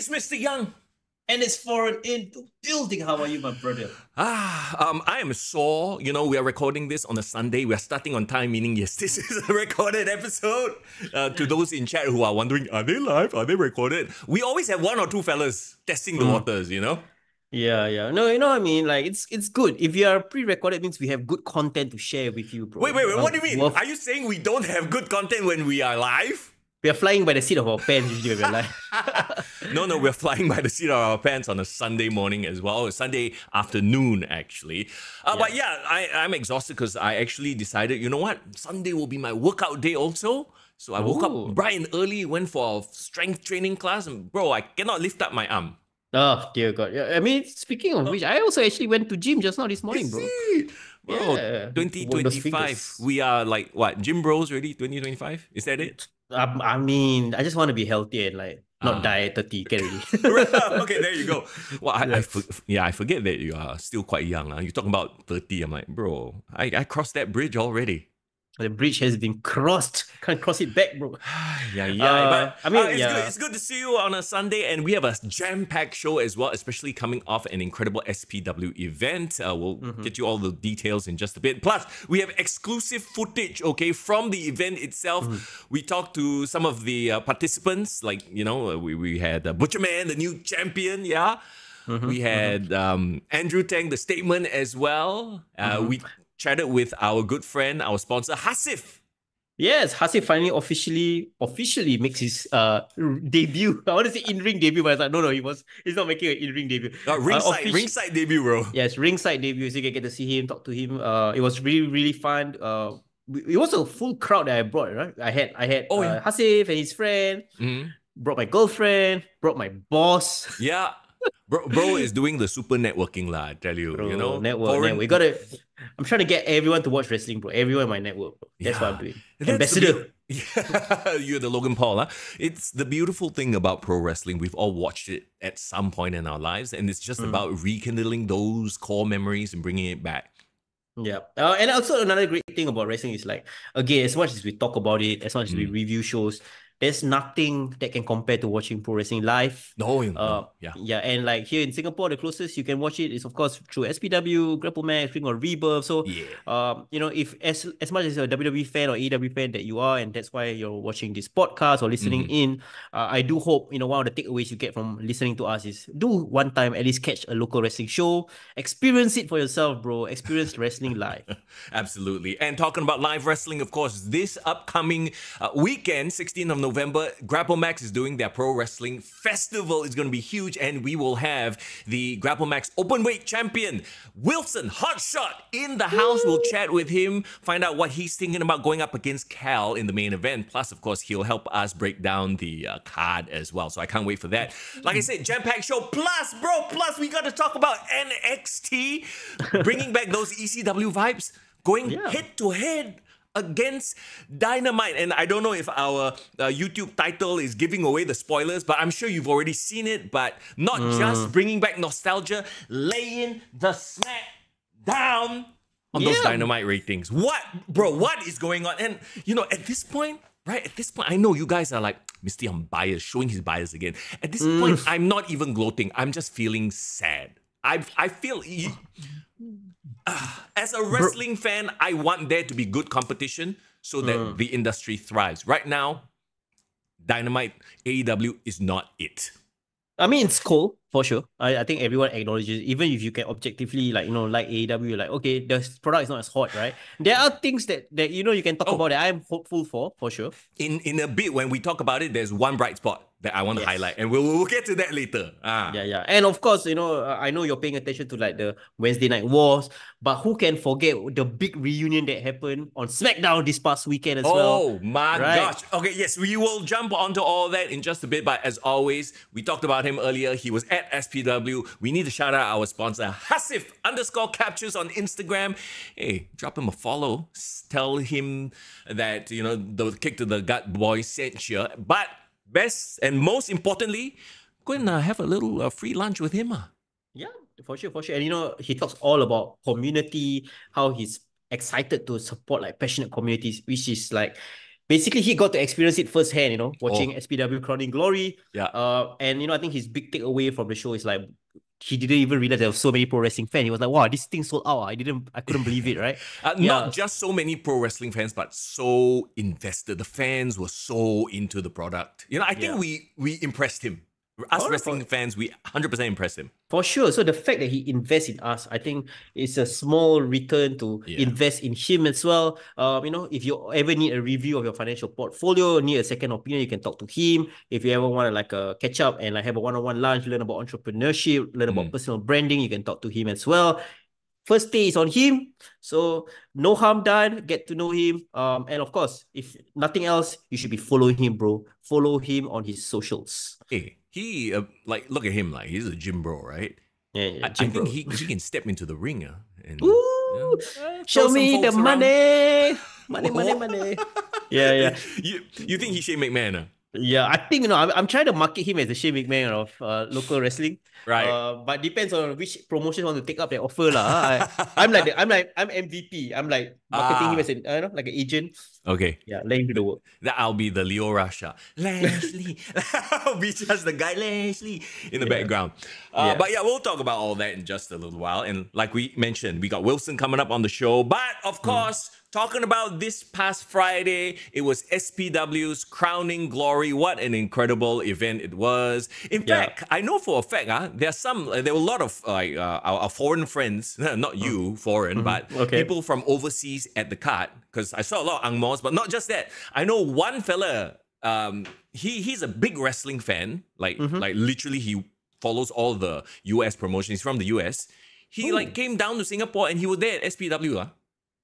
is Mr. Young. And it's foreign into building. How are you, my brother? I am sore. You know, we are recording this on a Sunday. We are starting on time, meaning yes, this is a recorded episode. To those in chat who are wondering, are they live? Are they recorded? We always have one or two fellas testing the waters, you know? Yeah. No, you know what I mean? Like, it's good. If you are pre-recorded, it means we have good content to share with you, bro. Wait, what do you mean? Are you saying we don't have good content when we are live? We are flying by the seat of our pants usually when we're live. No, we're flying by the seat of our pants on a Sunday morning as well, or Sunday afternoon, actually. But yeah, I'm exhausted because I actually decided, you know what? Sunday will be my workout day also. So I woke up bright and early, went for a strength training class, and bro, I cannot lift up my arm. Oh, dear God. Yeah, I mean, speaking of which, I also actually went to gym just now this morning, bro. Bro, Yeah. 2025, we are like, what, gym bros ready? 2025? Is that it? I mean, I just want to be healthy and like not die at 30. Get ready. Okay, there you go. Well, I forget that you are still quite young. You're talking about 30. I'm like, bro, I crossed that bridge already. The bridge has been crossed. Can't cross it back, bro. But I mean, it's good to see you on a Sunday, and we have a jam-packed show as well, especially coming off an incredible SPW event. We'll get you all the details in just a bit. Plus, we have exclusive footage, okay, from the event itself. We talked to some of the participants, like, you know, we had Butcherman, the new champion, we had Andrew Tang, the statement as well. We chatted with our good friend, our sponsor, Hasif. Yes, Hasif finally officially makes his debut. I want to say in-ring debut, but I was like, he's not making an in-ring debut. Ringside debut, bro. Yes, ringside debut. So you can get to see him, talk to him. It was really, really fun. It was a full crowd that I brought, right? I had Hasif and his friend, brought my girlfriend, brought my boss. Yeah. Bro is doing the super networking lah, I tell you. Bro, you know, network. I'm trying to get everyone to watch wrestling, bro. Everyone in my network, bro. That's what I'm doing. Ambassador. You're the Logan Paul, huh? It's the beautiful thing about pro wrestling. We've all watched it at some point in our lives, and it's just about rekindling those core memories and bringing it back. Yeah. And also another great thing about wrestling is like, again, as much as we talk about it, as much as we review shows, there's nothing that can compare to watching pro wrestling live. Yeah, and like here in Singapore, the closest you can watch it is of course through SPW, Grapplemax, or Rebirth. So, you know, if as much as a WWE fan or AEW fan that you are, and that's why you're watching this podcast or listening in, I do hope, you know, one of the takeaways you get from listening to us is do one time at least catch a local wrestling show, experience it for yourself, bro. Experience wrestling live. Absolutely. And talking about live wrestling, of course, this upcoming weekend, 16th of November, Grapplemax is doing their Pro Wrestling Festival. It's going to be huge, and we will have the Grapplemax Openweight Champion Wilson, Hotshot, in the house. We'll chat with him, find out what he's thinking about going up against Cal in the main event. Plus, of course, he'll help us break down the card as well. So I can't wait for that. Like I said, jam-packed show. Plus, we got to talk about NXT, bringing back those ECW vibes, going head-to-head against Dynamite. And I don't know if our YouTube title is giving away the spoilers, but I'm sure you've already seen it. But not just bringing back nostalgia, laying the smack down on those Dynamite ratings. What is going on? And, you know, at this point, I know you guys are like, Misty, I'm biased, showing his bias again. At this point, I'm not even gloating. I'm just feeling sad. I feel... as a wrestling fan, I want there to be good competition so that the industry thrives. Right now, Dynamite, AEW is not it. I mean, it's cool, for sure. I think everyone acknowledges, even if you can objectively, like, you know, like AEW, like, okay, the product is not as hot, right? There are things that you know, you can talk about that I'm hopeful for sure. In a bit, when we talk about it, there's one bright spot that I want to highlight, and we'll get to that later. Yeah. And of course, you know, I know you're paying attention to like the Wednesday Night Wars, but who can forget the big reunion that happened on SmackDown this past weekend as well? Oh my gosh. Okay, yes, we will jump onto all that in just a bit, but as always, we talked about him earlier. He was at SPW. We need to shout out our sponsor, Hasif_captures on Instagram. Hey, drop him a follow. Tell him that, you know, the Kick to the Gut boy sent you. But best and most importantly, go and have a little free lunch with him. Yeah, for sure. And you know, he talks all about community, how he's excited to support like passionate communities, which is like basically he got to experience it firsthand, you know, watching SPW Crowning Glory. Yeah. And you know, I think his big takeaway from the show is like he didn't even realize there were so many pro wrestling fans. He was like, wow, this thing sold out. I couldn't believe it, right? Not just so many pro wrestling fans, but so invested. The fans were so into the product. You know, I think we impressed him. Us wrestling fans, we 100% impressed him. For sure. So the fact that he invests in us, I think it's a small return to invest in him as well. You know, if you ever need a review of your financial portfolio, need a second opinion, you can talk to him. If you ever want to like catch up and like have a one-on-one lunch, learn about entrepreneurship, learn about personal branding, you can talk to him as well. First day is on him, so no harm done. Get to know him, and of course, if nothing else, you should be following him, bro. Follow him on his socials. Hey, he like look at him, like he's a gym bro, right? Yeah, I think he can step into the ring, and show me the money, money. Yeah. You think he's Shane McMahon? Yeah, I think, you know, I'm trying to market him as the Shane McMahon of local wrestling. Right. But depends on which promotion want to take up that offer lah. I'm MVP. I'm like marketing him as an like an agent. Okay. Yeah, let him do the work. That I'll be the Leo Rasha. Lashley. I'll be just the guy Lashley in the background. But yeah, we'll talk about all that in just a little while. And like we mentioned, we got Wilson coming up on the show. But of course, talking about this past Friday, it was SPW's Crowning Glory. What an incredible event it was. In fact, I know for a fact, there were a lot of our foreign friends, not you, foreign, but people from overseas at the card, because I saw a lot of Ang Mohs, but not just that. I know one fella, he's a big wrestling fan, like literally he follows all the US promotions. He's from the US. He like came down to Singapore and he was there at SPW.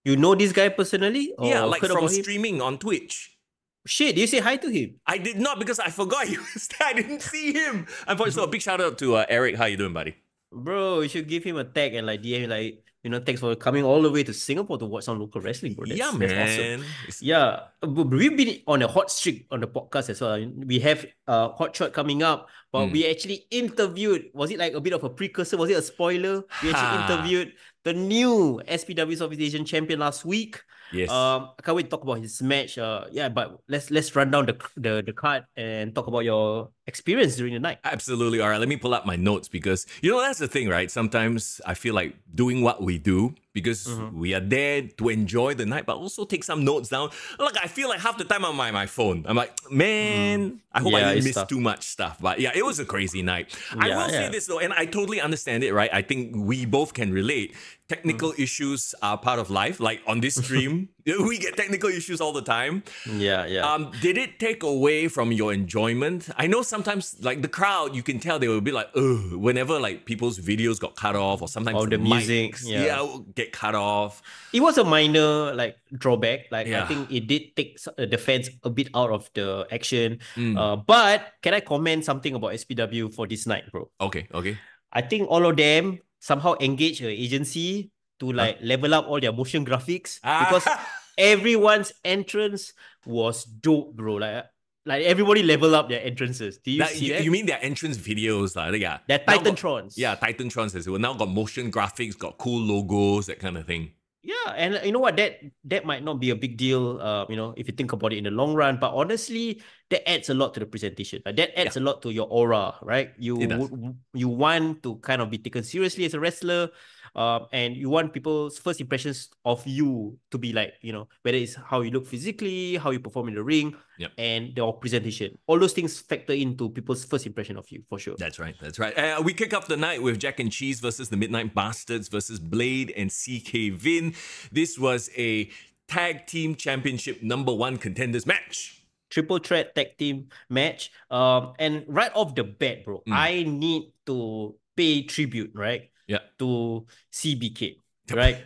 You know this guy personally? Or yeah, like from streaming on Twitch. Shit, did you say hi to him? I did not, because I forgot he was there. I didn't see him. So a big shout out to Eric. How you doing, buddy? Bro, you should give him a tag and like DM like, you know, thanks for coming all the way to Singapore to watch some local wrestling, bro. That's man. Awesome. Yeah, we've been on a hot streak on the podcast as well. We have Hotshot coming up, but we actually interviewed, was it like a bit of a precursor? Was it a spoiler? We actually interviewed the new SPW Southeast Asian champion last week. Yes. I can't wait to talk about his match. But let's run down the card and talk about your experience during the night. Absolutely. All right, let me pull up my notes, because you know that's the thing, right? Sometimes I feel like doing what we do because we are there to enjoy the night, but also take some notes down. Look, I feel like half the time I'm on my phone. I'm like, man, I hope I didn't miss too much stuff. But yeah, it was a crazy night. I will say this though, and I totally understand it, right? I think we both can relate. Technical issues are part of life. Like on this stream, we get technical issues all the time. Yeah. Did it take away from your enjoyment? I know sometimes, like the crowd, you can tell they will be like, ugh, whenever like people's videos got cut off, or sometimes the music, will get cut off. It was a minor like drawback. Like I think it did take the fans a bit out of the action. But can I comment something about SPW for this night, bro? Okay. I think all of them somehow engage an agency to like level up all their motion graphics, because everyone's entrance was dope, bro. Like everybody level up their entrances. Do you see that? You mean their entrance videos? Yeah. They're Titantrons. Titantrons as well. Now got motion graphics, got cool logos, that kind of thing. Yeah, and you know what? That might not be a big deal, you know, if you think about it in the long run. But honestly, that adds a lot to the presentation. That adds a lot to your aura, right? You want to kind of be taken seriously as a wrestler, and you want people's first impressions of you to be like, you know, whether it's how you look physically, how you perform in the ring, and your presentation. All those things factor into people's first impression of you, for sure. That's right. We kick off the night with Jack and Cheese versus the Midnight Bastards versus Blade and CK Vin. This was a tag team championship #1 contenders match. Triple threat tag team match. And right off the bat, bro, I need to pay tribute, right? Yeah. To CBK, right?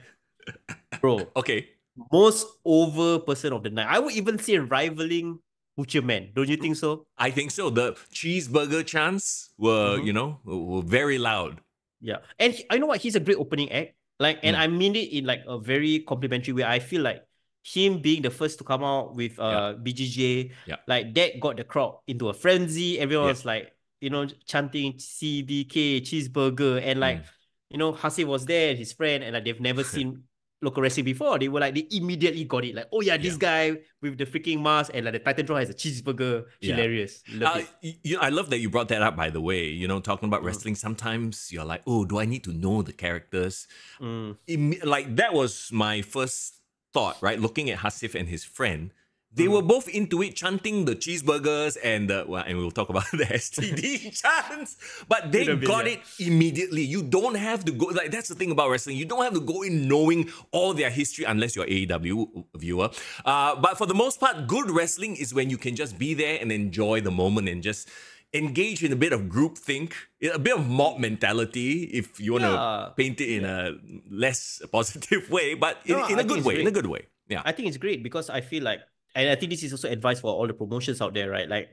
Bro. Okay. Most over person of the night. I would even say rivaling Butcherman. Don't you think so? I think so. The cheeseburger chants were, were very loud. Yeah. And I know what? He's a great opening act. Like, and I mean it in like a very complimentary way. I feel like him being the first to come out with BGJ, like that got the crowd into a frenzy. Everyone was like, you know, chanting CBK, cheeseburger. And like, you know, Hasif was there, his friend, and like they've never seen local wrestling before, they immediately got it. Like, oh yeah, this guy with the freaking mask and like the Titantron has a cheeseburger. Hilarious. Love it. I love that you brought that up, by the way. You know, talking about wrestling, sometimes you're like, oh, do I need to know the characters? Like, that was my first thought, right? Looking at Hasif and his friend. They were both into it, chanting the cheeseburgers and and we'll talk about the STD chants, but they got it immediately. You don't have to go, like, that's the thing about wrestling. You don't have to go in knowing all their history unless you're AEW viewer. But for the most part, good wrestling is when you can just be there and enjoy the moment and just engage in a bit of groupthink, a bit of mob mentality, if you want to paint it in a less positive way, but in a good way, in a good way. Yeah, I think it's great because I feel like, and I think this is also advice for all the promotions out there, right? Like,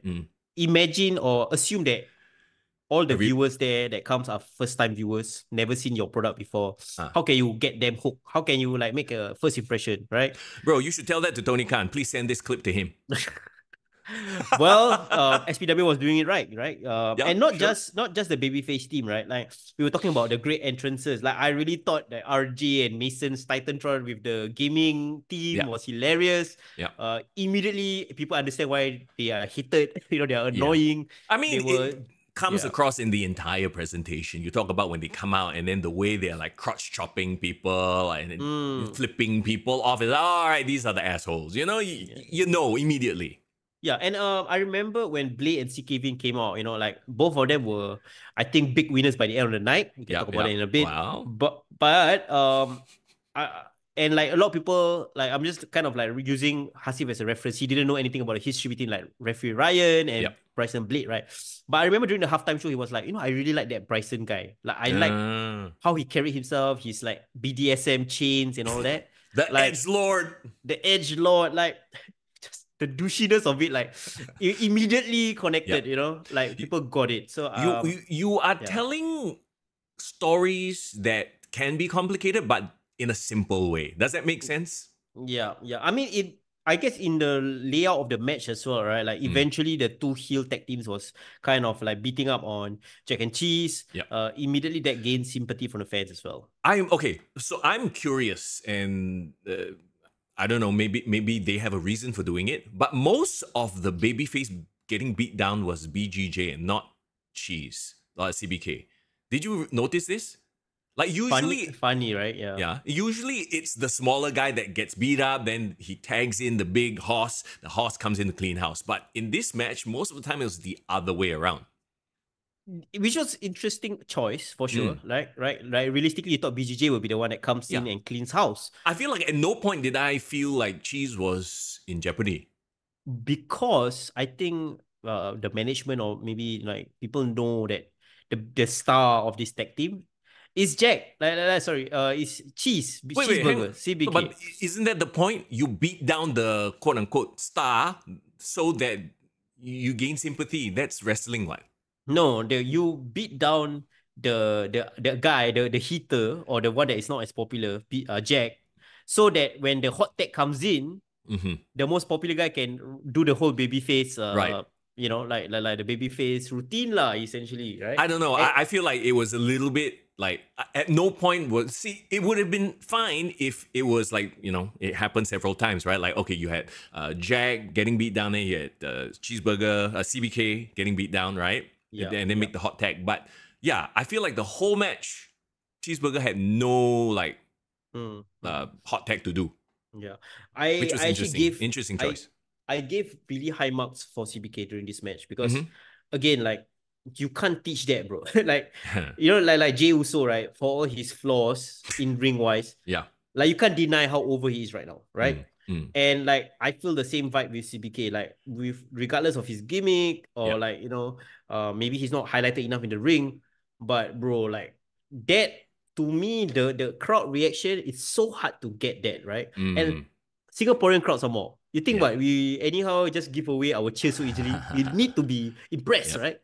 imagine or assume that all the viewers there that comes are first-time viewers, never seen your product before. How can you get them hooked? How can you like make a first impression, right? Bro, you should tell that to Tony Khan. Please send this clip to him. Well, SPW was doing it right? And not just the babyface team, right? Like, we were talking about the great entrances. Like, I really thought that RJ and Mason's Titantron with the gaming team was hilarious. Immediately, people understand why they are hated. You know, they are annoying. I mean, it comes across in the entire presentation. You talk about when they come out and then the way they're like crotch chopping people and flipping people off. It's all right, these are the assholes. You know, you know immediately. Yeah, and I remember when Blade and CK came out, you know, like both of them were, I think, big winners by the end of the night. We can talk about it in a bit. Wow. But and like a lot of people, like I'm just kind of like using Hasif as a reference. He didn't know anything about the history between like referee Ryan and Bryson Blade, right? But I remember during the halftime show, he was like, you know, I really like that Bryson guy. Like, I like how he carried himself. He's like BDSM chains and all that. The like, edgelord, like. The douchiness of it, like, immediately connected, you know, like people got it. So you are telling stories that can be complicated, but in a simple way. Does that make sense? Yeah. I mean, I guess in the layout of the match as well, right? Like, eventually the two heel tag teams was kind of like beating up on Jack and Cheese. Immediately that gained sympathy from the fans as well. So I'm curious, and I don't know, maybe they have a reason for doing it, but most of the babyface getting beat down was BGJ and not Cheese, CBK. Did you notice this? Like, usually... Funny, right? Yeah. Yeah. Usually it's the smaller guy that gets beat up, then he tags in the big horse, the horse comes in to clean house. But in this match, most of the time it was the other way around. Which was interesting choice for sure. Right? Like, realistically, you thought BGJ would be the one that comes in and cleans house. I feel like at no point did I feel like Cheese was in jeopardy. Because I think the management or maybe like people know that the star of this tag team is Jack. Is Cheese. Cheeseburger. CBK. But isn't that the point? You beat down the quote unquote star so that you gain sympathy. That's wrestling, what? No, you beat down the guy, the heater, or the one that is not as popular, Jack, so that when the hot tag comes in, the most popular guy can do the whole babyface, right? You know, like the babyface routine lah, essentially, right? I don't know. I feel like it was a little bit like at no point it would have been fine if it was like, you know, it happened several times, right? Like, okay, you had Jack getting beat down, then you had Cheeseburger, CBK getting beat down, right? And then make the hot tag. But yeah, I feel like the whole match, Cheeseburger had no like hot tag to do. Yeah, which was interesting choice. I gave really high marks for CBK during this match because again, like, you can't teach that, bro. Like, you know, like Jey Uso, right? For all his flaws in ring wise, like, you can't deny how over he is right now, right? And like, I feel the same vibe with CBK, like, with regardless of his gimmick or like, you know, maybe he's not highlighted enough in the ring, but bro, like, that to me, the crowd reaction, it's so hard to get that, right? And Singaporean crowds are more. You think what, we anyhow just give away our cheers so easily? We need to be impressed, right?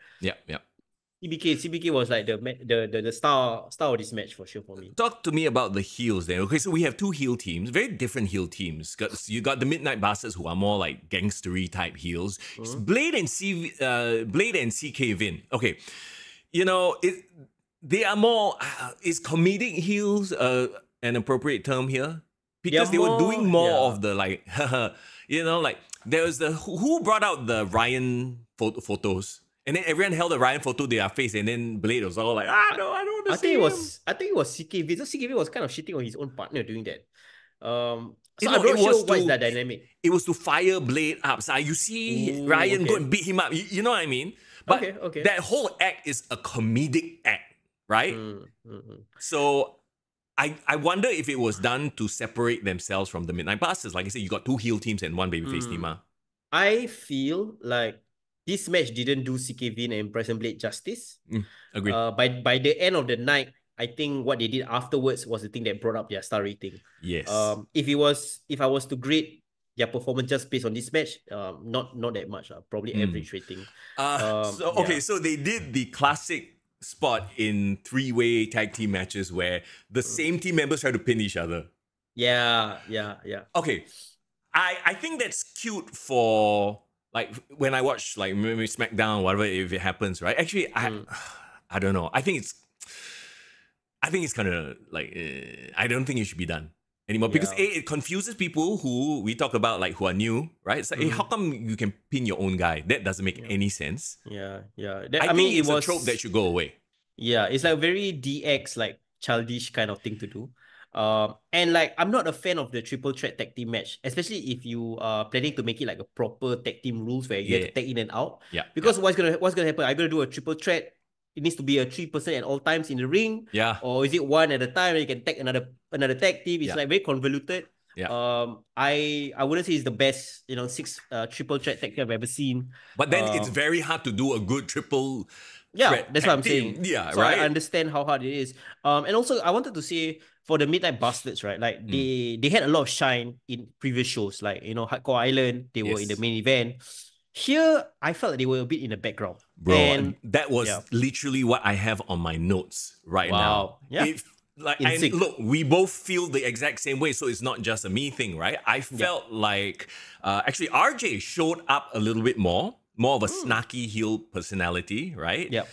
CBK was like the star of this match for sure for me. Talk to me about the heels then. Okay, so we have two heel teams, very different heel teams. You got the Midnight Bastards, who are more like gangstery type heels. Blade and CK Vin. Okay, you know, they are more. Is comedic heels an appropriate term here? because they were doing more of the like, you know, like there was the who brought out the Ryan photos, and then everyone held the Ryan photo to their face, and then Blade was all like, no, I don't want to see him. I think it was CKV. So CKV was kind of shitting on his own partner doing that. So you I'm not sure what's that dynamic. It was to fire Blade up. So you see Ryan go and beat him up. You know what I mean? But that whole act is a comedic act, right? So I wonder if it was done to separate themselves from the Midnight Bastards. Like I said, you got two heel teams and one babyface team. I feel like this match didn't do CKV and Bryson Blade justice. Agreed. By the end of the night, I think what they did afterwards was the thing that brought up their star rating. Yes. If I was to grade their performance just based on this match, not that much. Probably average rating. So they did the classic spot in three-way tag team matches where the same team members try to pin each other. Yeah. Okay. I think that's cute for like when I watch like maybe SmackDown, whatever, if it happens, right? Actually, I don't know. I think it's kind of like I don't think it should be done anymore because it confuses people who we talk about like who are new, right? It's like, how come you can pin your own guy? That doesn't make any sense. Yeah. I mean, it's a trope that should go away. Yeah, it's like very DX, like childish kind of thing to do. And like I'm not a fan of the triple threat tag team match, especially if you are planning to make it like a proper tag team rules where you have to tag in and out. Yeah. Because what's gonna happen? I'm gonna do a triple threat. It needs to be a 3% at all times in the ring. Yeah. Or is it one at a time and you can tag another tag team? It's like very convoluted. Yeah. I wouldn't say it's the best, 6 triple threat tag team I've ever seen. But then it's very hard to do a good triple threat that's what I'm saying. Yeah, so right. I understand how hard it is. And also I wanted to say for the Midnight Bastards, right? Like they had a lot of shine in previous shows, like Hardcore Island, they were in the main event. Here, I felt like they were a bit in the background. Bro, and that was literally what I have on my notes right now. Yeah. Look, we both feel the exact same way, so it's not just a me thing, right? I felt like, actually, RJ showed up a little bit more of a snarky heel personality, right? Yeah.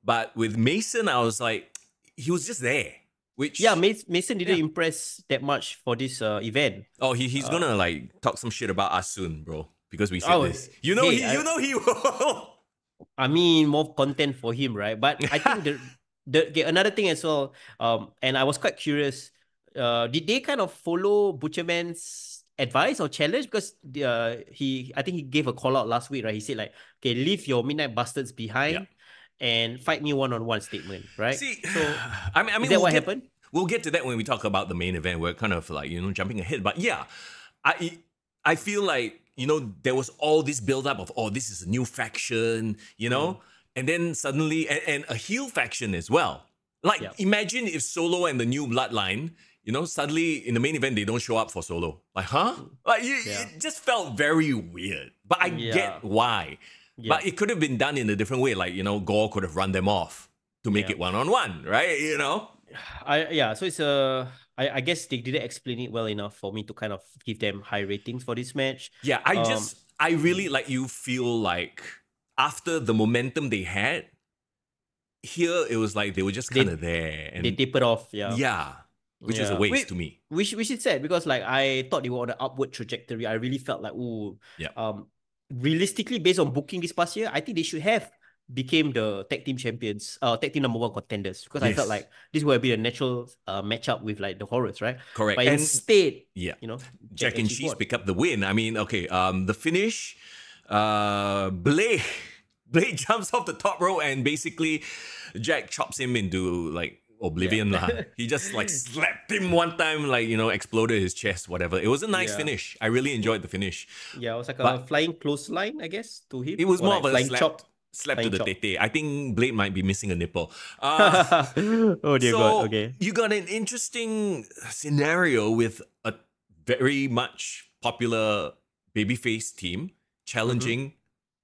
But with Mason, I was like, he was just there. Which Mason didn't impress that much for this event. Oh, he's gonna like talk some shit about us soon, bro. Because we said this. He will. I mean, more content for him, right? But I think another thing as well, and I was quite curious, did they kind of follow Butcherman's advice or challenge? Because I think he gave a call out last week, right? He said like, okay, leave your Midnight Bastards behind and fight me one-on-one statement, right? See, so I mean, is that what happened? We'll get to that when we talk about the main event. We're kind of like, jumping ahead. But yeah, I feel like, there was all this build-up of, this is a new faction, and then suddenly, and a heel faction as well. Like, imagine if Solo and the New Bloodline, suddenly in the main event, they don't show up for Solo. Like, huh? Like, it just felt very weird. But I get why. Yeah. But it could have been done in a different way. Like, Gore could have run them off to make it one-on-one, right? So it's I guess they didn't explain it well enough for me to kind of give them high ratings for this match. Yeah, I really like you feel like after the momentum they had, here it was like they were just kind of there. And they tapered off, which is a waste to me. Which is sad because like I thought they were on an upward trajectory. I really felt like, realistically based on booking this past year, I think they should have became the tag team champions, tag team number 1 contenders, because I felt like this would be a natural matchup with like the Horrors, right? Correct. But instead, Jack and Cheese pick up the win. I mean, the finish, Blade jumps off the top row and basically Jack chops him into like oblivion. He just like slapped him one time, like, exploded his chest, whatever. It was a nice finish. I really enjoyed the finish. Yeah, it was like a flying clothesline, I guess, to him. It was more like of a slap to the tete. I think Blade might be missing a nipple. Oh dear God, okay. You got an interesting scenario with a very much popular babyface team challenging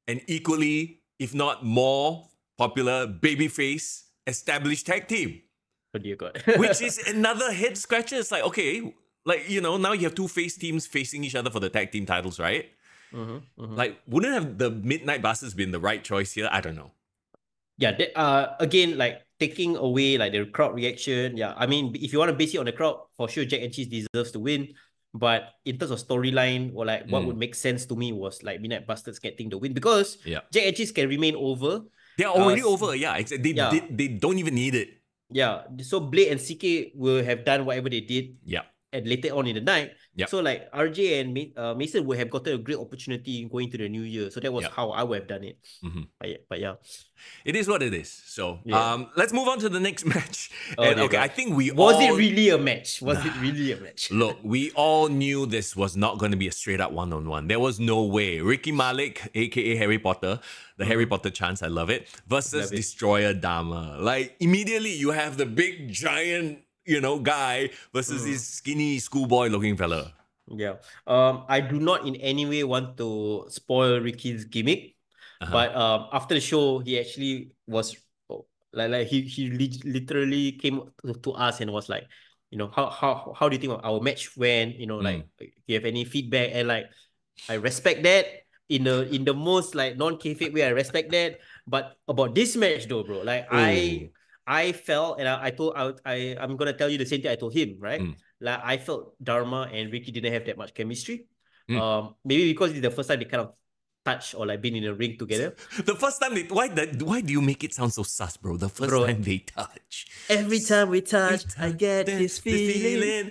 an equally, if not more popular babyface established tag team. Oh dear God. Which is another head scratcher. It's like, okay, like, now you have two face teams facing each other for the tag team titles, right? Like, wouldn't have the Midnight Bastards been the right choice here? I don't know. Yeah, again, like taking away like the crowd reaction. Yeah, I mean, if you want to base it on the crowd, for sure, Jack and Cheese deserves to win. But in terms of storyline or like what would make sense to me was like Midnight Bastards getting the win because Jack and Cheese can remain over. They're already over, yeah. They don't even need it. Yeah, so Blade and CK will have done whatever they did. Yeah. And later on in the night. Yep. So like RJ and Mason would have gotten a great opportunity going to the new year. So that was how I would have done it. But yeah. It is what it is. So let's move on to the next match. I think Was it really a match? Was it really a match? Look, we all knew this was not going to be a straight up one-on-one. There was no way. Ricky Malik, aka Harry Potter, the Harry Potter chants, I love it, versus Destroyer Dharma. Like immediately you have the big giant guy versus this skinny schoolboy looking fella. Yeah. I do not in any way want to spoil Ricky's gimmick, but after the show, he actually was like he literally came to us and was like, how do you think our match went? Like, if you have any feedback, and like, I respect that in the most like non-kayfabe way. I respect that, but about this match though, bro, like I felt, and I'm gonna tell you the same thing I told him, right? Like I felt Dharma and Ricky didn't have that much chemistry. Maybe because it's the first time they kind of touch or like been in a ring together. The first time why do you make it sound so sus, bro? The first time they touch. Every time we touch, I get this feeling.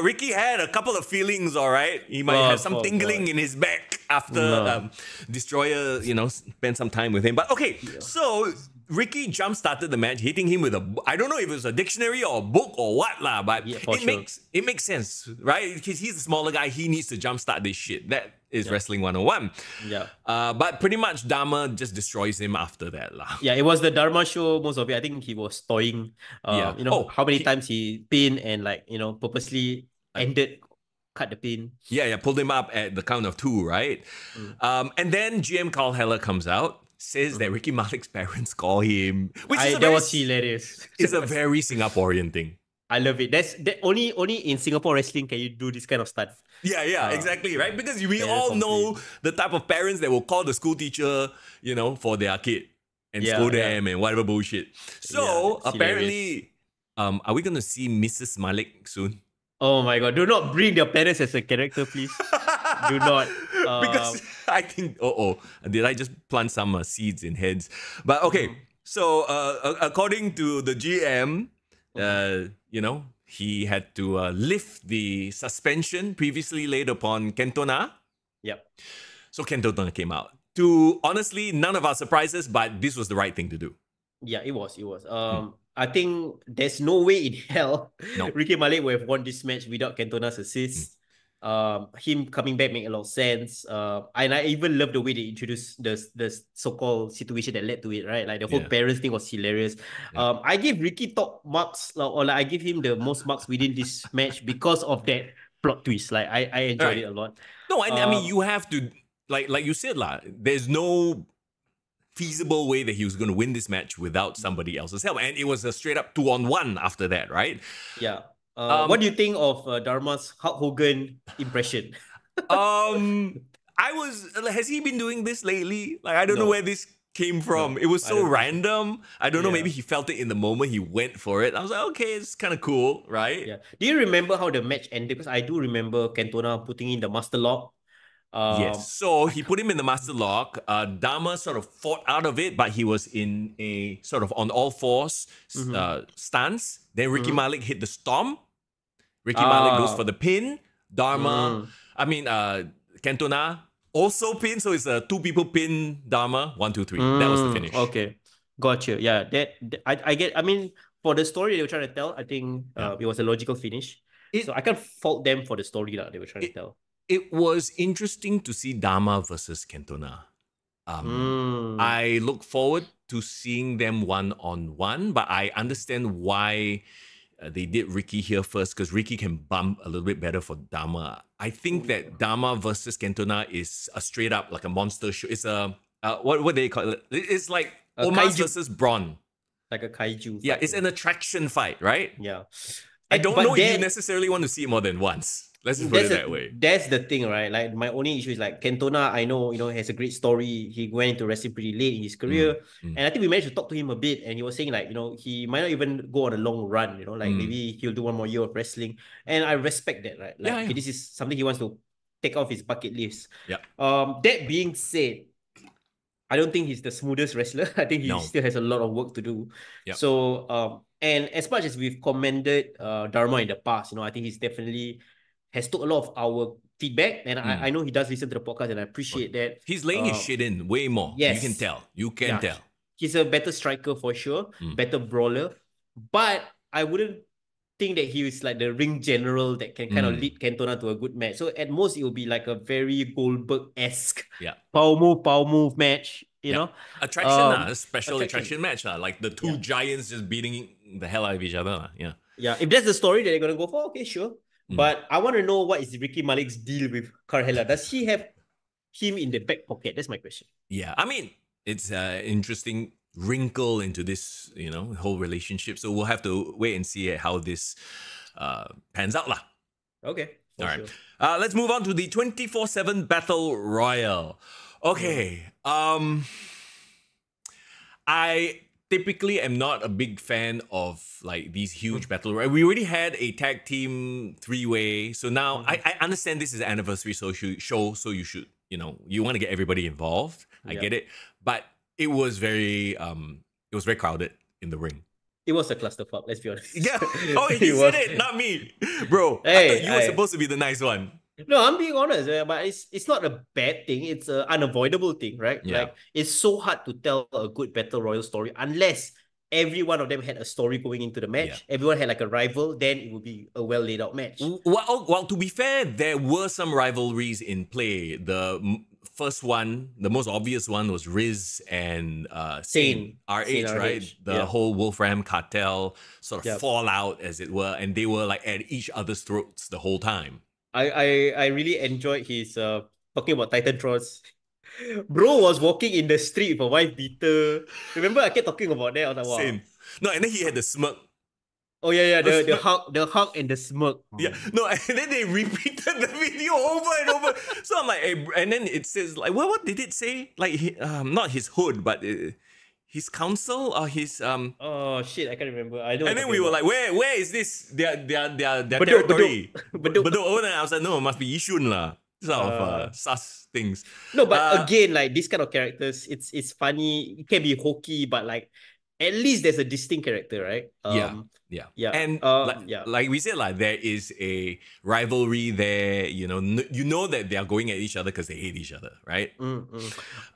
Ricky had a couple of feelings, all right. He might have some tingling in his back after Destroyer, spent some time with him. But okay, so Ricky jump-started the match, hitting him with I don't know if it was a dictionary or a book or what lah, but it makes sense, right? Because he's a smaller guy, he needs to jump-start this shit. That is Wrestling 101. Yeah. But pretty much Dharma just destroys him after that lah. Yeah, it was the Dharma show, most of it. I think he was toying. How many times he pinned and like, purposely cut the pin. Yeah, pulled him up at the count of 2, right? And then GM Carl Heller comes out, says that Ricky Malik's parents call him, that was hilarious. It's a very Singaporean thing. I love it. Only in Singapore wrestling can you do this kind of stuff. Yeah, exactly, right? Because we all know the type of parents that will call the school teacher, for their kid and scold them and whatever bullshit. So apparently, are we gonna see Mrs. Malik soon? Oh my god! Do not bring their parents as a character, please. Do not. Because I think, did I just plant some seeds in heads? But okay, so according to the GM, he had to lift the suspension previously laid upon Kentona. Yep. So Kentona came out. Honestly, none of our surprises, but this was the right thing to do. Yeah, it was. I think there's no way in hell Ricky Malik would have won this match without Kentona's assist. Him coming back make a lot of sense. And I even love the way they introduced the so-called situation that led to it, right? Like the whole parents thing was hilarious. I give Ricky top marks, or like I give him the most marks within this match because of that plot twist. Like I enjoyed it a lot. No, I mean you have to like you said there's no feasible way that he was going to win this match without somebody else's help, and it was a straight up 2-on-1 after that, right? Yeah. What do you think of Dharma's Hulk Hogan impression? Has he been doing this lately? Like, I don't know where this came from. It was so random. I don't know, maybe he felt it in the moment, he went for it. I was like, okay, it's kind of cool, right? Yeah. Do you remember how the match ended? Because I do remember Cantona putting in the Master Lock. Yes, so he put him in the Master Lock. Dharma sort of fought out of it, but he was in a sort of on all fours stance. Then Ricky Malik hit the Stomp. Ricky Malik goes for the pin. Dharma, Cantona also pin. So it's a 2 people pin Dharma. 1, 2, 3. That was the finish. Okay, gotcha. Yeah, I get. I mean, for the story they were trying to tell, I think it was a logical finish. So I can't fault them for the story that they were trying to tell. It was interesting to see Dharma versus Cantona. I look forward to seeing them one-on-one, but I understand why they did Ricky here first, because Ricky can bump a little bit better for Dharma. I think that Dharma versus Cantona is a straight up like a monster show. It's a, what do they call it? It's like Omos versus Braun. Like a kaiju fight. Yeah, it's an attraction fight, right? Yeah. I don't know if you necessarily want to see it more than once. Let's just put it that way. That's the thing, right? Like my only issue is like Cantona, I know, has a great story. He went into wrestling pretty late in his career. And I think we managed to talk to him a bit, and he was saying like, he might not even go on a long run, like maybe he'll do one more year of wrestling. And I respect that, right? Like, okay, this is something he wants to take off his bucket list. Yeah. That being said, I don't think he's the smoothest wrestler. I think he still has a lot of work to do. Yep. So, and as much as we've commended Dharma in the past, I think he's definitely has took a lot of our feedback, and I know he does listen to the podcast, and I appreciate that. He's laying his shit in way more. Yes. You can tell. He's a better striker for sure, better brawler, but I wouldn't think that he is like the ring general that can kind of lead Cantona to a good match. So at most it will be like a very Goldberg-esque power move match, you know. Attraction, a special attraction match, like the two giants just beating the hell out of each other. Yeah, if that's the story that they're gonna go for, okay, sure. But I want to know, what is Ricky Malik's deal with Carhella? Does he have him in the back pocket? That's my question. Yeah, I mean, it's an interesting wrinkle into this, whole relationship. So we'll have to wait and see how this pans out lah. Okay. All right. Sure. Let's move on to the 24/7 Battle Royal. Okay. I typically am not a big fan of like these huge battle royals. We already had a tag team 3-way. So now I understand this is an anniversary show, so you should, you want to get everybody involved. I get it. But it was very crowded in the ring. It was a clusterfuck, let's be honest. Yeah. Oh, he said it, not me. Bro, I thought you were supposed to be the nice one. No, I'm being honest, but it's not a bad thing. It's an unavoidable thing, right? Yeah. Like, it's so hard to tell a good battle royal story unless every one of them had a story going into the match. Yeah. Everyone had like a rival, then it would be a well laid out match. Well, to be fair, there were some rivalries in play. The first one, the most obvious one, was Riz and Sane RH, right? The whole Wolfram cartel sort of fallout, as it were, and they were like at each other's throats the whole time. I really enjoyed his talking about Titantron. Bro was walking in the street with a wife beater. Remember, I kept talking about that. I was like, wow. Same. No, and then he had the smirk. Oh yeah, the hug and the smirk. Yeah, no, and then they repeated the video over and over. So I'm like, hey, and then it says like, what did it say? Like, not his hood, but his council or his Oh shit, I can't remember. I don't. And then we were like, where is this? Their territory. But and I was like, no, it must be Yishun lah. Sort of sus things. No, but again, like these kind of characters, it's funny. It can be hokey, but like at least there's a distinct character, right? Yeah. And like we said, like there is a rivalry there. You know that they are going at each other because they hate each other, right?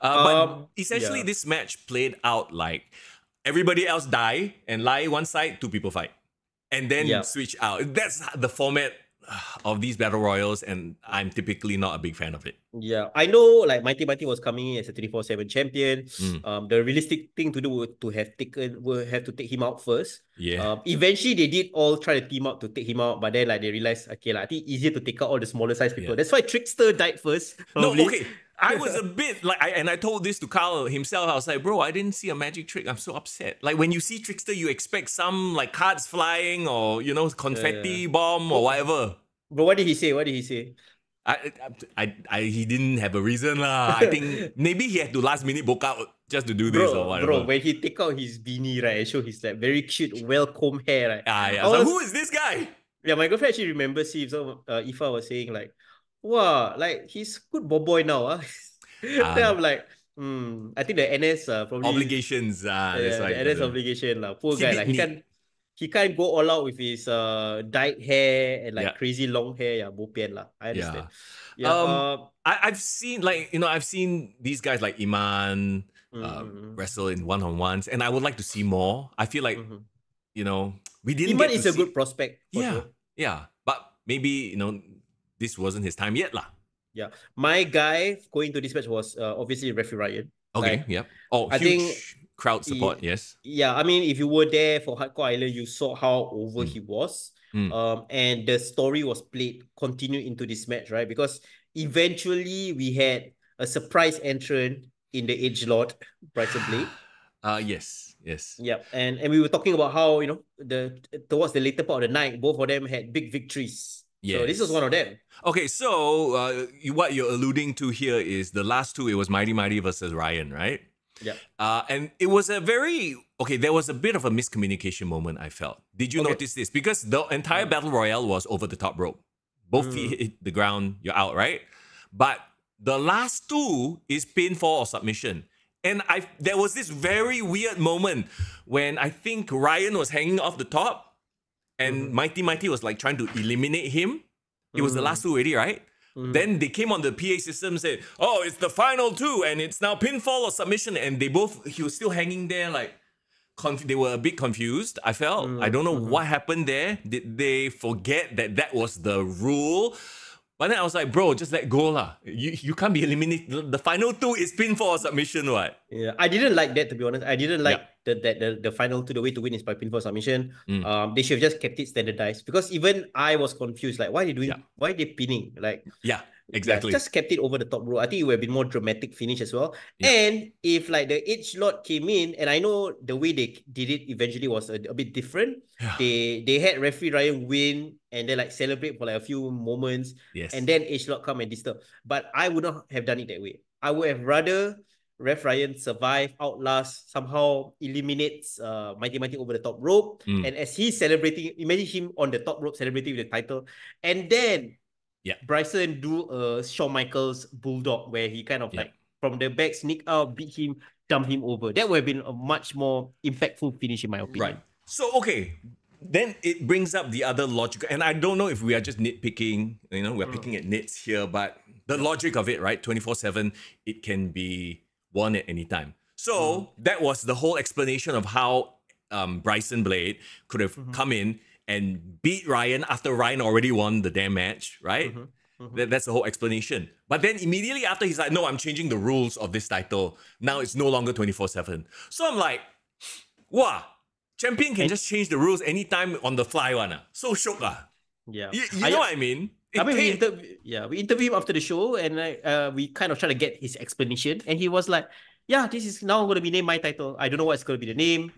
But essentially, this match played out like everybody else die and lie one side, two people fight, and then switch out. That's the format of these battle royals, and I'm typically not a big fan of it. Yeah, I know like Mighty was coming in as a 24/7 champion. The realistic thing to do would have to take him out first. Yeah. Eventually they did all try to team up to take him out, but then like they realized, okay, like, I think easier to take out all the smaller size people. That's why Trickster died first. Probably. No, okay. I was a bit like, I told this to Carl himself. I was like, bro, I didn't see a magic trick. I'm so upset. Like when you see Trickster, you expect some like cards flying or confetti bomb or whatever. Bro, what did he say? He didn't have a reason lah. I think maybe he had to last minute book out just to do this or whatever. Bro, when he take out his beanie, right, and show his like very cute, well-combed hair, right? So who is this guy? Yeah, my girlfriend actually remembers him. So Ifa was saying like, wow, like he's good boy now. Then I'm like, I think the NS probably obligations. That's right. The NS obligation lah. Poor guy, like he can't go all out with his dyed hair and like crazy long hair. Yeah, bo pian lah. I understand. Yeah. I've seen I've seen these guys like Iman wrestle in one-on-ones, and I would like to see more. I feel like we didn't. Iman is a good prospect. Yeah, but maybe this wasn't his time yet lah. Yeah, my guy going to this match was obviously Referee Ryan. Okay, yeah. Oh, I think crowd support, yes. Yeah, I mean, if you were there for Hardcore Island, you saw how over he was. And the story was continued into this match, right? Because eventually we had a surprise entrant in the Edgelord, Bryson Blade. Yes. Yeah, and we were talking about how, towards the later part of the night, both of them had big victories. So this was one of them. Okay, so what you're alluding to here is the last two. It was Mighty Mighty versus Ryan, right? Yeah. And it was a there was a bit of a miscommunication moment, I felt. Did you notice this? Because the entire Battle Royale was over the top rope. Both feet hit the ground, you're out, right? But the last two is pinfall or submission. And there was this very weird moment when I think Ryan was hanging off the top and Mighty Mighty was like trying to eliminate him. It was the last two already, right? Then they came on the PA system and said, oh, it's the final two and it's now pinfall or submission. And he was still hanging there like, they were a bit confused, I felt. I don't know what happened there. Did they forget that was the rule? But then I was like, bro, just let go lah. You can't be eliminated. The final two is pinfall or submission, what? Yeah, I didn't like that, to be honest. I didn't like the final two, the way to win is by pinfall submission. They should have just kept it standardized because even I was confused. Like, why are they pinning? Like, exactly. Just kept it over the top rope. I think it would have been more dramatic finish as well. And if like the edge lot came in, and I know the way they did it eventually was a bit different. They had referee Ryan win and then like celebrate for like a few moments. And then edge lot come and disturb. But I would not have done it that way. I would have rather Ref Ryan survive, outlast, somehow eliminates Mighty Mighty over the top rope. And as he's celebrating, imagine him on the top rope celebrating with the title. And then Bryson do a Shawn Michaels bulldog where he kind of like from the back sneak out, beat him, dump him over. That would have been a much more impactful finish in my opinion. Right. So, okay. Then it brings up the other logic. And I don't know if we are just nitpicking, we're picking at nits here, but the logic of it, right? 24/7, it can be won at any time. So that was the whole explanation of how Bryson Blade could have come in and beat Ryan after Ryan already won the damn match, right? That's the whole explanation. But then immediately after, he's like, no, I'm changing the rules of this title. Now it's no longer 24/7. So I'm like, wow, champion can just change the rules anytime on the fly one. So shook. Yeah. You know what I mean? We interviewed him after the show and we kind of try to get his explanation. And he was like, yeah, this is now going to be named my title. I don't know what's going to be the name.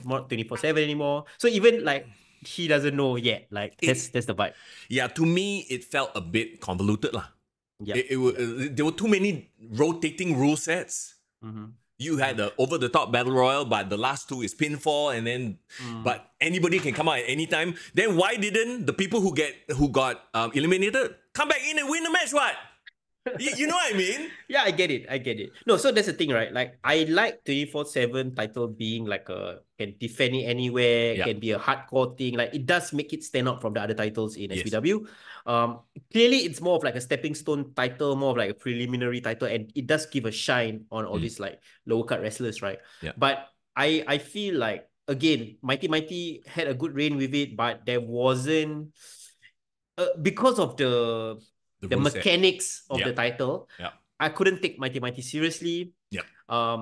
Not 24/7 anymore. So even like, he doesn't know yet. Like, that's the vibe. Yeah, to me, it felt a bit convoluted lah. Yeah. There were too many rotating rule sets. You had the over-the-top battle royal, but the last two is pinfall, and then but anybody can come out at any time. Then why didn't the people who got eliminated come back in and win the match? What? You know what I mean? Yeah, I get it. No, so that's the thing, right? Like, I like 24/7 title being like can defend it anywhere, can be a hardcore thing. Like, it does make it stand out from the other titles in SPW. Clearly, it's more of like a stepping stone title, more of like a preliminary title, and it does give a shine on all these like lower card wrestlers, right? But I feel like, again, Mighty Mighty had a good reign with it, but there wasn't because of the mechanics of the title. I couldn't take Mighty Mighty seriously.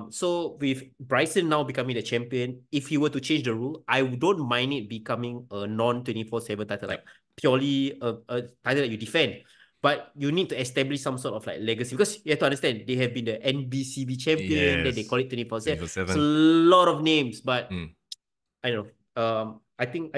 So with Bryson now becoming the champion, if he were to change the rule, I don't mind it becoming a non-24/7 title, like purely a title that you defend. But you need to establish some sort of like legacy, because you have to understand they have been the NBCB champion, then they call it 24/7. It's a lot of names, but I don't know. I think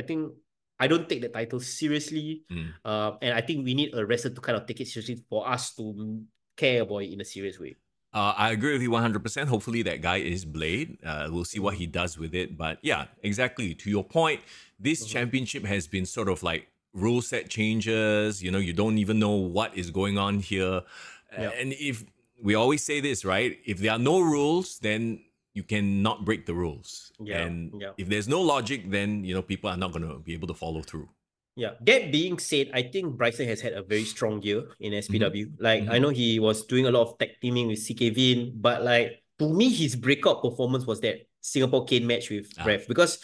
I don't take the title seriously. And I think we need a wrestler to kind of take it seriously for us to care about it in a serious way. I agree with you 100%. Hopefully that guy is Blade. We'll see what he does with it. But yeah, exactly. To your point, this championship has been sort of like rule set changes. You don't even know what is going on here. And if we always say this, right? If there are no rules, then you cannot break the rules. If there's no logic, then people are not going to be able to follow through. Yeah. That being said, I think Bryson has had a very strong year in SPW. Like, I know he was doing a lot of tag teaming with CK Vin, but like, to me, his breakout performance was that Singapore Kane match with Ref, because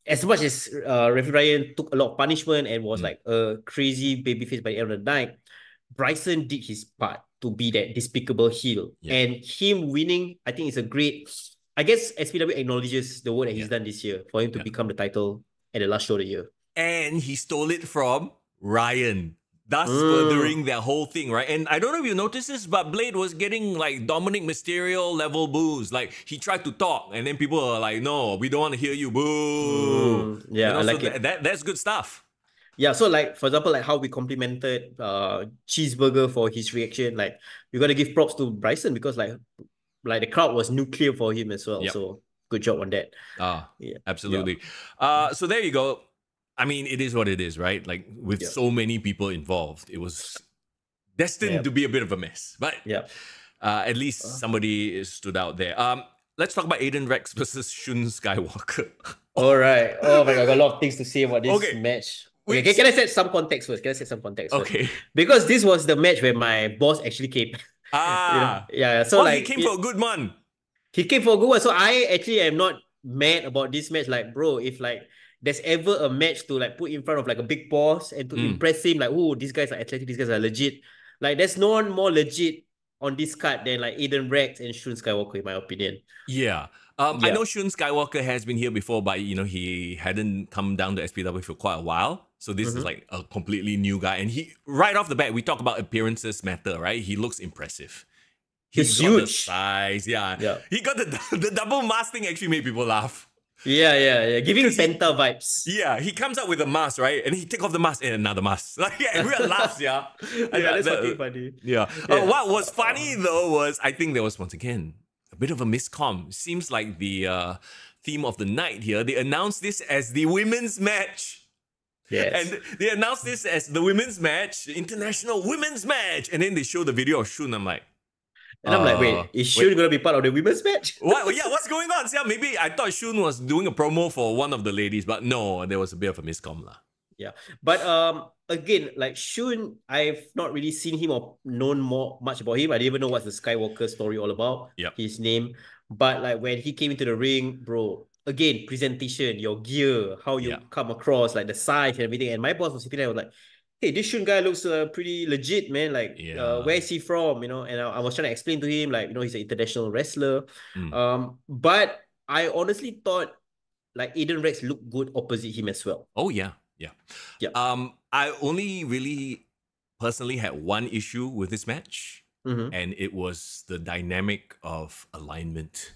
as much as Referee Ryan took a lot of punishment and was like a crazy babyface by the end of the night, Bryson did his part to be that despicable heel. And him winning, I think, is a great... I guess SPW acknowledges the work that he's done this year for him to become the title at the last show of the year. And he stole it from Ryan, thus furthering their whole thing, right? And I don't know if you noticed this, but Blade was getting like Dominic Mysterio level boos. Like, he tried to talk, and then people are like, no, we don't want to hear you, boo. I like it. That's good stuff. Yeah, so like for example, like how we complimented Cheeseburger for his reaction, like we gotta give props to Bryson because like the crowd was nuclear for him as well. Yep. So good job on that. Yeah, absolutely. So there you go. I mean, it is what it is, right? Like with so many people involved, it was destined to be a bit of a mess. But at least somebody stood out there. Let's talk about Aiden Rex versus Shun Skywalker. All right. Oh my God, I got a lot of things to say about this match. Okay, can I set some context first? Okay. Because this was the match where my boss actually came. Yeah. So he came for a good one. He came for a good one. So I actually am not mad about this match. Like, bro, if like there's ever a match to like put in front of like a big boss and to impress him, like, oh, these guys are athletic, these guys are legit. Like, there's no one more legit on this card than like Aiden Rex and Shun Skywalker, in my opinion. Yeah. I know Shun Skywalker has been here before, but he hadn't come down to SPW for quite a while. So this is like a completely new guy. And he, right off the bat, we talk about appearances matter, right? He looks impressive. He's got huge. The size, yeah. He got the double mask thing actually made people laugh. Yeah. Giving Penta vibes. Yeah, he comes out with a mask, right? And he take off the mask and another mask. Like, everyone laughs, yeah. That's fucking funny. Yeah. What was funny, though, was I think there was, once again, a bit of a miscomm. Seems like the theme of the night here, they announced this as the women's match. Yes. And they announced this as the women's match, the international women's match. And then they show the video of Shun. I'm like, and I'm like, wait, is Shun going to be part of the women's match? What? Yeah, what's going on? Yeah, maybe I thought Shun was doing a promo for one of the ladies, but no, there was a bit of a miscomm. Yeah. But again, like Shun, I've not really seen him or known much about him. I didn't even know what's the Skywalker story all about. His name. But like when he came into the ring, bro, again, presentation, your gear, how you come across, like the size and everything. And my boss was sitting there, was like, hey, this Shun guy looks pretty legit, man. Like, where is he from? And I was trying to explain to him, like, he's an international wrestler. But I honestly thought, like, Aiden Rex looked good opposite him as well. Oh, yeah. I only really personally had one issue with this match, and it was the dynamic of alignment.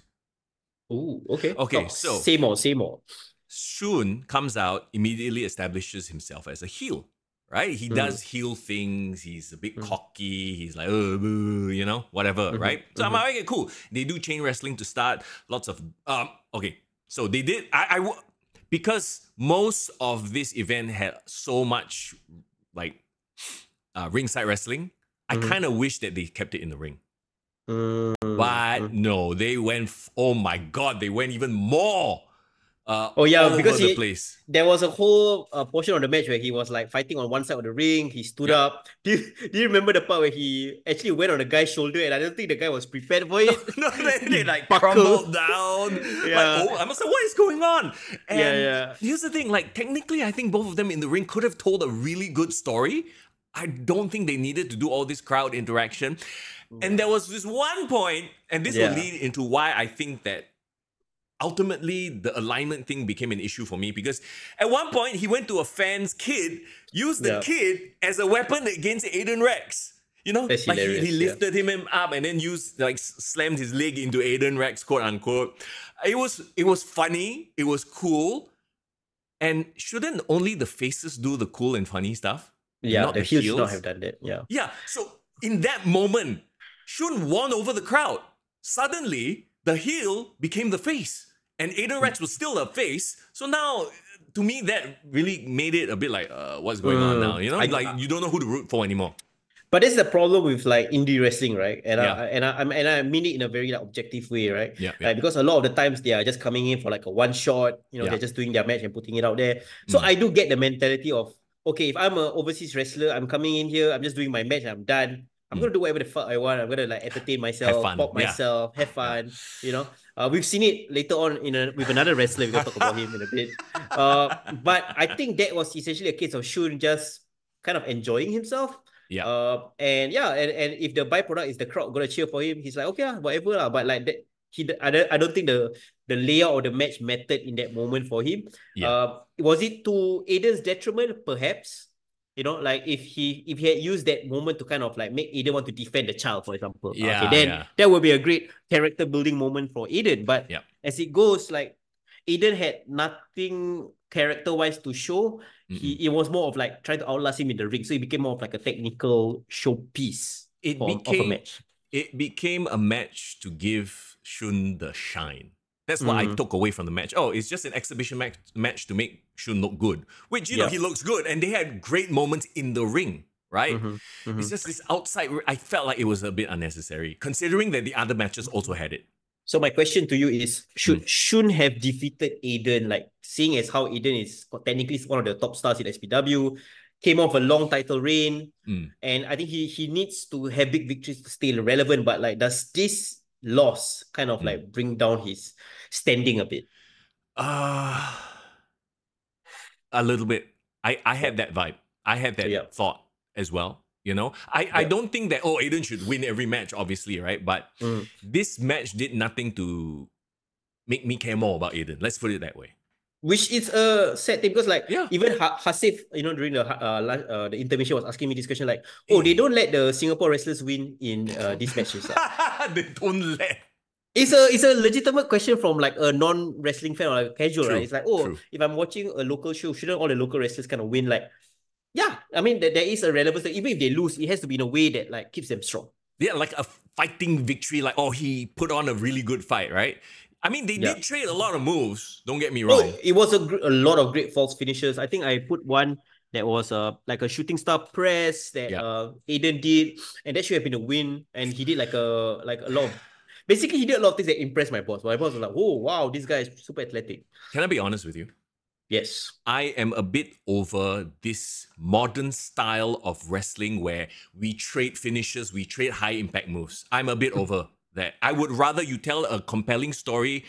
Oh, okay. Okay, so same old. Shun comes out, immediately establishes himself as a heel. Right? He does heel things. He's a bit cocky. He's like, whatever, right? So I'm like, okay, cool. They do chain wrestling to start. Lots of, okay. So they did, because most of this event had so much, like, ringside wrestling, I kind of wish that they kept it in the ring. But no, they went, oh my God, they went even more. Because the place. There was a whole portion of the match where he was like fighting on one side of the ring. He stood up. Do you remember the part where he actually went on the guy's shoulder and I don't think the guy was prepared for it? No, they like crumbled down. I must say, what is going on? And here's the thing, like technically I think both of them in the ring could have told a really good story. I don't think they needed to do all this crowd interaction. And there was this one point, and this will lead into why I think that ultimately the alignment thing became an issue for me, because at one point he went to a fan's kid, used the kid as a weapon against Aiden Rex. That's like he lifted him up and then slammed his leg into Aiden Rex, quote unquote. It was funny, it was cool. And shouldn't only the faces do the cool and funny stuff? Yeah, the heels should not have done that. Yeah. So in that moment, Shun won over the crowd. Suddenly, the heel became the face. And Aiden Rex was still a face. So now, to me, that really made it a bit like, what's going on now? You don't know who to root for anymore. But that's the problem with like indie wrestling, right? And I mean it in a very like objective way, right? Like, because a lot of the times they are just coming in for like a one shot, they're just doing their match and putting it out there. So I do get the mentality of, okay, if I'm an overseas wrestler, I'm coming in here, I'm just doing my match, and I'm done. I'm gonna do whatever the fuck I want. I'm gonna like entertain myself, pop myself, have fun. We've seen it later on with another wrestler. We're gonna talk about him in a bit. But I think that was essentially a case of Shun just kind of enjoying himself. And if the byproduct is the crowd gonna cheer for him, he's like, okay, whatever lah. But like that, I don't think the layout of the match mattered in that moment for him. Was it to Aiden's detriment? Perhaps. Like if he had used that moment to kind of like make Aiden want to defend the child, for example. That would be a great character building moment for Aiden. But as it goes, like Aiden had nothing character-wise to show. it was more of like trying to outlast him in the ring. So it became more of like a technical showpiece of a match. It became a match to give Shun the shine. That's what I took away from the match. Oh, it's just an exhibition match to make Shun look good. Which, you know, he looks good. And they had great moments in the ring, right? It's just this outside, I felt like it was a bit unnecessary, considering that the other matches also had it. So my question to you is, should Shun have defeated Aiden, like seeing as how Aiden is technically one of the top stars in SPW, came off a long title reign, and I think he needs to have big victories to stay relevant, but like does this loss kind of like bring down his standing a bit? A little bit. I had that vibe. I had that thought as well. You know, I don't think that, Aiden should win every match, obviously, right? But this match did nothing to make me care more about Aiden. Let's put it that way. Which is a sad thing, because like even Hasif, you know, during the intermission was asking me this question, like, they don't let the Singapore wrestlers win in these matches. They don't let. It's a legitimate question from like a non-wrestling fan or like a casual, right? It's like, if I'm watching a local show, shouldn't all the local wrestlers kind of win? Like, yeah, I mean, there is a relevance. Even if they lose, it has to be in a way that like keeps them strong. Yeah, like a fighting victory, like, he put on a really good fight, right? I mean, they did trade a lot of moves, don't get me wrong. It was a lot of great false finishes. I think I put one that was like a shooting star press that Aiden did, and that should have been a win. And he did like a lot of, basically he did a lot of things that impressed my boss. My boss was like, oh wow, this guy is super athletic. Can I be honest with you? Yes. I am a bit over this modern style of wrestling where we trade finishes, we trade high impact moves. I'm a bit over that. I would rather you tell a compelling story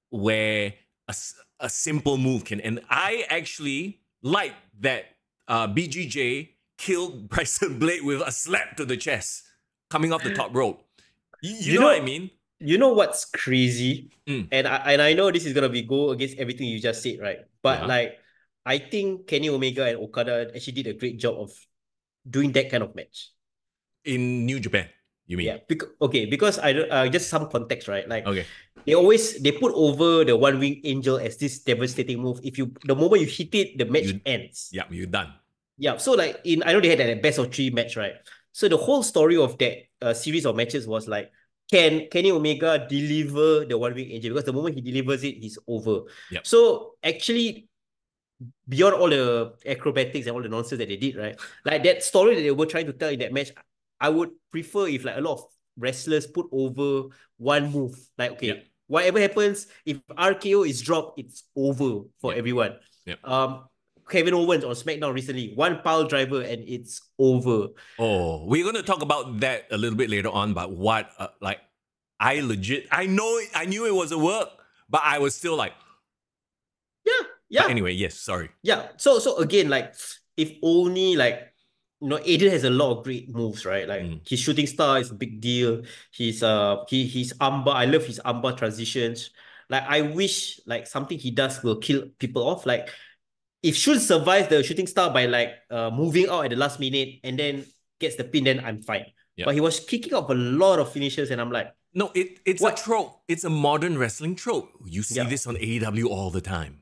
where a simple move can end. I actually like that BGJ killed Bryson Blade with a slap to the chest coming off the top rope. You know what I mean? You know what's crazy? And I know this is gonna go against everything you just said, right? But like, I think Kenny Omega and Okada actually did a great job of doing that kind of match in New Japan. You mean? Yeah. Because I don't just some context, right? Like, they put over the One Wing Angel as this devastating move. The moment you hit it, the match ends. Yeah, you're done. Yeah. So like I know they had that best of 3 match, right? So the whole story of that series of matches was like, can Kenny Omega deliver the One Wing Angel? Because the moment he delivers it, he's over. Yep. So actually, beyond all the acrobatics and all the nonsense that they did, right? Like that story that they were trying to tell in that match, I would prefer if like a lot of wrestlers put over one move. Like, whatever happens, if RKO is dropped, it's over for everyone. Kevin Owens on SmackDown recently, one pile driver and it's over. We're going to talk about that a little bit later on, but what, I knew it was a work, but I was still like, yeah. But anyway, yes, sorry. Yeah. So again, like, if only like, Aiden has a lot of great moves, right? Like his shooting star is a big deal. His armbar, I love his armbar transitions. Like, I wish like something he does will kill people off. Like, if Shun survives the shooting star by like moving out at the last minute and then gets the pin, then I'm fine. But he was kicking off a lot of finishes, and I'm like, no, it's a trope. It's a modern wrestling trope. You see this on AEW all the time.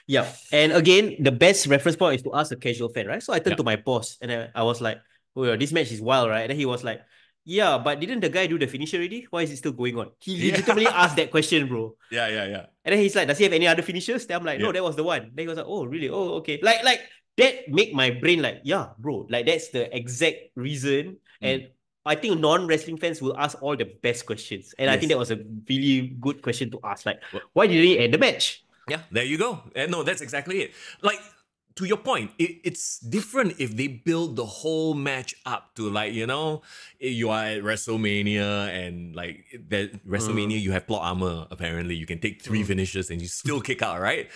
Yeah. And again, the best reference point is to ask a casual fan, right? So I turned to my boss and I was like, this match is wild, right? And then he was like, yeah, but didn't the guy do the finish already? Why is it still going on? He legitimately asked that question, bro. Yeah. And then he's like, does he have any other finishers? Then I'm like, no, that was the one. Then he was like, oh, really? Oh, okay. Like that make my brain like, yeah, bro. Like, that's the exact reason. And I think non-wrestling fans will ask all the best questions. And I think that was a really good question to ask. Like, why did he end the match? Yeah, there you go. No, that's exactly it. Like, to your point, it's different if they build the whole match up to like, you are at WrestleMania and like that WrestleMania, you have plot armor, apparently. You can take 3 finishes and you still kick out, right?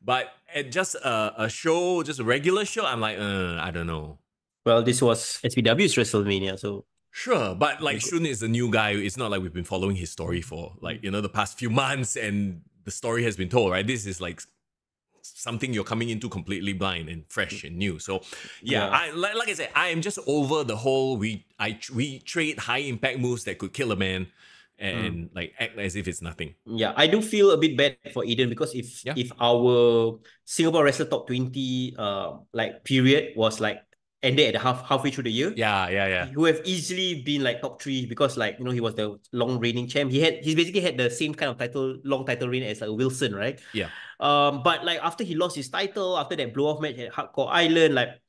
But at just a show, just a regular show, I'm like, I don't know. Well, this was SPW's WrestleMania, so... Sure, but like Shun is a new guy. It's not like we've been following his story for like, the past few months and the story has been told, right? This is like something you're coming into completely blind and fresh and new. So like I said, I am just over the whole we trade high impact moves that could kill a man and like act as if it's nothing. Yeah, I do feel a bit bad for Eden because if our Singapore Wrestler Top 20 like period was like ended at halfway through the year, he would have easily been like top 3 because like he was the long reigning champ. He's basically had the same kind of long title reign as like Wilson, right? Yeah. But like after he lost his title, after that blow off match at Hardcore Island, like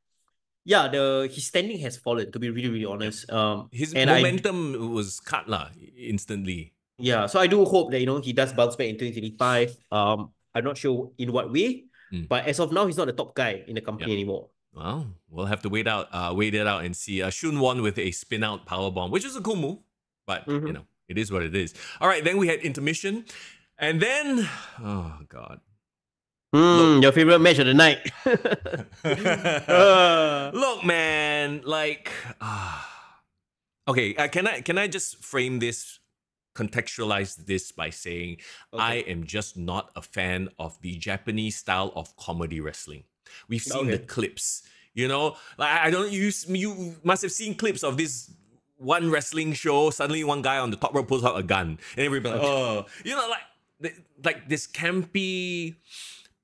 his standing has fallen, to be really, really honest. His momentum was cut instantly. Yeah, so I do hope that he does bounce back in 2025. I'm not sure in what way, but as of now, he's not the top guy in the company anymore. Well, we'll have to wait it out and see. Shun won with a spin out powerbomb, which is a cool move, but it is what it is. All right, then we had intermission, and then oh god. Your favorite match of the night. Look, man, like, okay, can I just frame this, contextualize this by saying I am just not a fan of the Japanese style of comedy wrestling. We've seen the clips, like I don't use. You must have seen clips of this one wrestling show. Suddenly, one guy on the top rope pulls out a gun, and everybody, like this campy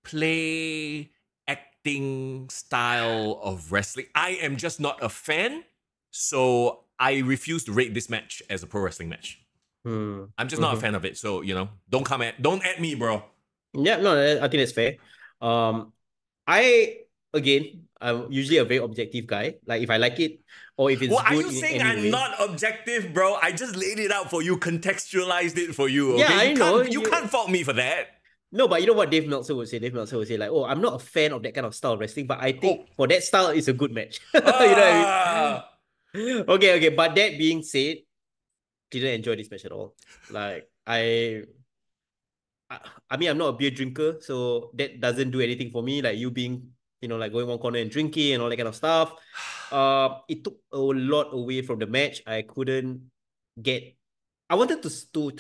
play acting style of wrestling. I am just not a fan, so I refuse to rate this match as a pro wrestling match. I'm just not a fan of it, so don't at me, bro. Yeah, no, I think that's fair. I'm usually a very objective guy. Like if I like it or if it's good. Are you saying I'm not objective, bro? I just laid it out for you, contextualized it for you. Okay? Yeah, I know. You can't fault me for that. No, but you know what Dave Meltzer would say? Dave Meltzer would say like, oh, I'm not a fan of that kind of style of wrestling, but I think for that style, it's a good match. You know what I mean? Okay. But that being said, didn't enjoy this match at all. Like, I mean, I'm not a beer drinker, so that doesn't do anything for me. Like you being, like going one corner and drinking and all that kind of stuff. It took a lot away from the match. I wanted to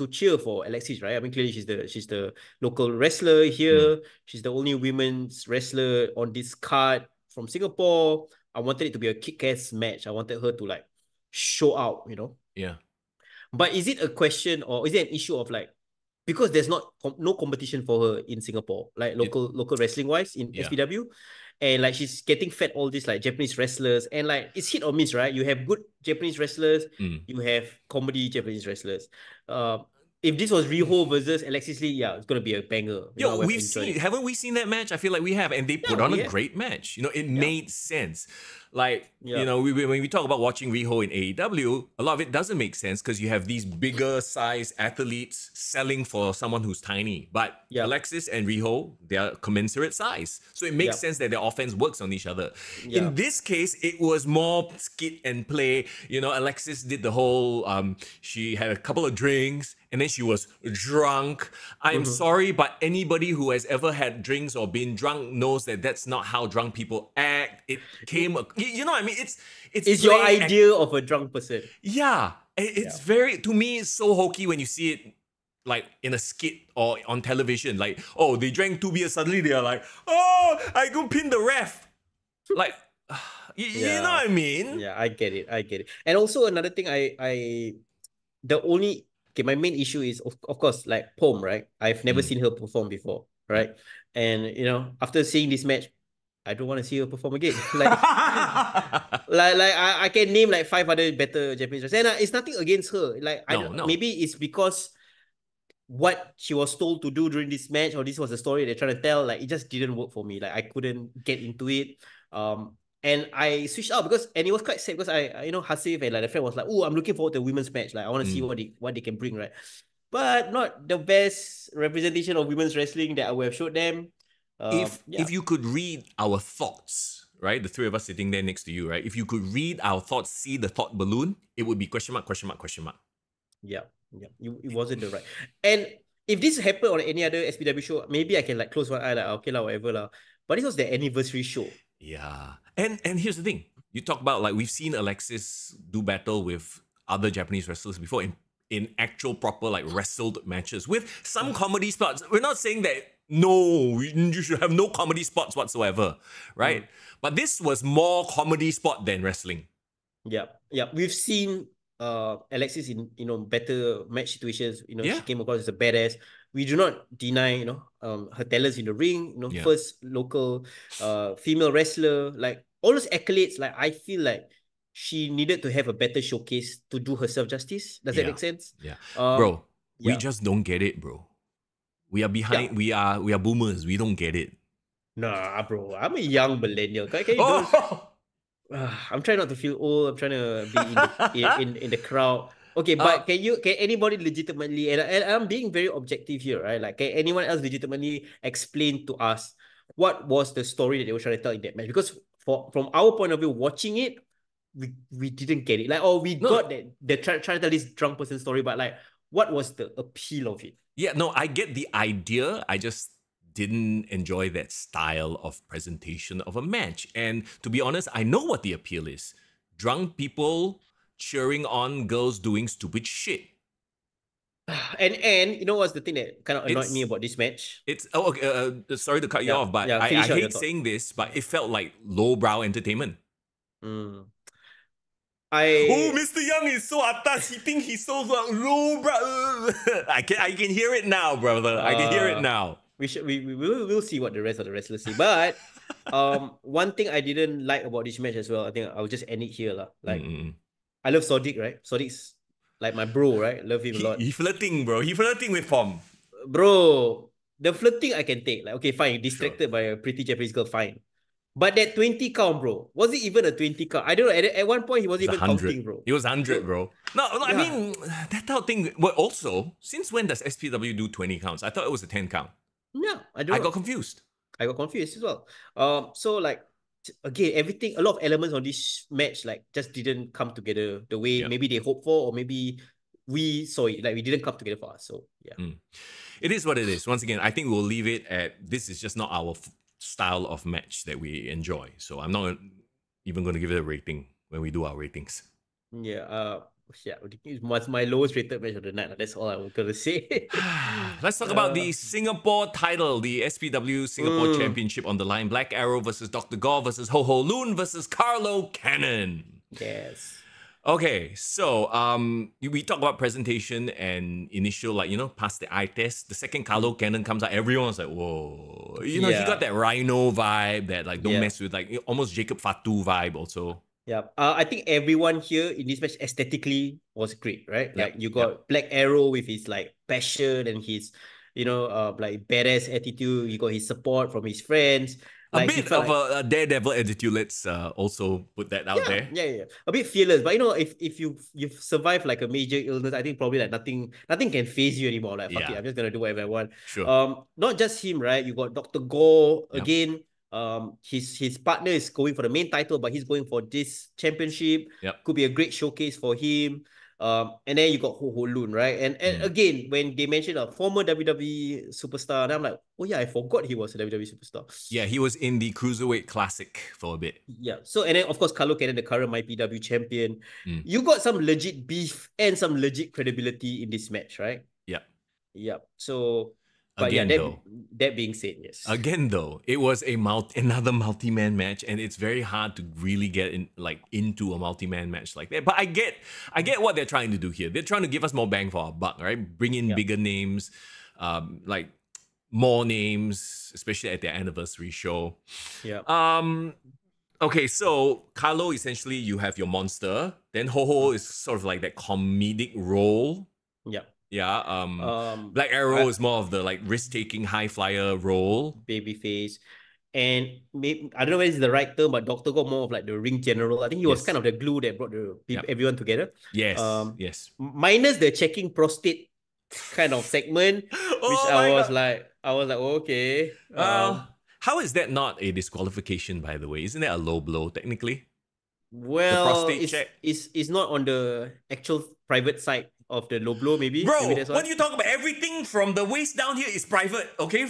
cheer for Alexis, right? I mean, clearly she's the local wrestler here. She's the only women's wrestler on this card from Singapore. I wanted it to be a kick-ass match. I wanted her to like show out, Yeah. But is it a question or is it an issue of like, because there's no competition for her in Singapore, like local wrestling wise in SPW, and like she's getting fed all these like Japanese wrestlers, and like it's hit or miss, right? You have good Japanese wrestlers, you have comedy Japanese wrestlers. If this was Riho versus Alexis Lee, it's gonna be a banger. Haven't we seen that match? I feel like we have, and they put on a great match. It made sense. Like, when we talk about watching Riho in AEW, a lot of it doesn't make sense because you have these bigger size athletes selling for someone who's tiny. But Alexis and Riho, they are commensurate size. So it makes sense that their offense works on each other. In this case, it was more skit and play. Alexis did the whole, she had a couple of drinks and then she was drunk. I'm sorry, but anybody who has ever had drinks or been drunk knows that that's not how drunk people act. It came... You know what I mean? It's your idea of a drunk person. Yeah. It's very, to me, it's so hokey when you see it like in a skit or on television. Like, oh, they drank 2 beers, suddenly they are like, oh, I go pin the ref. Like, you know what I mean? Yeah, I get it. And also another thing, my main issue is of course like Pom, right? I've never seen her perform before, right? And after seeing this match, I don't want to see her perform again. Like, I can name like 5 other better Japanese wrestlers. And it's nothing against her. Like, maybe it's because what she was told to do during this match, or this was the story they're trying to tell, like it just didn't work for me. Like I couldn't get into it. And I switched out and it was quite sad because Hasif and like the friend was like, oh, I'm looking forward to a women's match. Like I want to see what they can bring, right? But not the best representation of women's wrestling that I would have showed them. If you could read our thoughts, right? The 3 of us sitting there next to you, right? If you could read our thoughts, see the thought balloon, it would be question mark, question mark, question mark. Yeah. It wasn't the right. And if this happened on any other SPW show, maybe I can like close my eye, like okay lah, whatever lah. But this was the anniversary show. Yeah. And here's the thing. You talk about like we've seen Alexis do battle with other Japanese wrestlers before in actual proper like wrestled matches with some comedy spots. We're not saying that you should have no comedy spots whatsoever, right? But this was more comedy spot than wrestling. Yeah. We've seen Alexis in better match situations. Yeah. She came across as a badass. We do not deny her talents in the ring. First local female wrestler. Like all those accolades. Like I feel like she needed to have a better showcase to do herself justice. Does that make sense? Yeah, bro. We just don't get it, bro. We are behind. Yeah. We are boomers. We don't get it. Nah, bro. I'm a young millennial. Can you I'm trying not to feel old. I'm trying to be in the crowd. Okay, but can anybody legitimately, and I'm being very objective here, right? Like, can anyone else legitimately explain to us what was the story that they were trying to tell in that match? Because from our point of view, watching it, we didn't get it. Like, we got that they're trying to tell this drunk person story, but like, what was the appeal of it? Yeah, no, I get the idea. I just didn't enjoy that style of presentation of a match. And to be honest, I know what the appeal is. Drunk people cheering on girls doing stupid shit. And you know what's the thing that kind of annoyed me about this match? It's sorry to cut you off, but I hate saying this, but it felt like lowbrow entertainment. Mm. Mr. Young is so atas. He thinks he's so lowbrow. I can hear it now, brother. I can hear it now. We'll see what the rest of the wrestlers see. But one thing I didn't like about this match as well, I think I'll just end it here. Like I love Sodiq, right? Sodiq's like my bro, right? Love him a lot. He flirting, bro. He flirting with Pom. Bro, the flirting I can take. Like, okay, fine. Distracted by a pretty Japanese girl, fine. But that 20 count, bro. Was it even a 20 count? I don't know. At one point, he wasn't even counting, bro. He was 100, bro. No, I mean, that type of thing. Well, also, since when does SPW do 20 counts? I thought it was a 10 count. Yeah, I got confused. I got confused as well. So like, again, everything, a lot of elements on this match, like, just didn't come together the way maybe they hoped for, or maybe we saw it. Like, we didn't come together for us. So, yeah. It is what it is. Once again, I think we'll leave it at this is just not our style of match that we enjoy. So I'm not even going to give it a rating when we do our ratings. Yeah, it's my lowest rated match of the night. That's all I was going to say. Let's talk about the Singapore title, the SPW Singapore Championship on the line. Black Arrow versus Dr. Gore versus Ho Ho Loon versus Carlo Cannon. Yes. Okay, so we talk about presentation and initial, pass the eye test. The second Carlo Cannon comes out, everyone's like, whoa. He got that Rhino vibe, that don't mess with, almost Jacob Fatu vibe also. Yeah, I think everyone here in this match aesthetically was great, right? Like, you got Black Arrow with his passion and his, badass attitude. You got his support from his friends. A bit of a daredevil attitude. Let's also put that out there. Yeah. A bit fearless, but if you've survived like a major illness, I think probably like nothing can phase you anymore. Like, fuck it, I'm just gonna do whatever I want. Sure. Not just him, right? You got Dr. Gore again. His partner is going for the main title, but he's going for this championship. Could be a great showcase for him. And then you got Ho Ho Loon, right? And again, when they mentioned a former WWE superstar, and I'm like, oh yeah, I forgot he was a WWE superstar. Yeah, he was in the Cruiserweight Classic for a bit. Yeah. So, and then of course, Carlo Cannon, the current MyPW champion. You got some legit beef and some legit credibility in this match, right? Yeah. So, but again, that being said, yes. Again, though, it was another multi-man match, and it's very hard to really get into a multi-man match like that. But I get what they're trying to do here. They're trying to give us more bang for our buck, right? Bring in bigger names, more names, especially at their anniversary show. Yeah. Okay, so Carlo, essentially, you have your monster. Then Ho Ho is sort of like that comedic role. Yeah. Yeah. Black Arrow is more of the risk-taking high flyer role. Babyface. And maybe, I don't know whether it's the right term, but Dr. Gore more of the ring general. I think he was kind of the glue that brought everyone together. Yes. Yes. Minus the checking prostate kind of segment, which I was like, okay. How is that not a disqualification, by the way? Isn't that a low blow technically? Well, it's not on the actual private side of the low blow, maybe. Bro, maybe that's what do you talk about? Everything from the waist down here is private, okay?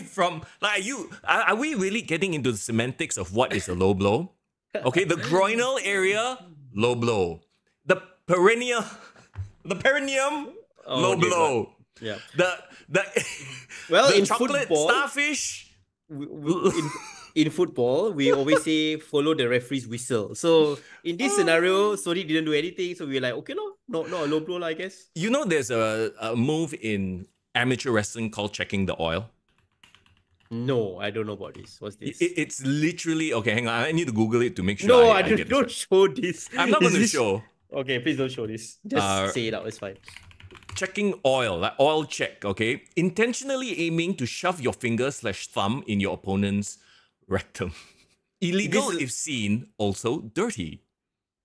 Are we really getting into the semantics of what is a low blow? Okay, the groinal area, low blow. The perineum, low blow. Yeah. The in chocolate football, starfish. In football, we always say follow the referee's whistle. So in this scenario, Sony didn't do anything. So we were like, okay, no, Not a low blow, I guess. You know, there's a move in amateur wrestling called checking the oil. No, I don't know about this. What's this? It's literally okay. Hang on, I need to Google it to make sure. No, I get don't show this. I'm not going to show. Okay, please don't show this. Just say it out. It's fine. Checking oil, like oil check. Okay, intentionally aiming to shove your finger/thumb in your opponent's rectum. Illegal if seen. Also dirty.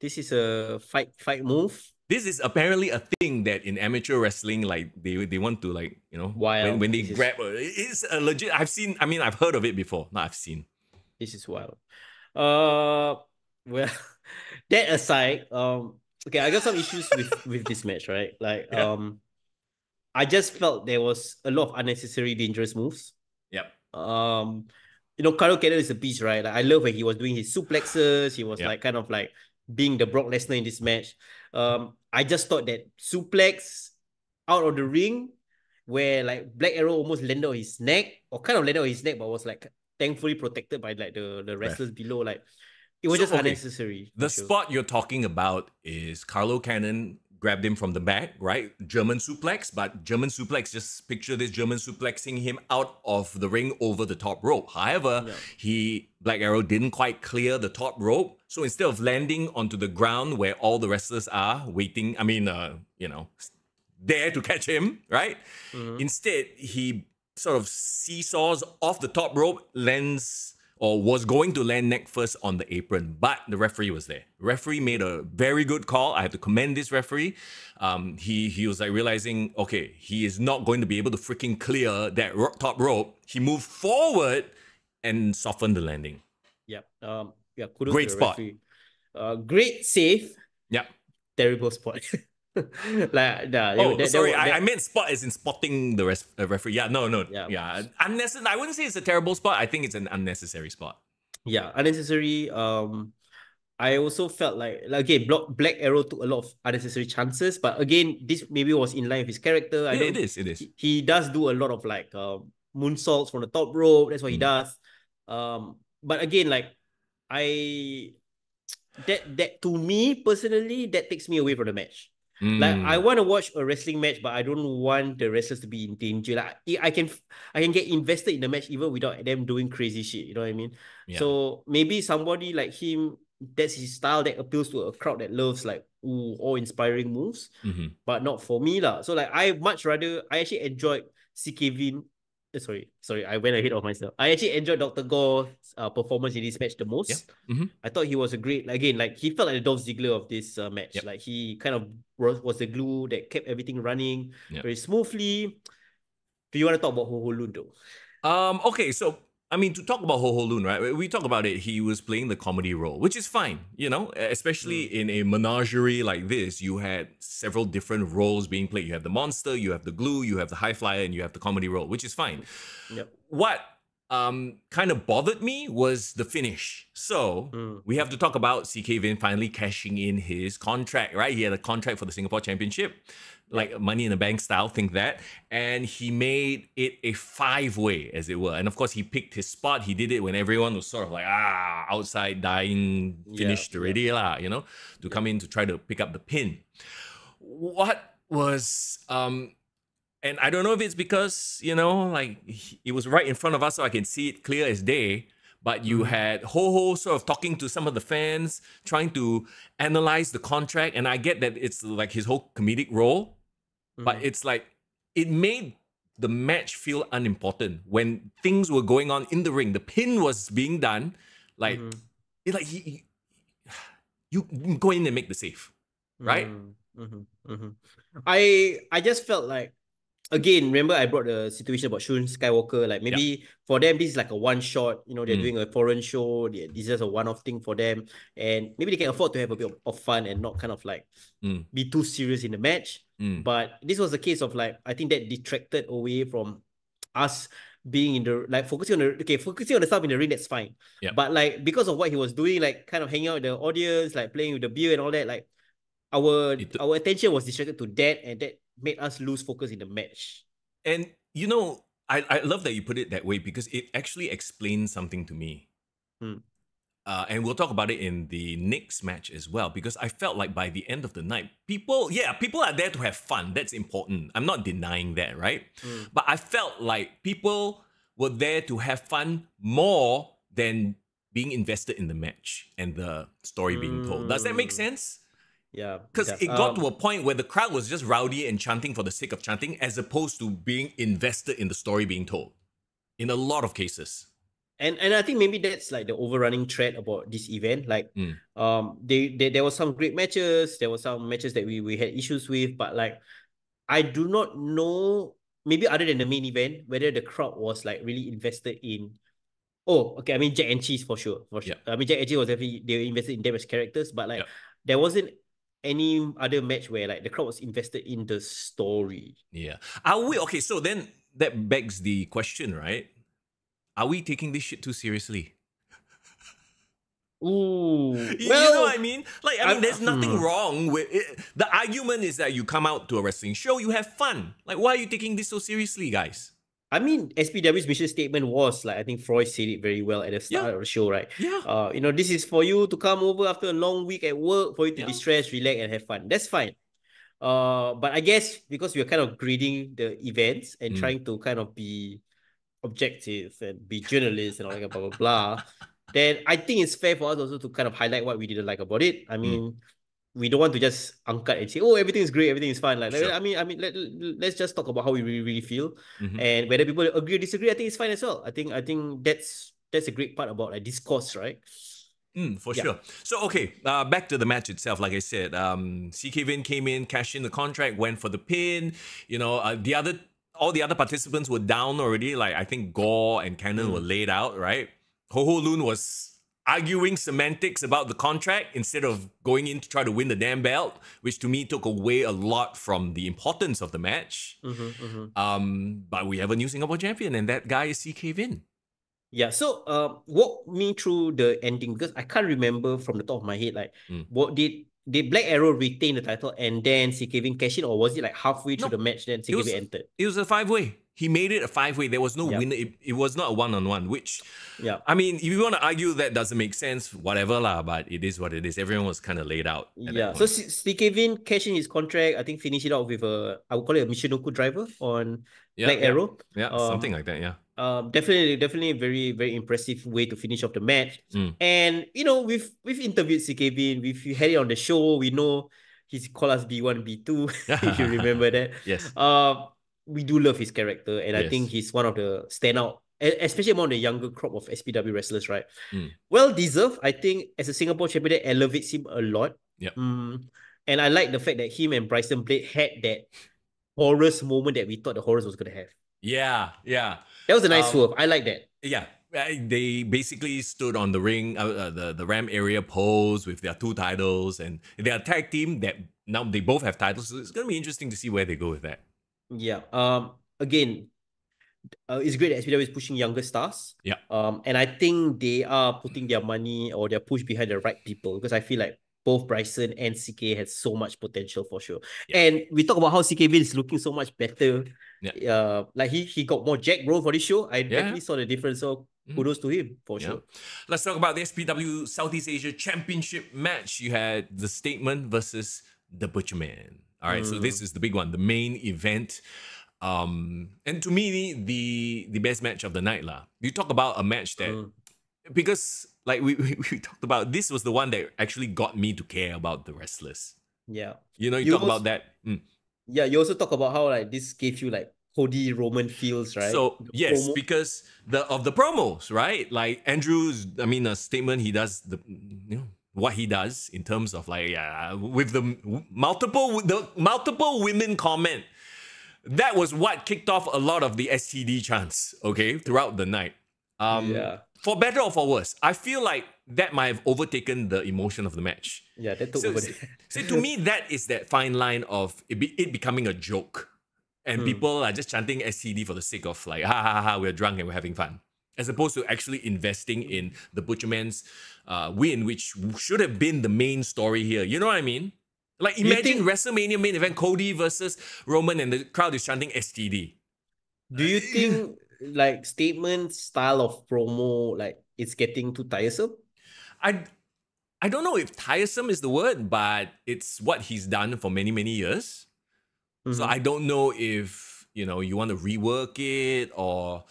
This is a fight move. This is apparently a thing that in amateur wrestling, like they want to, like, you know, when they grab, it's a legit. I've heard of it before. No, I've seen. This is wild. Well, that aside, okay, I got some issues with this match, right? Like, I just felt there was a lot of unnecessary dangerous moves. Yep. You know, Carlo Cannon is a beast, right? Like, I love when he was doing his suplexes. He was like kind of like being the Brock Lesnar in this match. I just thought that suplex out of the ring where like Black Arrow almost landed on his neck, or kind of landed on his neck, but was like thankfully protected by like the wrestlers below. Like, it was just unnecessary. The spot you're talking about is Carlo Cannon grabbed him from the back, right? German suplex, but German suplex, just picture this German suplexing him out of the ring over the top rope. However, Black Arrow didn't quite clear the top rope. So instead of landing onto the ground where all the wrestlers are waiting, there to catch him, right? Instead, he sort of seesaws off the top rope, lands or was going to land neck first on the apron, but the referee was there. Referee made a very good call. I have to commend this referee. He was like realizing, okay, he is not going to be able to freaking clear that top rope. He moved forward and softened the landing. Yep. Kudos great to the spot. Referee. Great save. Yep. Terrible spot. I meant spot as in spotting the referee. Yeah, no. Yeah. Unnecessary. I wouldn't say it's a terrible spot. I think it's an unnecessary spot. Yeah, unnecessary. I also felt like again, Black Arrow took a lot of unnecessary chances, but again, this maybe was in line with his character. It is. He does do a lot of like moonsaults from the top rope. That's what he does. But again, like that to me personally, that takes me away from the match. Like, I want to watch a wrestling match, but I don't want the wrestlers to be in danger. Like, I can get invested in the match even without them doing crazy shit. You know what I mean? Yeah. So maybe somebody like him, that's his style that appeals to a crowd that loves like awe-inspiring moves, but not for me lah. So like, I actually enjoyed CKV. Sorry, I went ahead of myself. I actually enjoyed Dr. Gore's performance in this match the most. I thought he was a great, again, like he felt like the Dolph Ziggler of this match. Like, he kind of was the glue that kept everything running very smoothly. Do you want to talk about Ho Ho Lun though? Okay, so I mean, to talk about Ho Ho Lun, right? We talk about it. He was playing the comedy role, which is fine, you know, especially in a menagerie like this. You had several different roles being played. You have the monster, you have the glue, you have the high flyer, and you have the comedy role, which is fine. What kind of bothered me was the finish. So we have to talk about CK Vin finally cashing in his contract, right? He had a contract for the Singapore Championship, like Money in the Bank style, think that. And he made it a 5-way, as it were. And of course, he picked his spot. He did it when everyone was sort of like, outside dying, finished already, you know, to come in to try to pick up the pin. What was... and I don't know if it's because, you know, like it was right in front of us so I can see it clear as day. But you had Ho Ho sort of talking to some of the fans, trying to analyze the contract. And I get that it's like his whole comedic role. But it's like, it made the match feel unimportant. When things were going on in the ring, the pin was being done. Like, you go in and make the save, right? I just felt like, again, remember I brought the situation about Shun Skywalker. Like, maybe for them, this is like a one shot. You know, they're doing a foreign show. This is just a one-off thing for them. And maybe they can afford to have a bit of fun and not kind of like be too serious in the match. But this was a case of like, I think that detracted away from us being in the, like, focusing on the stuff in the ring, that's fine. But like, because of what he was doing, like kind of hanging out with the audience, like playing with the beer and all that, like our attention was distracted to that, and that made us lose focus in the match. And, you know, I love that you put it that way because it actually explains something to me. and we'll talk about it in the next match as well, because I felt like by the end of the night, people are there to have fun. That's important. I'm not denying that, right? But I felt like people were there to have fun more than being invested in the match and the story being told. Does that make sense? Yeah. Because it got to a point where the crowd was just rowdy and chanting for the sake of chanting, as opposed to being invested in the story being told. In a lot of cases. And I think maybe that's like the overrunning thread about this event. Like, there were some great matches. There were some matches that we had issues with, but like, I do not know, maybe other than the main event, whether the crowd was like really invested in. Oh, okay. I mean, Jack and Cheese for sure. I mean, Jack and Cheese was definitely, they were invested in them as characters, but like, there wasn't any other match where like the crowd was invested in the story. Yeah. Are we okay? So then that begs the question, right? Are we taking this shit too seriously? Ooh, you know what I mean? Like, I mean, there's nothing wrong with it. The argument is that you come out to a wrestling show, you have fun. Like, why are you taking this so seriously, guys? I mean, SPW's mission statement was like, I think Freud said it very well at the start of the show, right? Yeah. You know, this is for you to come over after a long week at work, for you to distress, relax, and have fun. That's fine. But I guess because we're kind of grading the events and trying to kind of be objective and be journalists and all that, blah, blah, blah, then I think it's fair for us also to kind of highlight what we didn't like about it. I mean, we don't want to just angkat and say, oh, everything is great, everything is fine. Like, I mean, let's just talk about how we really feel, and whether people agree or disagree. I think it's fine as well. I think that's a great part about like discourse, right? For sure. So, okay, back to the match itself. Like I said, CK Vin came in, cashed in the contract, went for the pin. You know, all the other participants were down already. Like, I think Gore and Cannon were laid out, right? Ho Ho Lun was arguing semantics about the contract instead of going in to try to win the damn belt, which to me took away a lot from the importance of the match. But we have a new Singapore champion, and that guy is CK Vin. Yeah, so walk me through the ending, because I can't remember from the top of my head, like, what did Black Arrow retain the title and then CK Vin cash in, or was it like halfway through the match then CK Vin entered? It was a 5-way. He made it a 5-way. There was no winner. It was not a one-on-one, which, I mean, if you want to argue that doesn't make sense, whatever lah, but it is what it is. Everyone was kind of laid out. So CK Vin cashed in his contract, I think finish it out with I would call it a Michinoku driver on Black Arrow. Yeah, something like that, definitely a very, very impressive way to finish off the match. And, you know, we've interviewed CK Vin, we've had it on the show, we know he's called us B1, B2, if you remember that. Yes. We do love his character, and I think he's one of the standout, especially among the younger crop of SPW wrestlers, right? Well deserved. I think as a Singapore champion, that elevates him a lot. And I like the fact that him and Bryson Blade had that Horus moment that we thought the Horus was going to have. Yeah. That was a nice swerve. I like that. Yeah. They basically stood on the ring, the ramp area pose with their 2 titles, and they're a tag team that now they both have titles. So it's going to be interesting to see where they go with that. Yeah. Again, it's great that SPW is pushing younger stars. Yeah. And I think they are putting their money or their push behind the right people, because I feel like both Bryson and CK has so much potential for sure. And we talk about how CK Vin is looking so much better. Like he got more jack, bro, for this show. I definitely saw the difference. So kudos to him for sure. Let's talk about the SPW Southeast Asia Championship match. You had the Statement versus the Butcherman. All right, so this is the big one, the main event. And to me, the best match of the night lah. You talk about a match that, because like we talked about, this was the one that actually got me to care about the wrestlers. Yeah. You know, you talk about that. Yeah, you also talk about how like this gave you like Cody Roman feels, right? So yes, because of the promos, right? Like Andrew's, I mean, a Statement, he does the, you know, what he does in terms of like, with the multiple women comment. That was what kicked off a lot of the STD chants, okay, throughout the night. For better or for worse, I feel like that might have overtaken the emotion of the match. Yeah, that took over. So to me, that is that fine line of it becoming a joke. And people are just chanting STD for the sake of like, ha ha ha, we're drunk and we're having fun. As opposed to actually investing in the Butcherman's win, which should have been the main story here. You know what I mean? Like, imagine WrestleMania main event, Cody versus Roman, and the crowd is chanting STD. Do you think like Statement style of promo, like, it's getting too tiresome? I don't know if tiresome is the word, but it's what he's done for many, many years. So I don't know if, you know, you want to rework it or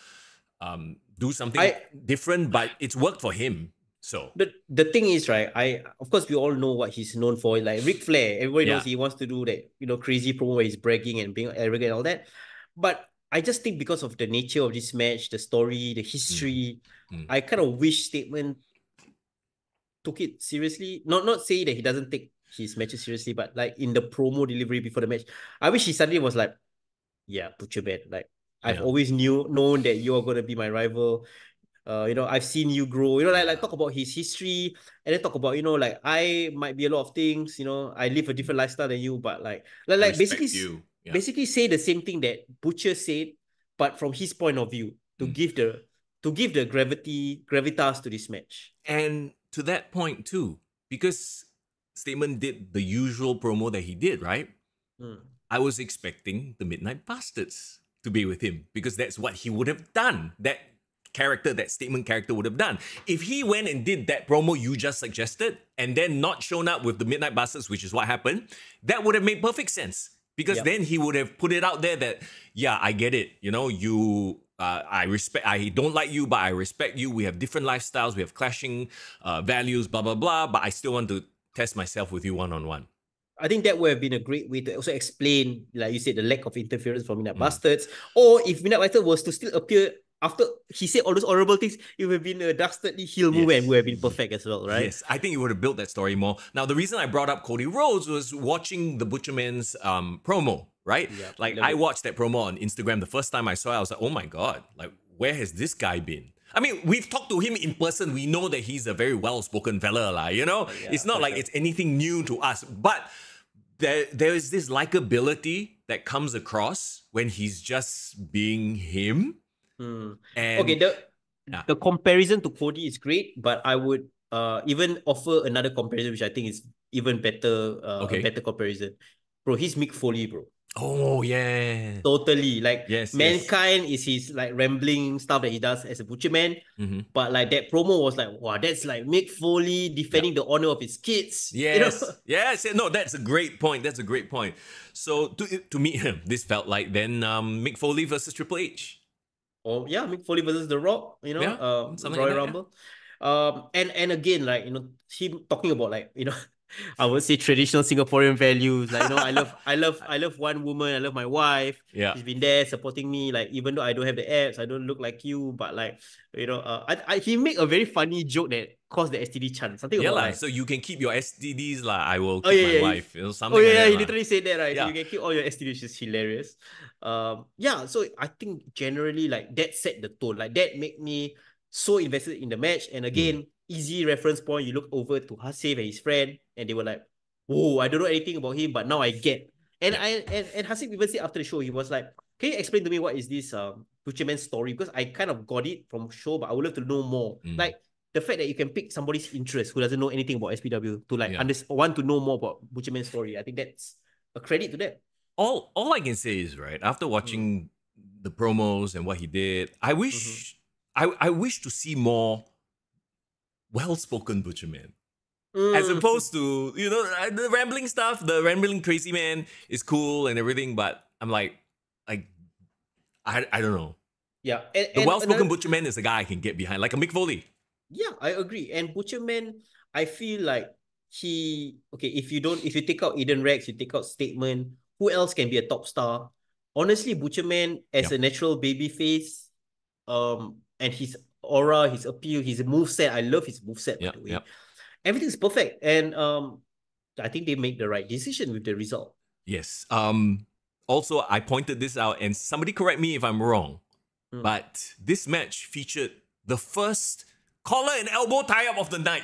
do something different, but it's worked for him. So the thing is, right, of course we all know what he's known for. Like Ric Flair, everybody knows he wants to do that, you know, crazy promo where he's bragging and being arrogant and all that. But I just think because of the nature of this match, the story, the history, I kind of wish Statement took it seriously. Not say that he doesn't take his matches seriously, but like in the promo delivery before the match, I wish he suddenly was like, yeah, Butcherman, like I've always known that you're gonna be my rival. You know, I've seen you grow, you know, like talk about his history and then talk about, you know, like I might be a lot of things, you know, I live a different lifestyle than you, but like basically basically say the same thing that Butcher said, but from his point of view to give the gravitas to this match. And to that point too, because Statement did the usual promo that he did, right? I was expecting the Midnight Bastards to be with him because that's what he would have done. That Statement character would have done. If he went and did that promo you just suggested and then not shown up with the Midnight Bastards, which is what happened, that would have made perfect sense. Because then he would have put it out there that, yeah, I get it. You know, I don't like you, but I respect you. We have different lifestyles. We have clashing values, blah, blah, blah. But I still want to test myself with you one-on-one. I think that would have been a great way to also explain, like you said, the lack of interference from Midnight Bastards. Or if Midnight Bastards was to still appear after he said all those horrible things, it would have been a dastardly heel move and would have been perfect as well, right? Yes, I think it would have built that story more. Now, the reason I brought up Cody Rhodes was watching the Butcherman's promo, right? Yeah, like, I watched that promo on Instagram. The first time I saw it, I was like, oh my God, like, where has this guy been? I mean, we've talked to him in person. We know that he's a very well-spoken fella, you know? It's not like it's anything new to us. But there is this likability that comes across when he's just being him. And okay, the comparison to Cody is great, but I would even offer another comparison, which I think is even better, a better comparison. Bro, he's Mick Foley, bro. Oh, yeah. Totally. Like, Mankind is his like rambling stuff that he does as a Butcherman. But like that promo was like, wow, that's like Mick Foley defending the honor of his kids. Yes. You know? Yes. No, that's a great point. That's a great point. So to meet him, this felt like then Mick Foley versus Triple H. Oh yeah, Mick Foley versus The Rock, you know, Royal Rumble. And again, like, you know, him talking about like, you know, I would say traditional Singaporean values. Like, you know, I love one woman, I love my wife. She's been there supporting me. Like, even though I don't have the abs, I don't look like you, but like, you know, he made a very funny joke that caused the STD chant. Something about like, so you can keep your STDs, like I will keep my wife. You know, something he literally said that, right? So you can keep all your STDs, which is hilarious. So I think generally like that set the tone. Like that made me so invested in the match. And again, easy reference point. You look over to Hasif and his friend, and they were like, "Whoa, I don't know anything about him, but now I get." And and Hasif even said after the show, he was like, "Can you explain to me what is this Butcherman story? Because I kind of got it from show, but I would love to know more." Like the fact that you can pick somebody's interest who doesn't know anything about SPW to like want to know more about Butcherman's story. I think that's a credit to them. All I can say is, right, after watching the promos and what he did, I wish I wish to see more well-spoken Butcherman. As opposed to, you know, the rambling stuff, the rambling crazy man is cool and everything, but I'm like I don't know. Yeah. The well-spoken Butcherman is a guy I can get behind, like a Mick Foley. Yeah, I agree. And Butcherman, I feel like if you take out Eden Rex, you take out Statement, who else can be a top star? Honestly, Butcherman as a natural baby face, and his aura, his appeal, his moveset. I love his moveset, by the way. Everything's perfect. And I think they made the right decision with the result. Yes. Also, I pointed this out, and somebody correct me if I'm wrong, but this match featured the first collar and elbow tie-up of the night,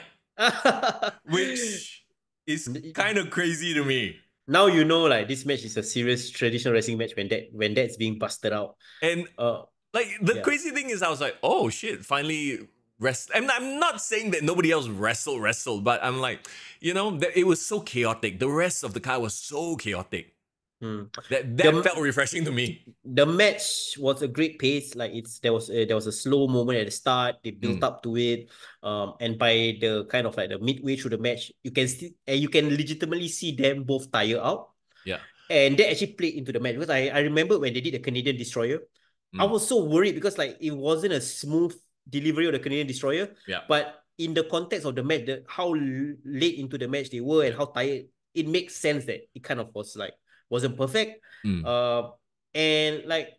which is kind of crazy to me. Now you know, like, this match is a serious traditional wrestling match when that's being busted out. And like the crazy thing is, I was like, oh shit, finally I'm not saying that nobody else wrestled, but I'm like, you know, that it was so chaotic. The rest of the card was so chaotic. That felt refreshing to me. The match was a great pace. Like there was a slow moment at the start. They built up to it, and by the kind of like the midway through the match, you can legitimately see them both tire out. Yeah, and that actually played into the match because I remember when they did the Canadian Destroyer, I was so worried because like it wasn't a smooth delivery of the Canadian Destroyer. Yeah, but in the context of the match, how late into the match they were and how tired, it makes sense that it kind of was like wasn't perfect. And like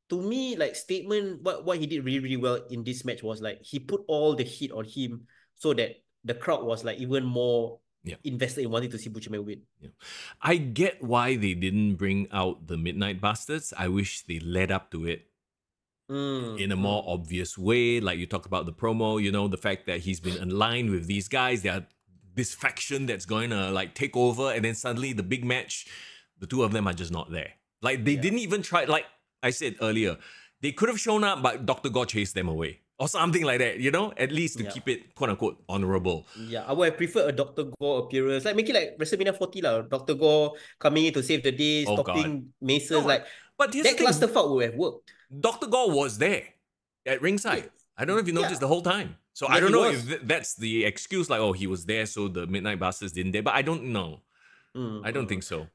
to me, like Statement, what he did really, really well in this match was like he put all the heat on him so that the crowd was like even more invested in wanting to see Butcherman win. I get why they didn't bring out the Midnight Bastards. I wish they led up to it in a more obvious way. Like you talked about the promo, you know, the fact that he's been aligned with these guys. They are this faction that's going to like take over, and then suddenly the big match, the two of them are just not there. Like they didn't even try. Like I said earlier, they could have shown up, but Dr. God chased them away or something like that, you know, at least to keep it quote unquote honorable. Yeah, I would have preferred a Dr. Gore appearance. Like make it like WrestleMania 40 lah. Dr. Gore coming in to save the day, stopping Maces. But that clusterfuck would have worked. Dr. Gore was there at ringside. I don't know if you noticed the whole time. So I don't know if that's the excuse, like, oh, he was there, so the Midnight Bastards didn't there. But I don't know. I don't think so.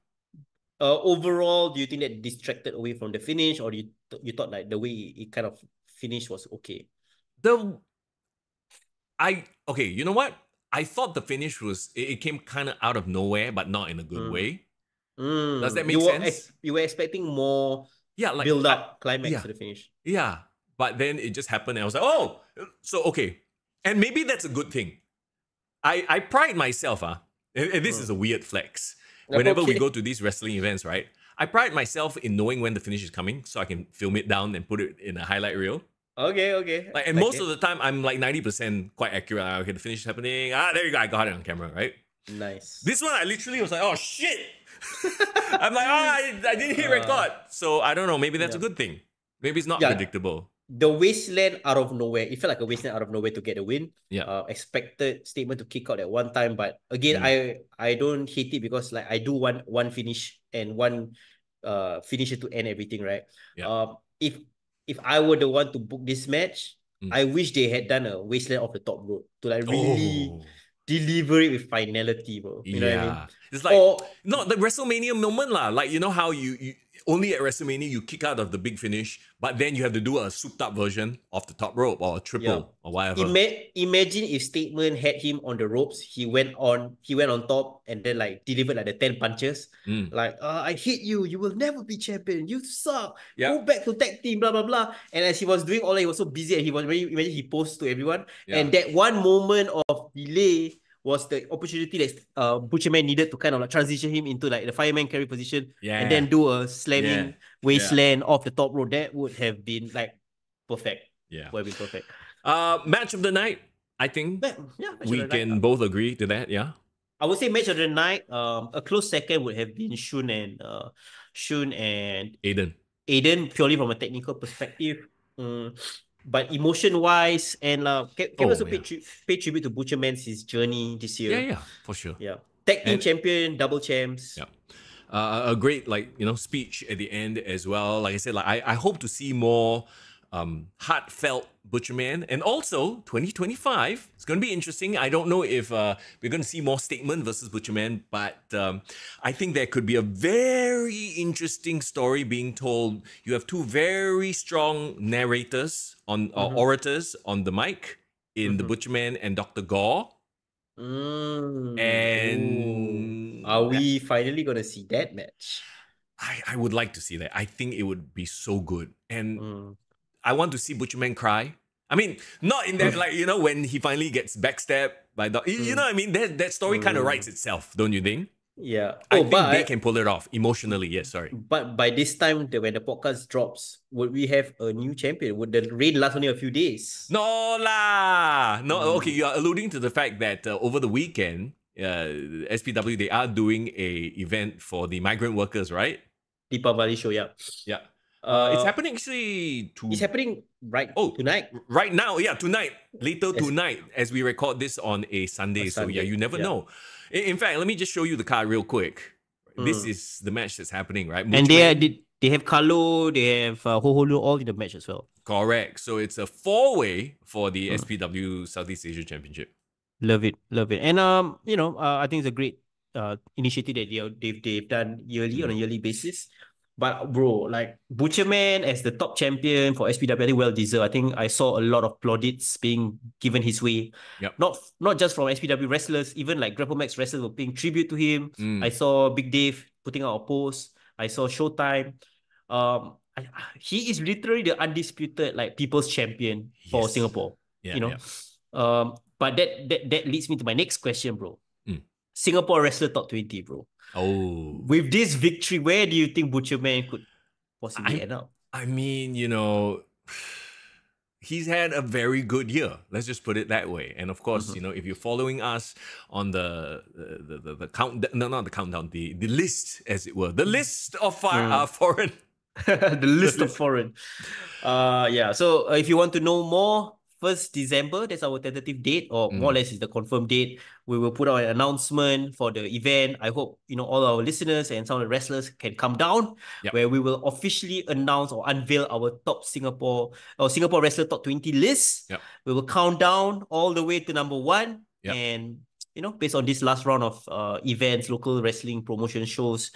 Overall, do you think that distracted away from the finish, or you thought like the way it kind of finished was okay? You know what? I thought the finish was, it came kind of out of nowhere, but not in a good way. Does that make sense? You were expecting more build up, climax to the finish. Yeah, but then it just happened and I was like, oh, so okay. And maybe that's a good thing. I pride myself, and this is a weird flex. Whenever we go to these wrestling events, right? I pride myself in knowing when the finish is coming so I can film it down and put it in a highlight reel. Okay. Like, and most of the time, I'm like 90% quite accurate. Okay, the finish is happening. There you go. I got it on camera, right? Nice. This one, I literally was like, oh, shit. I'm like, I didn't hit record. So I don't know. Maybe that's a good thing. Maybe it's not predictable. The wasteland out of nowhere. It felt like a wasteland out of nowhere to get a win. Expected Statement to kick out at one time. But again, I don't hate it because like I do want one finish and one finisher to end everything, right? If I were the one to book this match, I wish they had done a wasteland off the top rope to like really deliver it with finality, bro. You know what I mean? It's like, not the WrestleMania moment lah. Like, you know how you only at WrestleMania you kick out of the big finish, but then you have to do a souped up version of the top rope or a triple or whatever. Imagine if Statement had him on the ropes, he went on top and then like delivered like the 10 punches. Like, I hate you, you will never be champion, you suck. Go back to tag team, blah blah blah. And as he was doing all that, he was so busy and imagine he posed to everyone. And that one moment of delay was the opportunity that Butcherman needed to kind of like transition him into like the fireman carry position and then do a slamming wasteland off the top rope. That would have been like perfect. Would have been perfect. Match of the night, I think we can both agree to that, I would say match of the night, a close second would have been Shun and Aiden, purely from a technical perspective. But emotion-wise, and can also pay tribute to Butcherman's his journey this year. Yeah, for sure. Tag team champion, double champs. A great speech at the end as well. Like I said, like I hope to see more heartfelt Butcherman, and also 2025. It's going to be interesting. I don't know if we're going to see more Statement versus Butcherman, but I think there could be a very interesting story being told. You have two very strong narrators orators on the mic in the Butcherman and Dr. Gore. And are we finally going to see that match? I would like to see that. I think it would be so good. And I want to see Butcherman cry. I mean, not in that, like, when he finally gets backstabbed by the... You know what I mean? That story kind of writes itself, don't you think? Yeah. I think they can pull it off emotionally. Yes, sorry. But by this time, when the podcast drops, would we have a new champion? Would the reign last only a few days? No lah. No. Okay, you are alluding to the fact that over the weekend, SPW, they are doing a event for the migrant workers, right? Deepavali show, yeah. It's happening actually It's happening tonight. Right now, tonight. Later tonight, as we record this on a Sunday. So you never know. In fact, let me just show you the card real quick. this is the match that's happening, right? And they have Carlo, they have Hoholu all in the match as well. Correct. So it's a 4-way for the SPW Southeast Asia Championship. Love it. And I think it's a great initiative that they've done yearly on a yearly basis. But bro, like Butcherman as the top champion for SPW, I think well deserved. I think I saw a lot of plaudits being given his way. Yep. Not just from SPW wrestlers, even like Grapplemax wrestlers were paying tribute to him. I saw Big Dave putting out a post. I saw Showtime. He is literally the undisputed like people's champion for Singapore. But that leads me to my next question, bro. Singapore wrestler top 20, bro. Oh. With this victory, where do you think Butcherman could possibly end up? I mean, he's had a very good year. Let's just put it that way. And of course, if you're following us on the list, as it were, the list of foreign. The list of foreign. So if you want to know more, 1st December, that's our tentative date, or more or less is the confirmed date. We will put out an announcement for the event. I hope all our listeners and some of the wrestlers can come down, where we will officially announce or unveil our top Singapore wrestler top 20 list. We will count down all the way to number 1, and based on this last round of events, local wrestling promotion shows,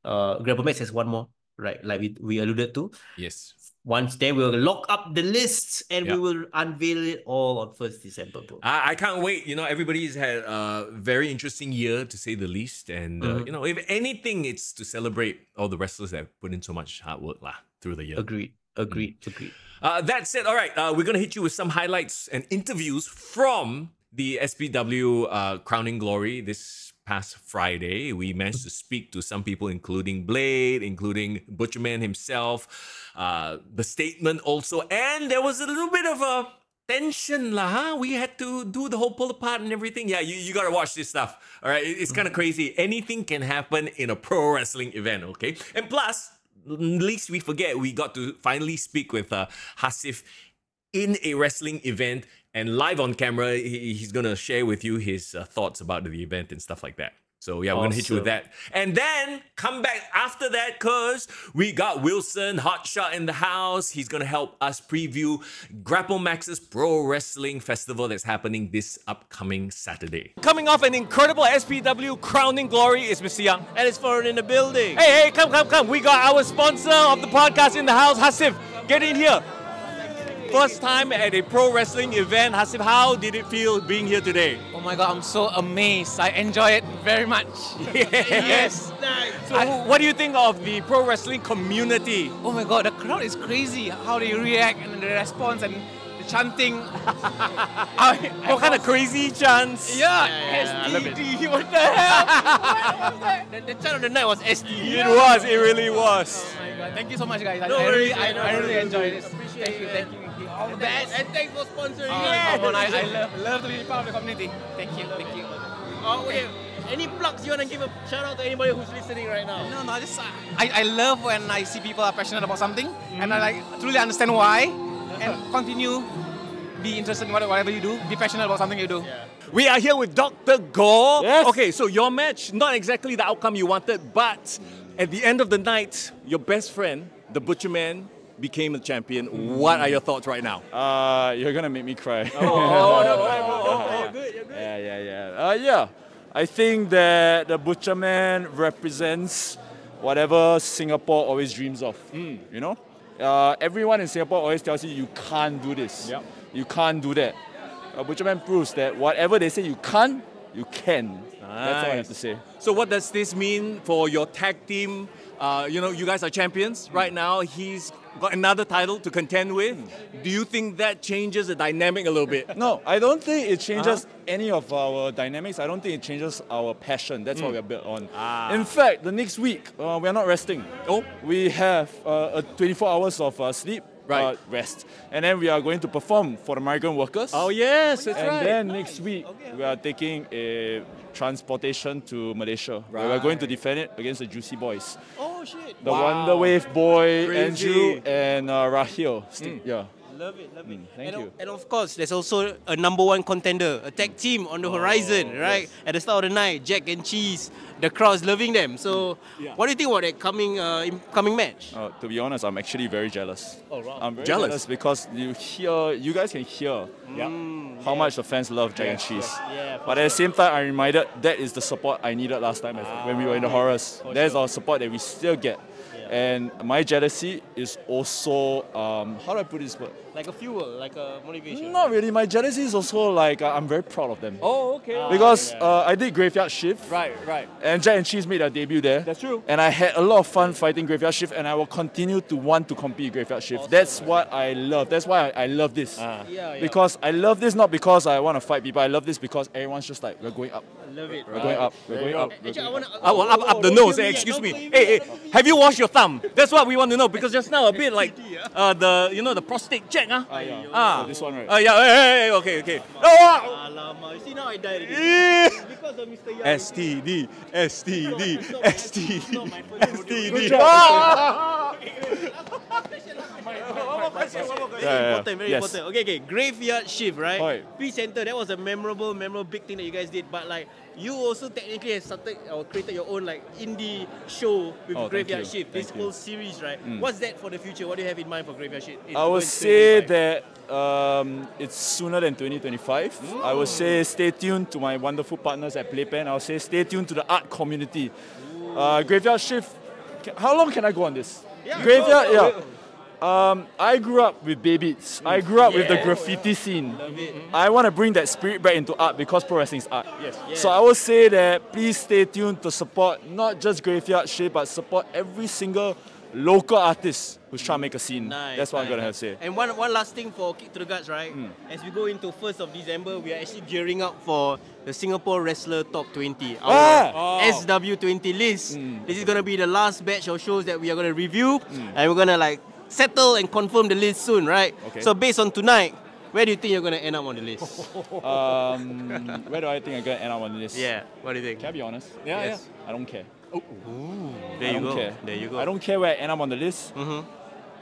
Grapplemax has one more, right? Like we alluded to. Yes. Once then we'll lock up the lists and we will unveil it all on 1st December, bro. I can't wait. Everybody's had a very interesting year, to say the least. And, if anything, it's to celebrate all the wrestlers that have put in so much hard work through the year. Agreed. That said, all right, we're going to hit you with some highlights and interviews from the SPW Crowning Glory this past Friday. We managed to speak to some people, including Blade, including Butcherman himself, the statement also, and there was a little bit of a tension We had to do the whole pull apart and everything. Yeah, you gotta watch this stuff. All right, it's kind of crazy. Anything can happen in a pro wrestling event, okay? And plus, least we forget, we got to finally speak with Hasif in a wrestling event, and live on camera, he's going to share with you his thoughts about the event and stuff like that. So yeah, we're going to hit you with that. And then come back after that, because we got Wilson, Hotshot in the house. He's going to help us preview Grapplemax's Pro Wrestling Festival that's happening this upcoming Saturday. Coming off an incredible SPW Crowning Glory is Mr. Young. And it's foreign in the building. Hey, come. We got our sponsor of the podcast in the house, Hasif. Get in here. First time at a pro wrestling event. Hasif, how did it feel being here today? Oh my god, I'm so amazed. I enjoy it very much. Yes. Nice. So what do you think of the pro wrestling community? Oh my god, the crowd is crazy. How they react and the response and the chanting. What kind of crazy chants? Yeah, STD. What the hell? the chant of the night was STD. It really was. Oh my god, thank you so much, guys. I really enjoyed this. Thank you. All the best. And thanks for sponsoring. I love to be part of the community. Thank you. Okay. Any plugs you want to give a shout out to anybody who's listening right now? No, I love when I see people are passionate about something, and I truly understand why, and continue be interested in whatever you do, be passionate about something you do. Yeah. We are here with Dr. Gore. Yes. Okay, so your match, not exactly the outcome you wanted, but at the end of the night, your best friend, the Butcherman, became a champion. What are your thoughts right now? You're gonna make me cry. You're good. Yeah. I think that the Butcherman represents whatever Singapore always dreams of. Everyone in Singapore always tells you can't do this. Yep. You can't do that. Butcherman proves that whatever they say you can't, you can. Nice. That's all I have to say. So what does this mean for your tag team? You guys are champions right now. He's got another title to contend with. Do you think that changes the dynamic a little bit? No, I don't think it changes any of our dynamics. I don't think it changes our passion. That's what we're built on. In fact, the next week, we're not resting. Oh, we have 24 hours of sleep. Rest. And then we are going to perform for the migrant workers. Oh yes, that's right. And then next week, we are taking a transportation to Malaysia. Where we're going to defend it against the Juicy Boys. Oh shit. The Wonder Wave boy, Crazy. Andrew, and Rahil. Yeah. Love it. Thank you. And of course, there's also a #1 contender, a tag team on the horizon, right? Yes. At the start of the night, Jack and Cheese, the crowd's loving them. So, what do you think about that coming match? To be honest, I'm actually very jealous. Oh, wow. I'm very jealous because you guys can hear how much the fans love Jack and Cheese. But at the same time, I'm reminded that is the support I needed last time when we were in the horrors. There's our support that we still get. And my jealousy is also, how do I put this word? Like a fuel, like a motivation. Not really. My jealousy is also like, I'm very proud of them. Oh, okay. Because I did Graveyard Shift. Right. And Jack and Cheese made their debut there. That's true. And I had a lot of fun fighting Graveyard Shift, and I will continue to want to compete Graveyard Shift. Awesome. That's what I love. That's why I love this. Because I love this not because I want to fight people. I love this because everyone's just like, we're going up. I love it. We're going up. We're going up. Actually, I want to up the nose. Excuse me. Hey, have you washed your thumb? That's what we want to know, because just now a bit like the prostate check, So this one, right? Hey, okay. Alamak, you see now I died again. Because of Mr. Young. STD. Very important. Okay. Graveyard Shift, right? Right. Pre-center, that was a memorable big thing that you guys did. But like, you also technically have started or created your own like indie show with Graveyard Shift. This whole series, right? What's that for the future? What do you have in mind for Graveyard Shift? I would say that it's sooner than 2025. I would say stay tuned to my wonderful partners at Playpen. I would say stay tuned to the art community. Graveyard Shift. How long can I go on this? Graveyard, I grew up with Baybeats. I grew up with the graffiti scene. I want to bring that spirit back into art because pro wrestling is art. So I would say that please stay tuned to support not just Graveyard Shift, but support every single local artist who's trying to make a scene. That's what I'm going to have to say. And one last thing for Kick to the Guts, right? As we go into 1st of December, we are actually gearing up for the Singapore Wrestler Top 20. Our SW20 list. This is going to be the last batch of shows that we are going to review. And we're going to like settle and confirm the list soon, right? Okay. So based on tonight, where do you think you're going to end up on the list? Where do I think I'm going to end up on the list? Yeah, what do you think? Can I be honest? Yes. I don't care. There you go. I don't care where I end up on the list.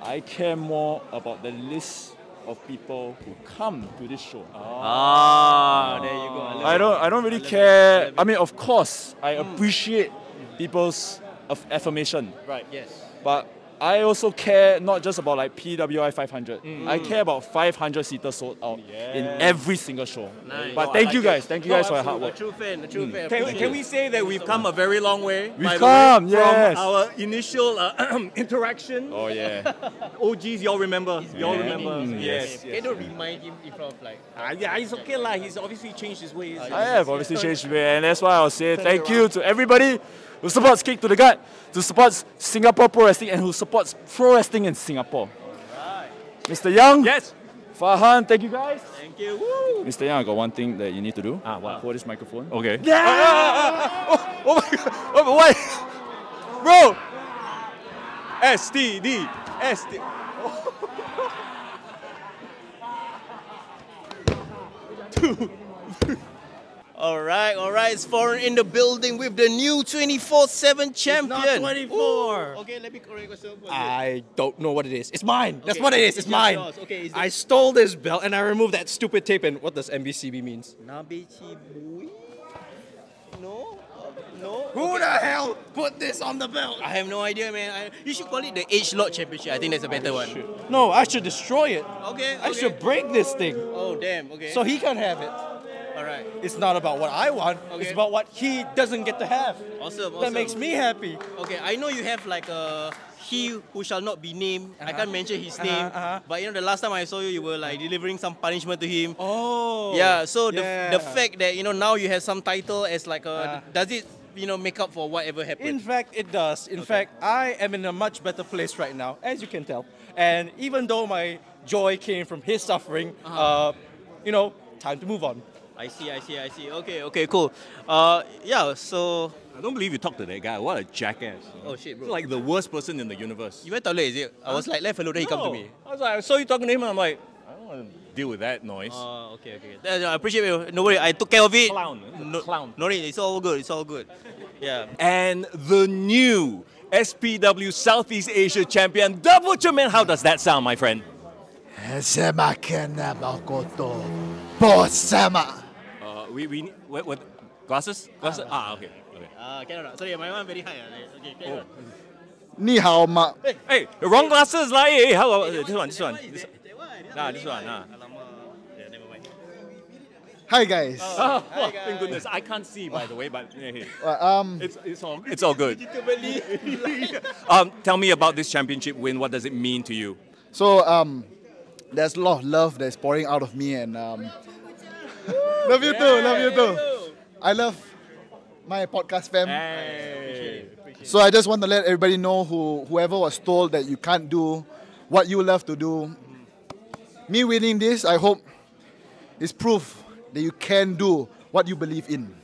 I care more about the list of people who come to this show. There you go. I don't really care. I mean, of course, I appreciate people's affirmation. Right, yes. But I also care not just about like PWI 500. I care about 500 seaters sold out in every single show. But thank you guys. Thank you guys for your hard work. A true fan. Can we say that we've come a very long way? We've come, from our initial interaction. Oh yeah. OGs, y'all remember? Yes. Can you remind him in front of like? It's okay lah. He's obviously changed his ways. I have obviously changed his way, and that's why I'll say thank you to everybody who supports Kick to the Gut, who supports Singapore Pro Wrestling, and who supports pro wrestling in Singapore. Mr. Young. Yes. Farhan, thank you guys. Thank you. Woo. Mr. Young, I got one thing that you need to do. What? Hold this microphone. Okay. Yeah! Oh my god. Oh, what? Bro! STD. All right. It's Foreign in the building with the new 24/7 champion. It's not 24. Okay, let me correct myself. I don't know what it is. It's mine. That's what it is. It's mine. Okay, I stole this belt and I removed that stupid tape. And what does MBCB means? Nabichibui? No. Who the hell put this on the belt? I have no idea, man. You should call it the H-Lot Championship. I think that's a better one. No, I should destroy it. Okay. I should break this thing. Oh, damn. Okay. So he can have it. All right. It's not about what I want. Okay. It's about what he doesn't get to have. Awesome. That makes me happy. Okay, I know you have like a he who shall not be named. I can't mention his name. But you know, the last time I saw you, you were like delivering some punishment to him. Oh. Yeah. So the fact that now you have some title as like a does it make up for whatever happened? In fact, it does. In fact, I am in a much better place right now, as you can tell. And even though my joy came from his suffering, time to move on. I see. Okay, cool. So I don't believe you talked to that guy. What a jackass. Oh shit, bro. He's like the worst person in the universe. You went toilet, is it? I was like left alone, then he come to me. I saw you talking to him and I'm like, I don't want to deal with that noise. Okay. I appreciate it. No worry, I took care of it. Clown. No worry, it's all good. Yeah. And the new SPW Southeast Asia champion, the Butcherman. How does that sound, my friend? What? Glasses? Glasses? Okay. Cannot. Sorry, my one very high. Okay, cannot. Ni hao ma. Hey, the wrong glasses lah. Hey, how about this one? This one. This one. Hi guys. Thank goodness. I can't see, by the way, but hey. It's all good. Tell me about this championship win. What does it mean to you? So there's a lot of love that's pouring out of me, and love you too. I love my podcast fam. So I just want to let everybody know whoever was told that you can't do what you love to do. Me winning this, I hope, is proof that you can do what you believe in.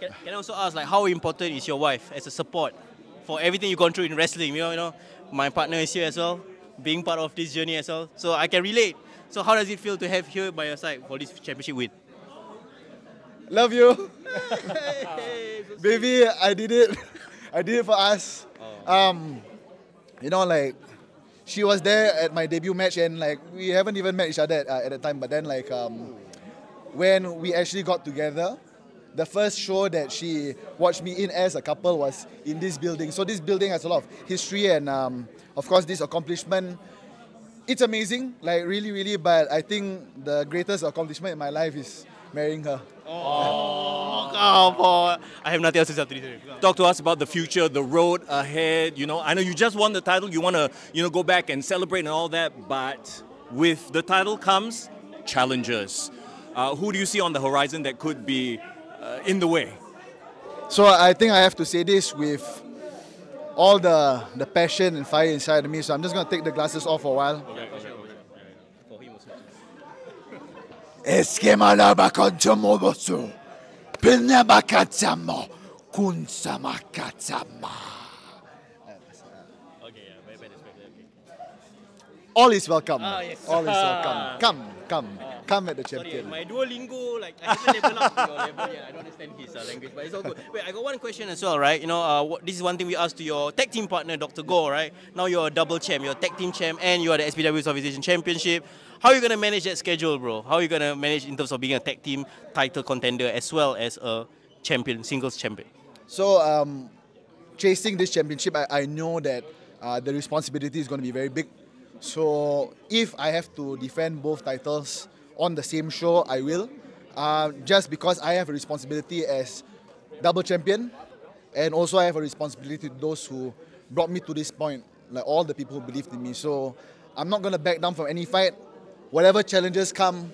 Can I also ask, like, how important is your wife as a support for everything you've gone through in wrestling? You know, my partner is here as well, being part of this journey as well. So I can relate. So how does it feel to have her by your side for this championship win? Love you. Baby, I did it. I did it for us. Like, she was there at my debut match, and like we haven't even met each other at the time. But then like when we actually got together, the first show that she watched me in as a couple was in this building. So this building has a lot of history, and of course this accomplishment, it's amazing, like really, really. But I think the greatest accomplishment in my life is marrying her. I have nothing else to say after this. Talk to us about the future, the road ahead. I know you just won the title. You want to, go back and celebrate and all that. But with the title comes challengers. Who do you see on the horizon that could be in the way? So I think I have to say this with all the passion and fire inside of me. So I'm just going to take the glasses off for a while. Eskemala bakanchamo bosu. Pinabakatsamo. Kunsamakatsama. All is welcome. Yes. All is welcome. Come at the champion. Sorry, my Duolingo, like, I haven't leveled up to your level yet. I don't understand his language, but it's all good. Wait, I got one question as well, right? This is one thing we asked to your tag team partner, Dr. Gore, right? Now you're a double champ, you're a tag team champ, and you are the SPW Southeast Championship. How are you going to manage that schedule, bro? How are you going to manage in terms of being a tag team title contender as well as a champion, singles champion? So, chasing this championship, I know that the responsibility is going to be very big. So, if I have to defend both titles on the same show, I will. Just because I have a responsibility as double champion, and also I have a responsibility to those who brought me to this point, like all the people who believed in me. So, I'm not going to back down from any fight. Whatever challenges come.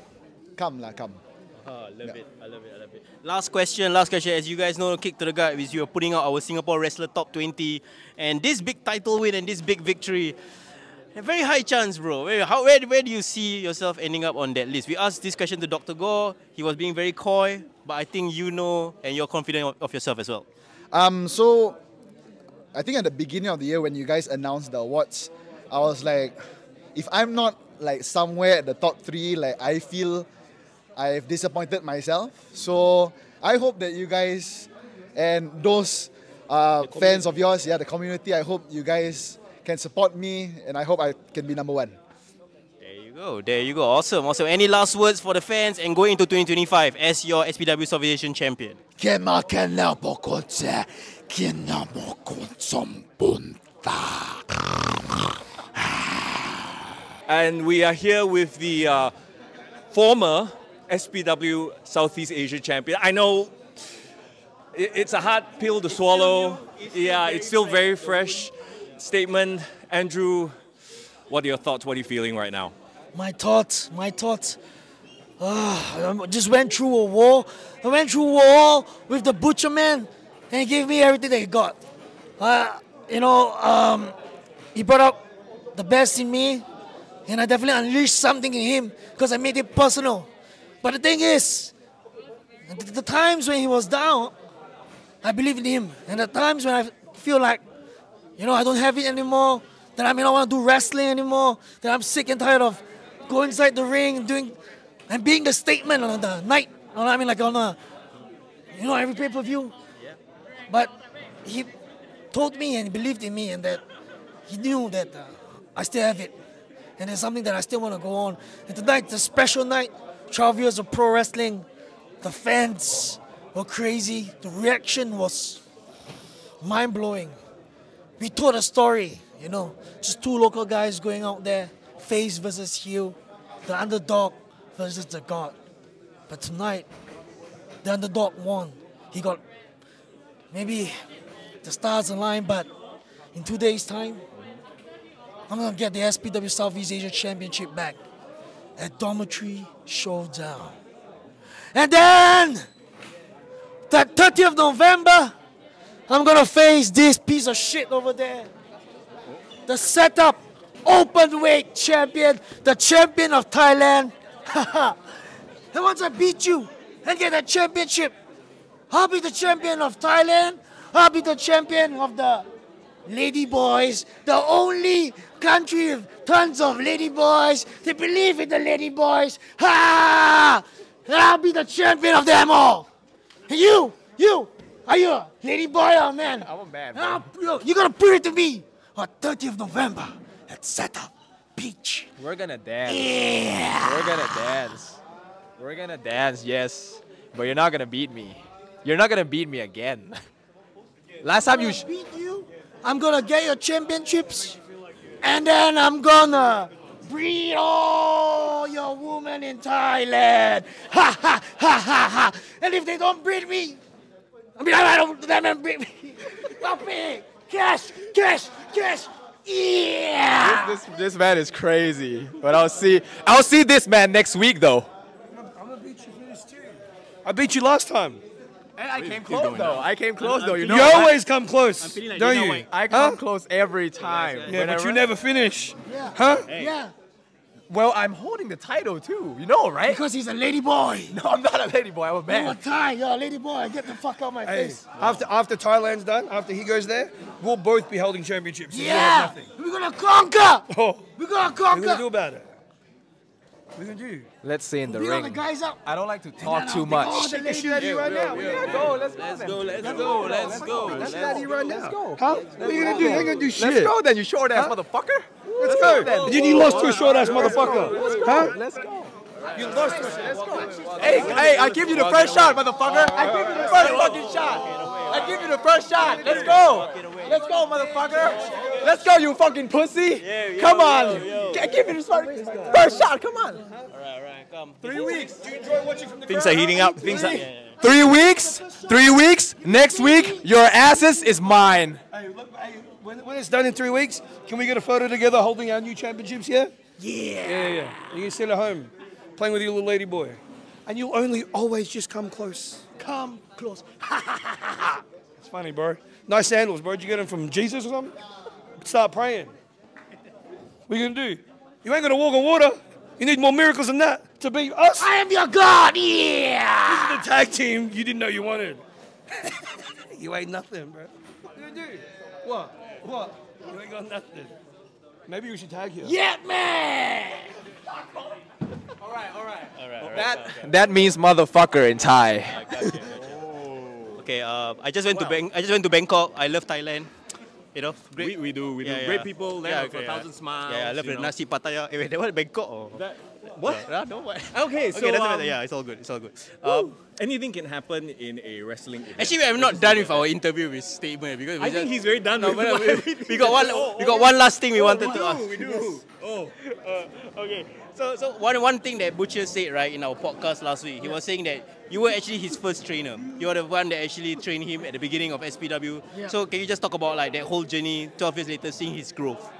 I love it. Last question. As you guys know, Kick to the Gut is you're putting out our Singapore Wrestler Top 20. And this big title win and this big victory, a very high chance, bro. Where do you see yourself ending up on that list? We asked this question to Dr. Gore. He was being very coy, but I think you know and you're confident of yourself as well. So, I think at the beginning of the year when you guys announced the awards, I was like, if I'm not like somewhere at the top 3, like I feel I've disappointed myself. So I hope that you guys and those fans of yours, the community, I hope you guys can support me, and I hope I can be number 1. There you go. Awesome. Any last words for the fans and going into 2025 as your SPW Southeast Asian champion? And we are here with the former SPW Southeast Asia champion. I know it's a hard pill to swallow. It's still very fresh. Statement, Andrew, what are your thoughts? What are you feeling right now? My thoughts. I just went through a war. I went through war with the Butcherman, and he gave me everything that he got. He brought out the best in me, and I definitely unleashed something in him because I made it personal. But the thing is, the times when he was down, I believe in him. And the times when I feel like, I don't have it anymore, that I may not want to do wrestling anymore, that I'm sick and tired of going inside the ring and being the statement on the night, like on every pay-per-view. Yeah. But he told me and believed in me, and that he knew that I still have it. and it's something that I still want to go on. And tonight, the special night, 12 years of pro wrestling. The fans were crazy. The reaction was mind-blowing. We told a story, you know, just two local guys going out there, face versus heel, the underdog versus the god. But tonight, the underdog won. He got, maybe the stars aligned, but in 2 days' time, I'm going to get the SPW Southeast Asia Championship back at Dormitory Showdown. And then, the 30th of November, I'm going to face this piece of shit over there. The setup, Openweight Champion, the champion of Thailand. And once I beat you and get that championship, I'll be the champion of Thailand. I'll be the champion of the lady boys, the only country with tons of lady boys. They believe in the lady boys. Ha! I'll be the champion of them all. And you, are you a lady boy or a man? I'm a man, bro. You gotta prove it to me on 30th of November at Setup Beach. We're gonna dance. Yeah. We're gonna dance. We're gonna dance, yes. But you're not gonna beat me. You're not gonna beat me again. Last time you beat you, I'm gonna get your championships, and then I'm gonna breed all your women in Thailand. Ha ha ha ha ha! And if they don't breed me, I don't let them breed me. I'll pay cash. Yeah. This man is crazy. But I'll see this man next week though. I'm gonna beat you for this too. I beat you last time. And I came close though. I came close though. You know. You always come close, like, don't you know you? what? I come close every time. Yeah, but you never finish. Yeah. Huh? Yeah. Well, I'm holding the title too. You know, right? Because he's a lady boy. No, I'm not a lady boy. I'm a You're a man. Thai. You're a lady boy. Get the fuck out of my Hey, face. after Thailand's done, after he goes there, we'll both be holding championships. and you'll Yeah. have nothing. We're gonna conquer. Oh, We're gonna what are we gonna conquer. do about it? What are we gonna do? Let's see in the Beat all the ring. guys up. I don't like to And talk then too I'll much. take all the ladies. right now. Yeah, go. Let's go. Let's go. That's not you right now. Let's go. Huh? What are you gonna do? You ain't gonna do shit. Let's go then, you short ass motherfucker. Let's go. Then you lost to a short ass motherfucker. Huh? Let's go. You lost to a Let's go. Hey, I give you the first shot, motherfucker. I give you the first fucking shot. I give you the first shot. Let's go. Let's go, motherfucker. Let's go, you fucking pussy. Come on. Give me the first shot. Come on. All right, come. 3 weeks. Do you enjoy watching from the Things crowd? are heating up. 3 weeks. 3 weeks. Next week, your asses is mine. Hey, look, when it's done in 3 weeks, can we get a photo together holding our new championships here? Yeah. You can sit at home, playing with your little lady boy. And you'll only always just come close. Come close. It's funny, bro. Nice sandals, bro. Did you get them from Jesus or something? Start praying. What are you gonna do? You ain't gonna walk on water. You need more miracles than that to beat us. I am your god. Yeah. This is the tag team you didn't know you wanted. You ain't nothing, bro. What are you gonna do? What? You ain't got nothing. Maybe we should tag here. Yeah, man. All right. That means motherfucker in Thai. Okay, I just went to Bangkok. I love Thailand. You know, great. We do. Yeah, Great yeah. people, land of 1,000 smiles. Yeah, I love you the know. nasi pataya. Wait, that was Bangkok or? What? Yeah, no, what? Okay, so Okay, doesn't matter. Yeah, it's all good. It's all good. anything can happen in a wrestling event. Actually, we have not done with our interview with Statement because I think he's very done with what we got one last thing we wanted to ask. We do. Oh. Okay. So one thing that Butcher said right in our podcast last week, he was saying that you were actually his first trainer. You are the one that actually trained him at the beginning of SPW. Yeah. So can you just talk about like that whole journey 12 years later, seeing his growth?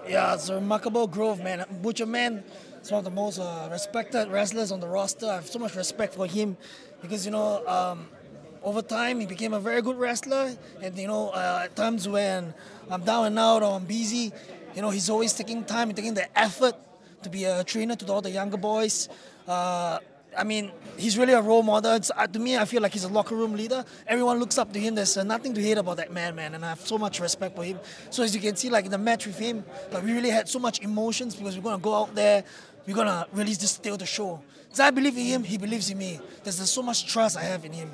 Yeah, it's a remarkable growth, man. Butcherman is one of the most respected wrestlers on the roster. I have so much respect for him because, over time he became a very good wrestler. And, at times when I'm down and out or I'm busy, he's always taking time and taking the effort to be a trainer to all the younger boys. He's really a role model. To me, I feel like he's a locker room leader. Everyone looks up to him. There's nothing to hate about that man, and I have so much respect for him. So as you can see, like in the match with him, like we really had so much emotions because we're gonna go out there, we're gonna really just steal the show. Because I believe in him, he believes in me. There's so much trust I have in him.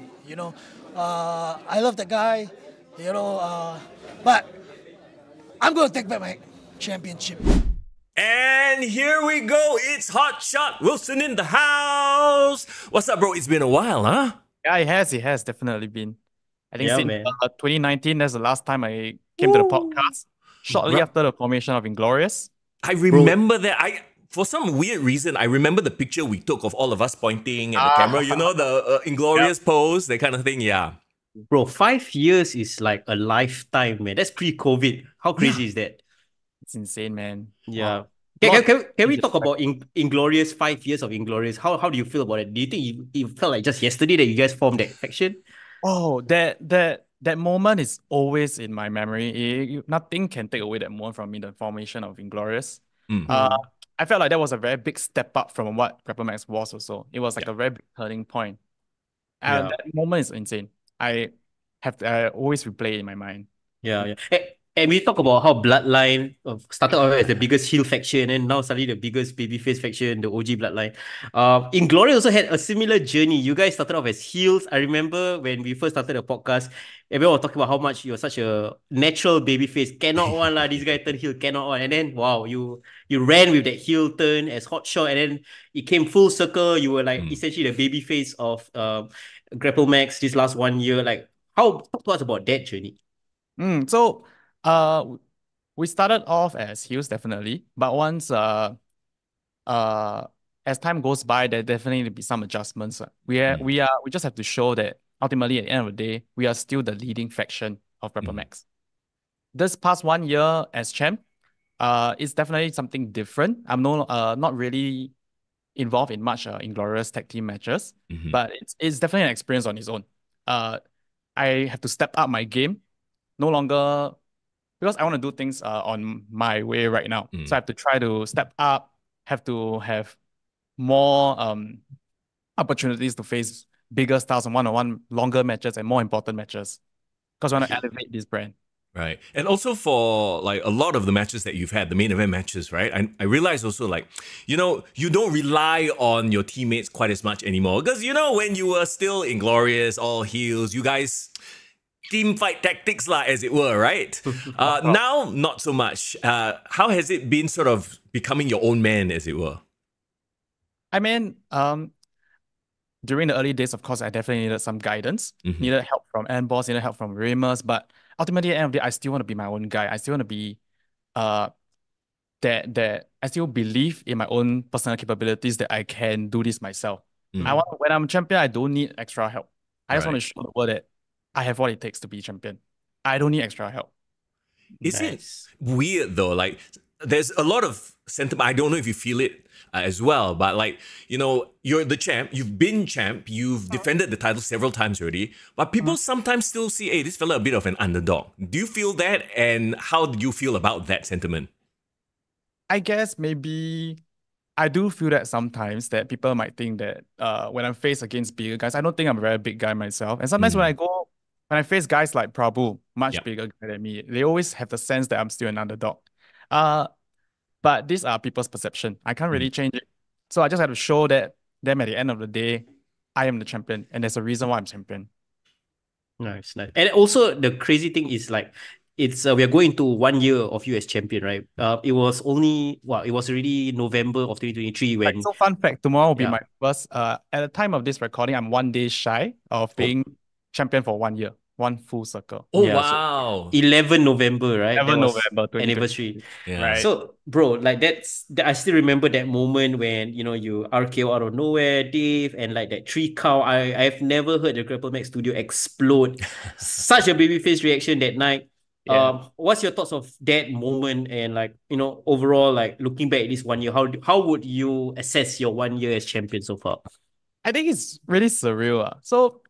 I love that guy. But I'm gonna take back my championship. And here we go. It's Hotshot Wilson in the house. What's up, bro? It's been a while, huh? Yeah, it has definitely been. I think Yeah, since man. 2019, that's the last time I came to the podcast. Shortly after the formation of Inglorious. I remember that. For some weird reason, I remember the picture we took of all of us pointing at the camera. You know, the Inglorious pose, that kind of thing. Yeah. Bro, 5 years is like a lifetime, man. That's pre-COVID. How crazy is that? It's insane, man. Yeah. Wow. Can we talk about Inglorious, 5 years of Inglorious? How do you feel about it? Do you think it felt like just yesterday that you guys formed that faction? Oh, that moment is always in my memory. Nothing can take away that moment from me, the formation of Inglorious. I felt like that was a very big step up from what Grapplemax was also. It was like a very big turning point. And that moment is insane. I always replay it in my mind. Yeah. And we talk about how Bloodline started off as the biggest heel faction and now suddenly the biggest babyface faction, the OG Bloodline. Inglourious also had a similar journey. You guys started off as heels. I remember when we first started the podcast, everyone was talking about how much you're such a natural babyface. Cannot one lah, this guy turned heel, cannot one. And then, wow, you ran with that heel turn as Hotshot and then it came full circle. You were like essentially the babyface of Grapplemax this last 1 year. Like, talk to us about that journey. So we started off as heels definitely, but once as time goes by, there definitely be some adjustments. We just have to show that ultimately at the end of the day, we are still the leading faction of Grapplemax. This past 1 year as champ, it's definitely something different. I'm not really involved in much Inglorious tag team matches, but it's definitely an experience on its own. I have to step up my game. No longer, because I want to do things on my way right now. So I have to try to step up, have to have more opportunities to face bigger stars and one-on-one longer matches and more important matches. Because I want to elevate this brand. Right. And also for like a lot of the matches that you've had, the main event matches, right? I realize also like, you don't rely on your teammates quite as much anymore. Because, when you were still Inglorious, all heels, you guys team fight tactics lah, as it were, right? Now, not so much. How has it been sort of becoming your own man, as it were? I mean, during the early days, of course, I definitely needed some guidance. Needed help from N-Boss, needed help from Remus, but ultimately at the end of the day, I still want to be my own guy. I still want to be that I still believe in my own personal capabilities that I can do this myself. When I'm champion, I don't need extra help. I just want to show the world that I have what it takes to be champion. I don't need extra help. Is it weird though? Like, there's a lot of sentiment. I don't know if you feel it as well, but like, you're the champ. You've been champ. You've defended the title several times already. But people sometimes still see, hey, this fella a bit of an underdog. Do you feel that? And how do you feel about that sentiment? I guess maybe I do feel that sometimes that people might think that when I'm faced against bigger guys, I don't think I'm a very big guy myself. And sometimes when I face guys like Prabhu, much bigger guy than me, they always have the sense that I'm still an underdog. But these are people's perception. I can't really change it. So I just have to show that them at the end of the day, I am the champion. And there's a reason why I'm champion. Nice. And also the crazy thing is like, we are going to 1 year of you as champion, right? It was already November of 2023 when... So fun fact, tomorrow will be my first, at the time of this recording, I'm 1 day shy of being champion for 1 year, one full circle. Oh, wow. So 11 November, right? 11 November, anniversary. Yeah. Right. So, bro, like I still remember that moment when, you RKO out of nowhere, Dave, and like that 3 count. I've never heard the Grapplemax studio explode. Such a babyface reaction that night. Yeah. What's your thoughts of that moment and like, overall, like looking back at this 1 year, how would you assess your 1 year as champion so far? I think it's really surreal. So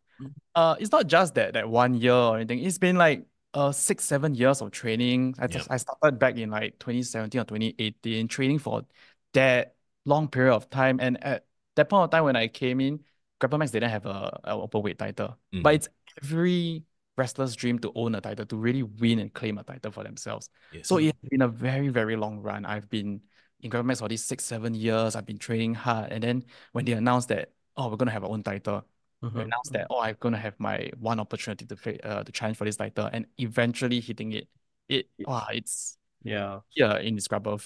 it's not just that 1 year or anything. It's been like 6-7 years of training. I started back in like 2017 or 2018, training for that long period of time. And at that point of time when I came in, Grapplemax didn't have a openweight title. But it's every wrestler's dream to own a title, to really win and claim a title for themselves. Yes. So it's been a very, very long run. I've been in Grapplemax for these 6-7 years. I've been training hard. And then when they announced that, we're going to have our own title, we announced that, I'm going to have my one opportunity to challenge for this title, and eventually hitting it. It's Yeah. Yeah, indescribable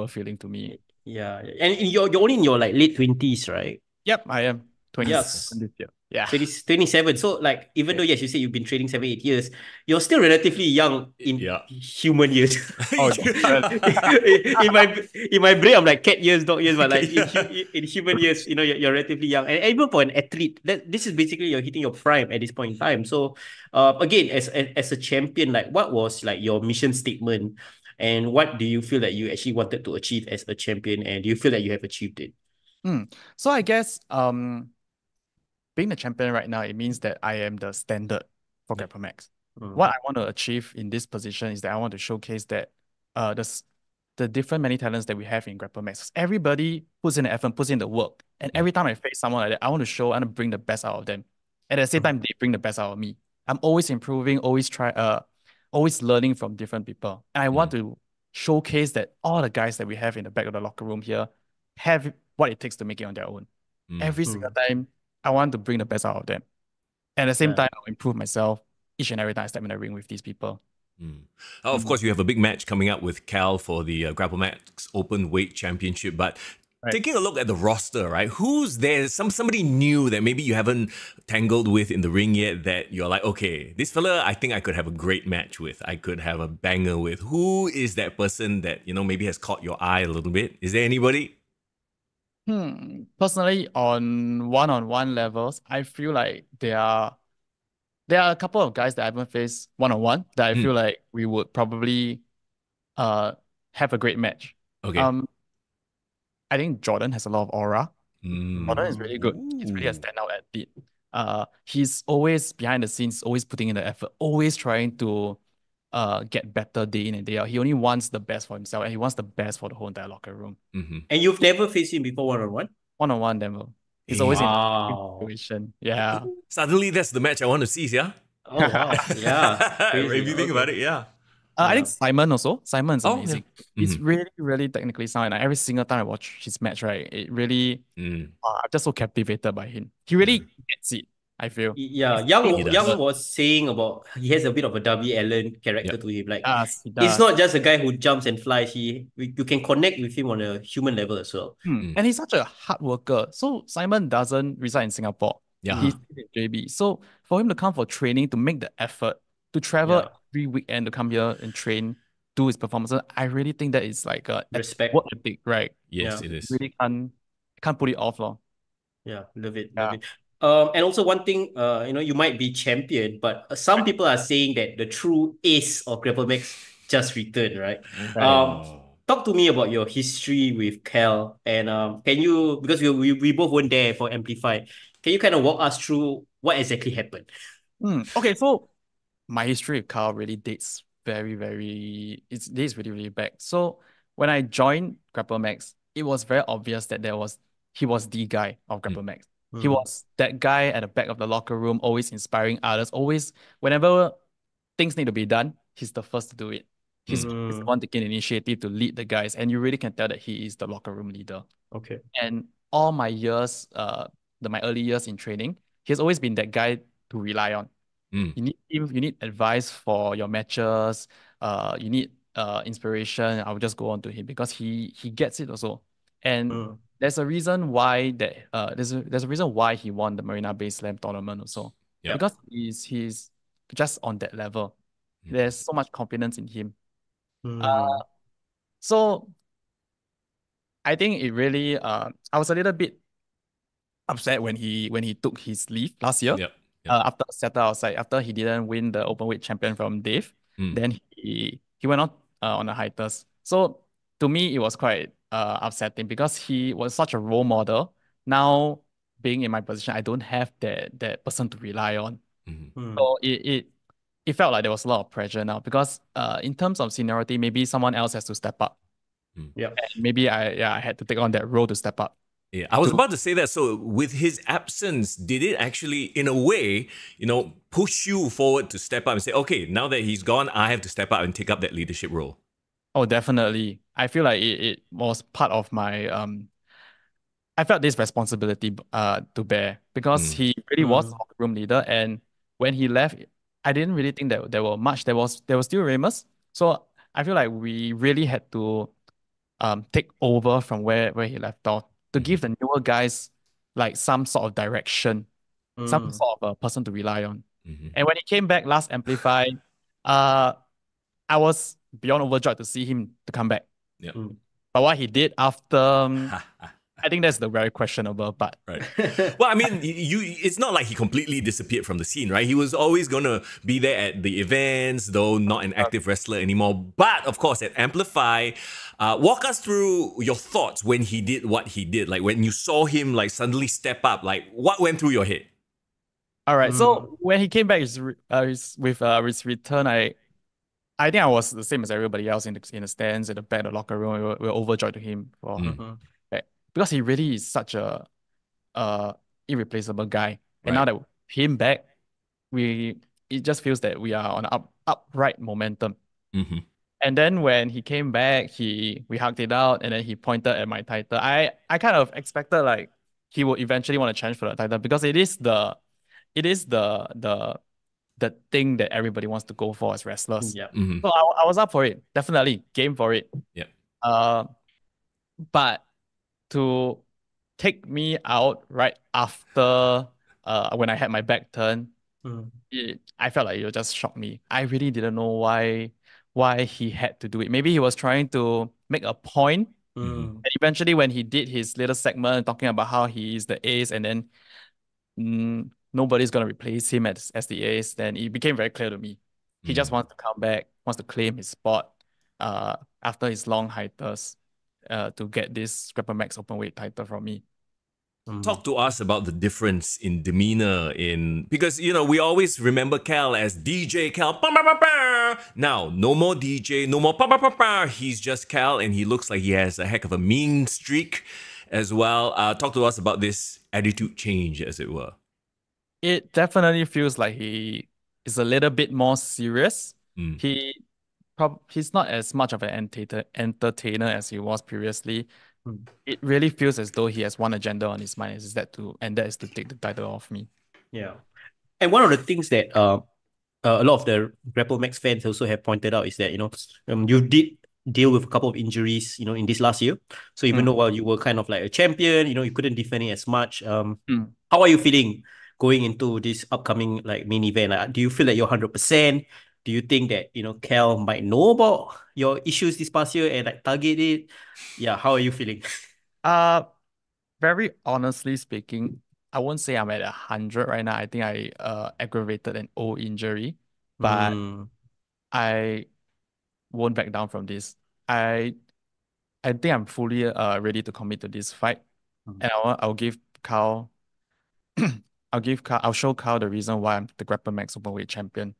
feeling to me. Yeah. And you're only in your like late 20s, right? Yep, I am 27 Yes. this year. Yeah. 27. So like even though yes, you say you've been training 7, 8 years, you're still relatively young in human years. Oh, in my brain, I'm like cat years, dog years, but like in human years, you're relatively young. And even for an athlete, this is basically you're hitting your prime at this point in time. So again, as a champion, like what was like your mission statement, and what do you feel that you actually wanted to achieve as a champion, and do you feel that you have achieved it? So I guess being the champion right now, it means that I am the standard for Grapplemax. What I want to achieve in this position is that I want to showcase that the different many talents that we have in Grapplemax. Everybody puts in the effort, puts in the work. And every time I face someone like that, I want to show and bring the best out of them. And at the same time, they bring the best out of me. I'm always improving, always learning from different people. And I want to showcase that all the guys that we have in the back of the locker room here have what it takes to make it on their own. Every single time, I want to bring the best out of them. And at the same time, I'll improve myself each and every time I step in the ring with these people. Oh, of course, you have a big match coming up with Cal for the Grapplemax Openweight Championship. But taking a look at the roster, right? Who's there? Somebody new that maybe you haven't tangled with in the ring yet that you're like, okay, this fella, I think I could have a great match with. I could have a banger with. Who is that person that, maybe has caught your eye a little bit? Is there anybody? Personally, on one-on-one levels, I feel like there are a couple of guys that I haven't faced one-on-one that I feel like we would probably have a great match. Okay. I think Jordan has a lot of aura. Jordan is really good. He's really a standout athlete. He's always behind the scenes, always putting in the effort, always trying to get better day in and day out. He only wants the best for himself, and he wants the best for the whole entire locker room. And you've never faced him before one-on-one? One-on-one, never. He's always in a situation. Yeah. Suddenly, that's the match I want to see, yeah? Oh, wow. Yeah. If you think about it, yeah. I think Simon also. Simon's amazing. He's really, really technically sound. And every single time I watch his match, right, it really, I'm just so captivated by him. He really gets it, I feel. Yeah, Young was saying about he has a bit of a Darby Allin character to him. Like, he does. it's not just a guy who jumps and flies. You can connect with him on a human level as well. And he's such a hard worker. So Simon doesn't reside in Singapore. Yeah. He's in JB. So for him to come for training, to make the effort, to travel every weekend to come here and train, do his performances, I really think that is like a respect, work ethic, right? Yes, it is. Really can't put it off, lor. Yeah, love it. And also one thing, you might be champion, but some people are saying that the true ace of Grapplemax just returned, right? Talk to me about your history with Cal, and can you, because we both weren't there for Amplify, can you kind of walk us through what exactly happened? Okay, so my history with Carl really dates it dates really, really back. So when I joined Grapplemax, it was very obvious that he was the guy of Grapplemax. He was that guy at the back of the locker room, always inspiring others, always, whenever things need to be done, he's the first to do it. He's the one taking initiative to lead the guys, and you really can tell that he is the locker room leader. Okay. And all my years, my early years in training, he's always been that guy to rely on. You need advice for your matches. You need inspiration. I will just go on to him because he gets it also. And there's a reason why there's a reason why he won the Marina Bay Slam tournament also. Because he's just on that level. There's so much confidence in him. So I think it really I was a little bit upset when he took his leave last year. After settle outside, after he didn't win the Openweight Champion from Dave, then he went on a hiatus. So to me, it was quite upsetting because he was such a role model. Now, being in my position, I don't have that person to rely on. So it felt like there was a lot of pressure now because in terms of seniority, maybe someone else has to step up. Yeah. And maybe I had to take on that role to step up. Yeah, I was about to say that. So with his absence, did it actually, in a way, push you forward to step up and say, okay, now that he's gone, I have to step up and take up that leadership role? Oh, definitely. I feel like it was part of my I felt this responsibility to bear because he really was the locker room leader, and when he left, I didn't really think that there were much. There was still Ramus, so I feel like we really had to take over from where he left off to give the newer guys like some sort of direction, some sort of a person to rely on. And when he came back last Amplify, I was beyond overjoyed to see him to come back. Yeah. But what he did after, I think that's the very questionable part. Right. Well, I mean, it's not like he completely disappeared from the scene, right? He was always going to be there at the events, though not an active wrestler anymore. But, of course, at Amplify, walk us through your thoughts when he did what he did. Like, when you saw him, like, suddenly step up, like, what went through your head? All right. So, when he came back with his return, I think I was the same as everybody else in the stands, in the back of the locker room. We were overjoyed to him for because he really is such a irreplaceable guy. And now that him back, it just feels that we are on an upright momentum. And then when he came back, we hugged it out, and then he pointed at my title. I kind of expected like he would eventually want to challenge for the title because it is the thing that everybody wants to go for as wrestlers. Yeah. So I was up for it, definitely game for it. Yeah. But to take me out right after when I had my back turned, I felt like it just shocked me. I really didn't know why he had to do it. Maybe he was trying to make a point. And eventually when he did his little segment talking about how he is the ace and then nobody's going to replace him as the ace, then it became very clear to me. He just wants to come back, wants to claim his spot after his long hiatus to get this Grapplemax Openweight title from me. Talk to us about the difference in demeanor because we always remember Cal as DJ Cal. Now, no more DJ, no more he's just Cal, and he looks like he has a heck of a mean streak as well. Talk to us about this attitude change, as it were. It definitely feels like he is a little bit more serious. He's not as much of an entertainer as he was previously. It really feels as though he has one agenda on his mind, that is to take the title off me. Yeah. And one of the things that a lot of the Grapplemax fans also have pointed out is that, you did deal with a couple of injuries, in this last year. So even though while you were kind of like a champion, you couldn't defend it as much. How are you feeling going into this upcoming like main event? Like, do you feel like you're 100%? Do you think that, Cal might know about your issues this past year and like target it? Yeah, how are you feeling? Very honestly speaking, I won't say I'm at 100 right now. I think I aggravated an old injury, but I won't back down from this. I think I'm fully ready to commit to this fight, and I'll give Carl. I'll show Carl the reason why I'm the Grapplemax Openweight champion.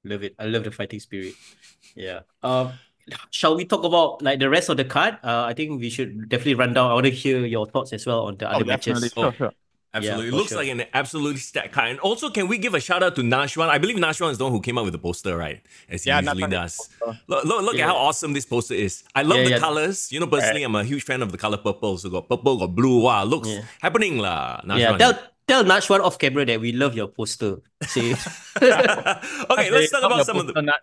Love it. I love the fighting spirit. Yeah. Shall we talk about like the rest of the card? I think we should definitely run down. I want to hear your thoughts as well on the other matches. Sure. Absolutely. It looks like an absolutely stacked card. And also, can we give a shout out to Nashwan? I believe Nashwan is the one who came up with the poster, right? As he usually does. Look at how awesome this poster is. I love the colors. Personally, I'm a huge fan of the color purple. So got purple, got blue. Wow, looks happening lah. Nashwan. Yeah, tell Nashwan off camera that we love your poster. See? Okay, let's talk about some of the...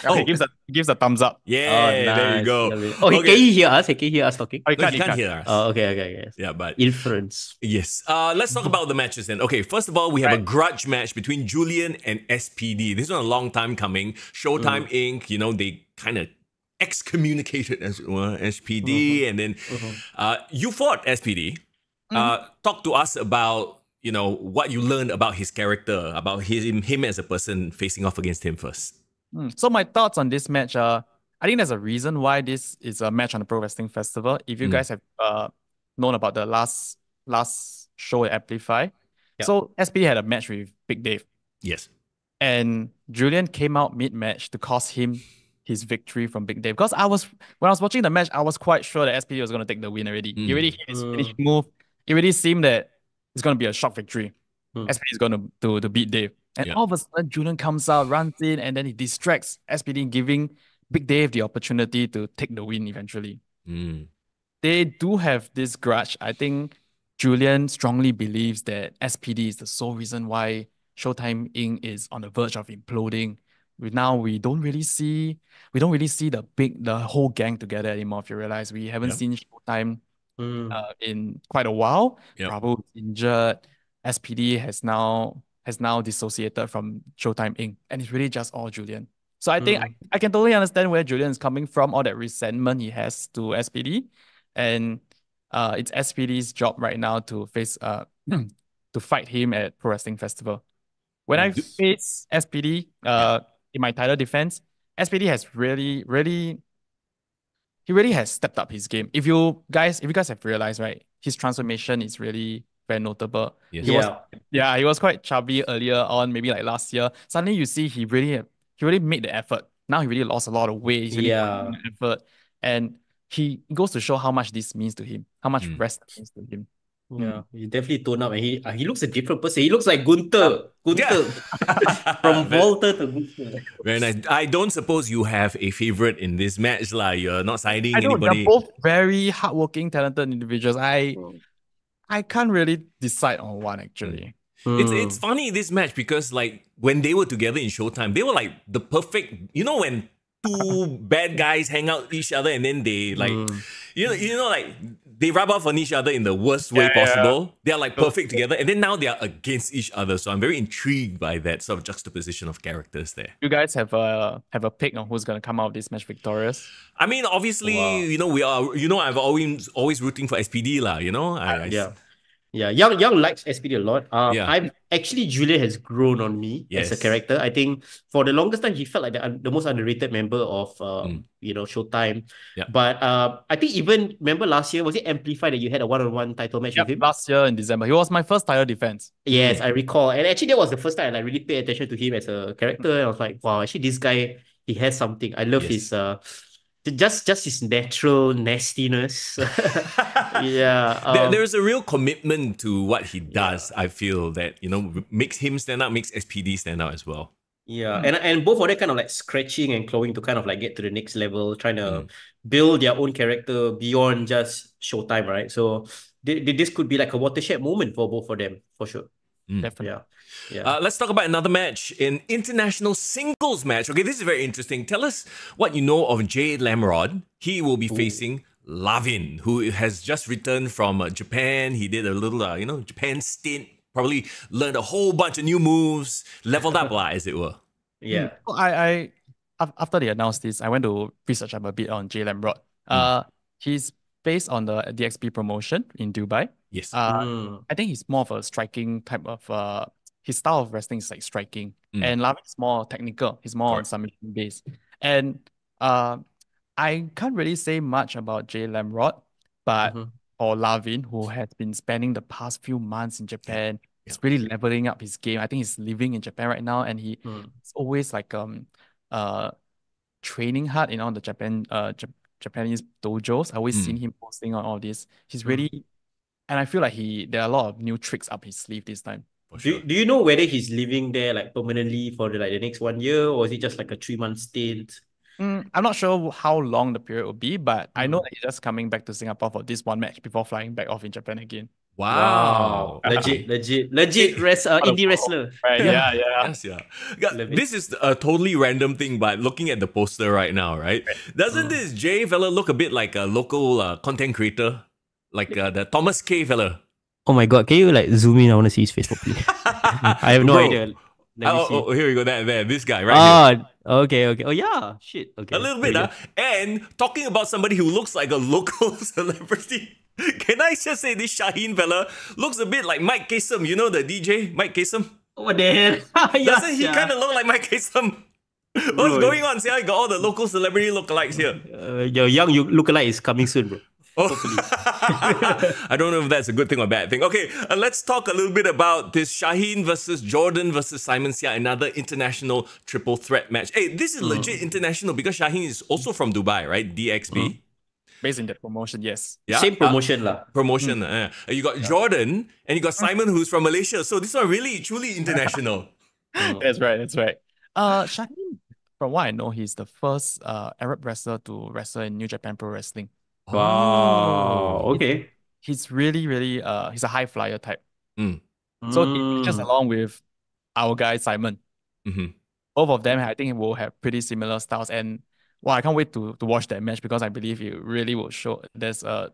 Okay, gives a thumbs up. Yeah, nice. There you go. Okay, can you hear us? Can you hear us talking? Oh, you can't hear us. Oh, okay. Yes. Yeah, but... Inference. Yes. Let's talk about the matches then. Okay, first of all, we have a grudge match between Julian and SPD. This was a long time coming. Showtime Inc., they kind of excommunicated as well, SPD, and then you fought SPD. Talk to us about, what you learned about his character, about him as a person facing off against him first. So my thoughts on this match I think there's a reason why this is a match on the Pro Wrestling Festival. If you guys have known about the last show at Amplify. So SPD had a match with Big Dave. Yes. And Julian came out mid-match to cost him his victory from Big Dave. Because when I was watching the match, I was quite sure that SPD was going to take the win already. He already hit his finishing move. It really seemed that it's going to be a shock victory. SPD is going to beat Dave. And all of a sudden, Julian comes out, runs in, and then he distracts SPD, giving Big Dave the opportunity to take the win eventually. They do have this grudge. I think Julian strongly believes that SPD is the sole reason why Showtime Inc. is on the verge of imploding, now we don't really see the whole gang together anymore. If you realize, we haven't seen Showtime in quite a while. Bravo is injured. SPD has now dissociated from Showtime Inc. and it's really just all Julian. So I think I can totally understand where Julian is coming from, all that resentment he has to SPD, and it's SPD's job right now to face to fight him at Pro Wrestling Festival. When I face SPD in my title defense, SPD has really has stepped up his game. If you guys have realized, right, his transformation is really very notable. Yes. He was quite chubby earlier on, maybe like last year. Suddenly you see he really made the effort. Now he really lost a lot of weight. He's really putting the effort, and he goes to show how much this means to him, how much wrestling means to him. Yeah, he definitely toned up, and he looks a different person. He looks like Gunther from Walter to Gunther. Very nice. I don't suppose you have a favorite in this match, lah. You're not siding anybody. They're both very hardworking, talented individuals. I can't really decide on one actually. It's funny this match because like when they were together in Showtime, they were like the perfect. You know when two bad guys hang out with each other and then they like you know like they rub off on each other in the worst way possible. They are like perfect together, and then now they are against each other. So I'm very intrigued by that sort of juxtaposition of characters there. You guys have a pick on who's gonna come out of this match victorious? I mean, obviously, I've always rooting for SPD lah. Young likes SPD a lot. Julian has grown on me as a character. I think for the longest time he felt like the most underrated member of Showtime. Yeah. But I think even remember last year, was it Amplified that you had a one-on-one title match with him? Last year in December. He was my first title defense. Yes, I recall. And actually that was the first time I really paid attention to him as a character. And I was like, wow, actually this guy, he has something. I love his just his natural nastiness. There is a real commitment to what he does. I feel that makes him stand out, makes SPD stand out as well. And both of them kind of like scratching and clawing to kind of like get to the next level, trying to build their own character beyond just Showtime, right? So this could be like a watershed moment for both of them, for sure. Definitely. Let's talk about another match, an international singles match. Okay, this is very interesting. Tell us what you know of Jay Lamrod. He will be facing Lavin, who has just returned from Japan. He did a little, Japan stint. Probably learned a whole bunch of new moves, leveled up, as it were. Yeah. I after they announced this, I went to research up a bit on Jay Lamrod. He's based on the DXP promotion in Dubai. Yes. I think he's more of a striking type of his style of wrestling is like striking. And Lavin is more technical. He's more on submission based. And I can't really say much about Jay Lamrod, but or Lavin, who has been spending the past few months in Japan. He's really leveling up his game. I think he's living in Japan right now, and he's always like training hard in all the Japanese dojos. I always seen him posting on all this. He's really, and I feel like there are a lot of new tricks up his sleeve this time. Do you know whether he's living there like permanently for the next 1 year, or is it just like a 3-month stint? I'm not sure how long the period will be, but I know that he's just coming back to Singapore for this one match before flying back off in Japan again. Wow. Legit indie wrestler. Right, yeah. Yes, yeah. This is a totally random thing, but looking at the poster right now, right? Doesn't this Jay fella look a bit like a local content creator? Like the Thomas K fella? Oh my god, can you like zoom in? I want to see his face properly. I have no idea. Here we go. There, this guy right here. Okay. Oh yeah, shit. Okay. A little bit, And talking about somebody who looks like a local celebrity, can I just say this Shaheen fella looks a bit like Mike Kasem? You know the DJ, Mike Kasem? What the hell? Doesn't he kind of look like Mike Kasem? What's going on? See, I got all the local celebrity lookalikes here. Your young lookalike is coming soon, bro. I don't know if that's a good thing or bad thing. Okay, let's talk a little bit about this Shaheen versus Jordan versus Simon Sia, another international triple threat match. Hey, this is legit international because Shaheen is also from Dubai, right? DXB. Based in that promotion, yes. Yeah? Same promotion lah. You got Jordan and you got Simon who's from Malaysia. So this one really, truly international. That's right. Shaheen, from what I know, he's the first Arab wrestler to wrestle in New Japan Pro Wrestling. Wow. Okay. He's really, he's a high flyer type. So he just along with our guy Simon. both of them, I think, will have pretty similar styles. And well, I can't wait to watch that match because I believe it really will show. It's going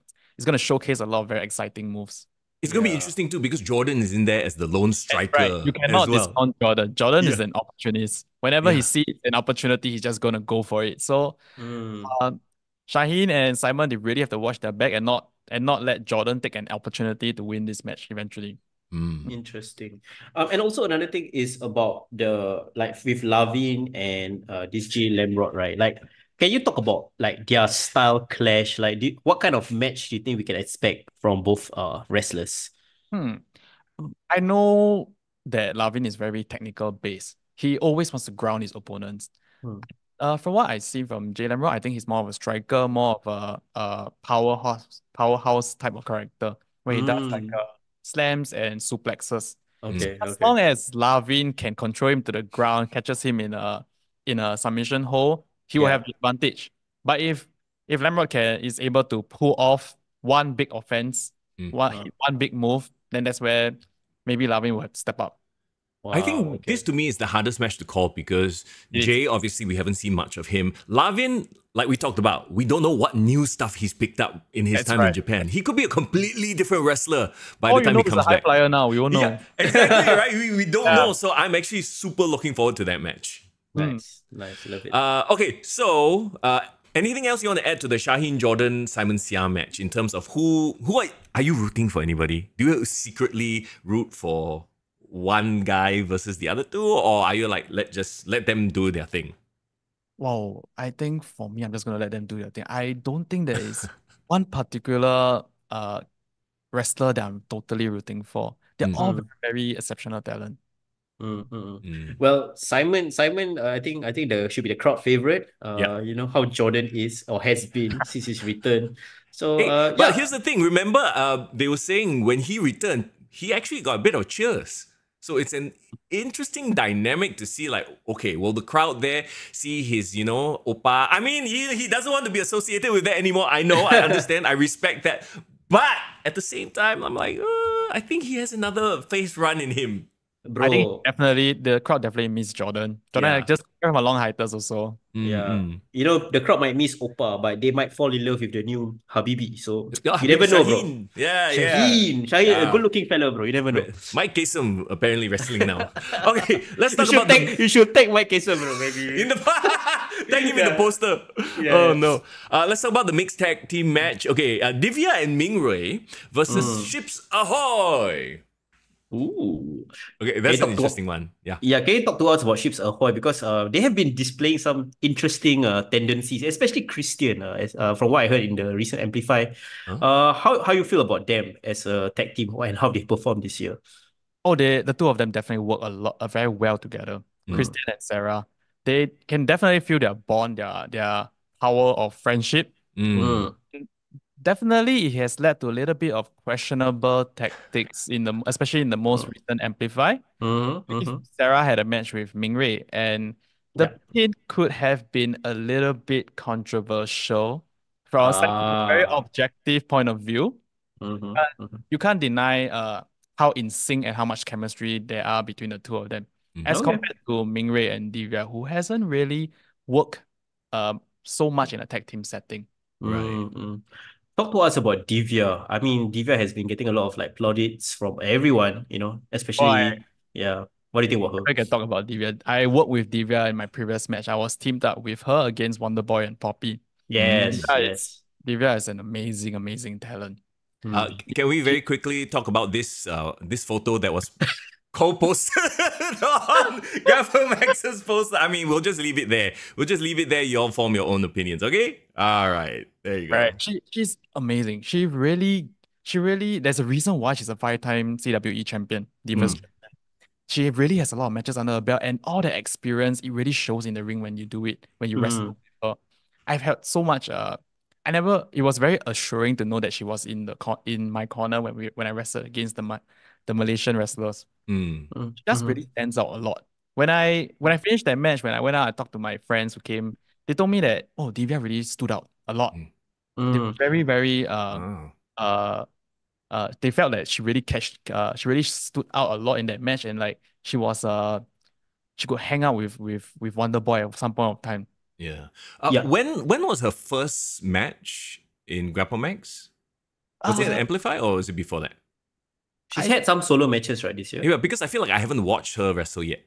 to showcase a lot of very exciting moves. It's going to be interesting too because Jordan is in there as the lone striker. Right. You cannot discount Jordan. Jordan is an opportunist. Whenever he sees an opportunity, he's just going to go for it. So, Shaheen and Simon, they really have to watch their back and not let Jordan take an opportunity to win this match eventually. Interesting. And also another thing is about with Lavin and this J Lamrod, right? Like, can you talk about like their style clash? Like, what kind of match do you think we can expect from both wrestlers? I know that Lavin is very technical based. He always wants to ground his opponents. From what I see from J Lamrod, I think he's more of a striker, more of a powerhouse type of character where he does like slams and suplexes. As long as Lavin can control him to the ground, catches him in a submission hole, he will have the advantage. But if Lamrod is able to pull off one big offense, one big move, then that's where maybe Lavin will have to step up. Wow, I think this to me is the hardest match to call because Jay, obviously, we haven't seen much of him. Lavin, like we talked about, we don't know what new stuff he's picked up in his time in Japan. He could be a completely different wrestler by the time he comes he's a high flyer now. We won't know. Yeah, exactly, right? We don't know. So I'm actually super looking forward to that match. Nice. Love it. Okay, so anything else you want to add to the Shaheen Jordan Simon Siam match in terms of who are you rooting for anybody? Do you secretly root for one guy versus the other two, or are you like let them do their thing? Well, I think for me, I'm just gonna let them do their thing. I don't think there is one particular wrestler that I'm totally rooting for. They're all very exceptional talent. Well, Simon, I think should be the crowd favorite. You know how Jordan is or has been since his return. So, but here's the thing. Remember, they were saying when he returned, he actually got a bit of cheers. So it's an interesting dynamic to see, like, okay, will the crowd there see his, oppa? I mean, he doesn't want to be associated with that anymore. I know, I understand, I respect that. But at the same time, I'm like, I think he has another face run in him. Bro. I think definitely the crowd definitely miss Jordan. Jordan just from a long hiatus also. The crowd might miss Oppa, but they might fall in love with the new Habibi. So you never know, bro. Shaheen, a good-looking fella, bro. You never know. Mike Kasem apparently wrestling now. Okay, let's talk about you should tag Mike Kasem, bro. Maybe tag him in the poster. Oh no. Let's talk about the mixed tag team match. Okay, Divya and Mingray versus Ships Ahoy. Ooh. Okay, that's an interesting one. Yeah, can you talk to us about Ships Ahoy? Because they have been displaying some interesting tendencies, especially Christian, from what I heard in the recent Amplify. How you feel about them as a tag team and how they performed this year? Oh, the two of them definitely work very well together. Christian and Sarah, they can definitely feel their bond, their power of friendship. Definitely, it has led to a little bit of questionable tactics especially in the most recent Amplify. Sarah had a match with Mingray, and the pin could have been a little bit controversial from a very objective point of view. But you can't deny how in sync and how much chemistry there are between the two of them, as compared to Mingray and Divya, who hasn't really worked so much in a tag team setting. Talk to us about Divya. I mean, Divya has been getting a lot of like plaudits from everyone, especially What do you think about her? I can talk about Divya. I worked with Divya in my previous match. I was teamed up with her against Wonderboy and Poppy. Yes. Divya is an amazing, amazing talent. Can we very quickly talk about this photo that was co-posted on Grapplemax's poster? I mean, we'll just leave it there. You all form your own opinions, okay? All right, there you go. Right. She's amazing. She really. There's a reason why she's a 5-time CWE champion, Divas champion. She really has a lot of matches under her belt, and all the experience, it really shows in the ring when you do it, when you wrestle with her. I've had so much. It was very assuring to know that she was in my corner when I wrestled against the Malaysian wrestlers. She just really stands out a lot. When I finished that match, when I went out, I talked to my friends who came. They told me that Divya really stood out a lot. They were very, very they felt that she really stood out a lot in that match, and like she was she could hang out with Wonder Boy at some point of time. Yeah. Yeah. When was her first match in Grapplemax? Was it Amplify or was it before that? She's had some solo matches right this year. Yeah, because I feel like I haven't watched her wrestle yet.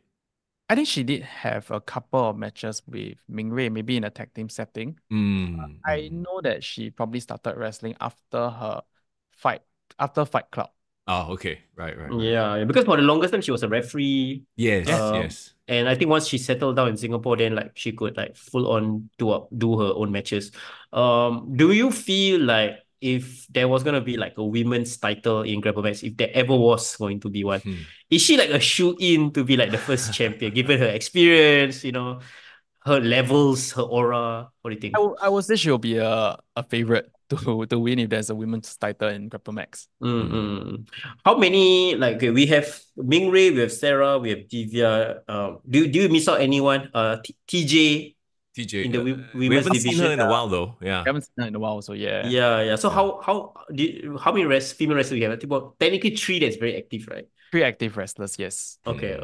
I think she did have a couple of matches with Mingwei, maybe in a tag team setting. I know that she probably started wrestling after Fight Club. Oh, okay. Right. Yeah, because for the longest time she was a referee. Yes. And I think once she settled down in Singapore, then like she could like full on do her own matches. Do you feel like if there was gonna be like a women's title in Grapplemax, if there ever was going to be one, is she like a shoe-in to be like the first champion, given her experience, her levels, her aura? What do you think? I would say she'll be a favorite to win if there's a women's title in Grapplemax. How many, like, okay, we have Mingray, we have Sarah, we have Divya. Do you miss out anyone? TJ in the women's we haven't division. seen her in a while though. Yeah. We haven't seen her in a while, so yeah. Yeah. So how many female wrestlers we have? I think about technically 3 that's very active, right? 3 active wrestlers, yes. Okay,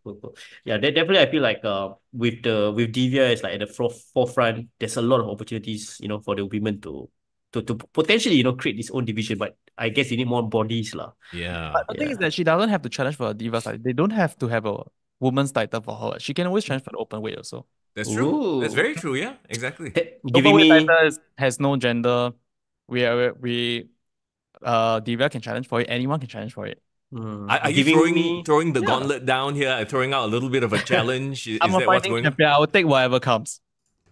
cool. Yeah, definitely. I feel like with Divya is like at the forefront. There's a lot of opportunities, for the women to potentially create this own division. But I guess you need more bodies, lah. Yeah. But the thing is that she doesn't have to challenge for a Divas. Like, they don't have to have a women's title for her. She can always challenge for the Openweight also. That's true. Ooh. That's very true. Yeah, exactly. Openweight title has no gender. Divya can challenge for it. Anyone can challenge for it. Are you throwing the gauntlet down here? Throwing out a little bit of a challenge? Is I'm a that what's fighting going champion. I will take whatever comes.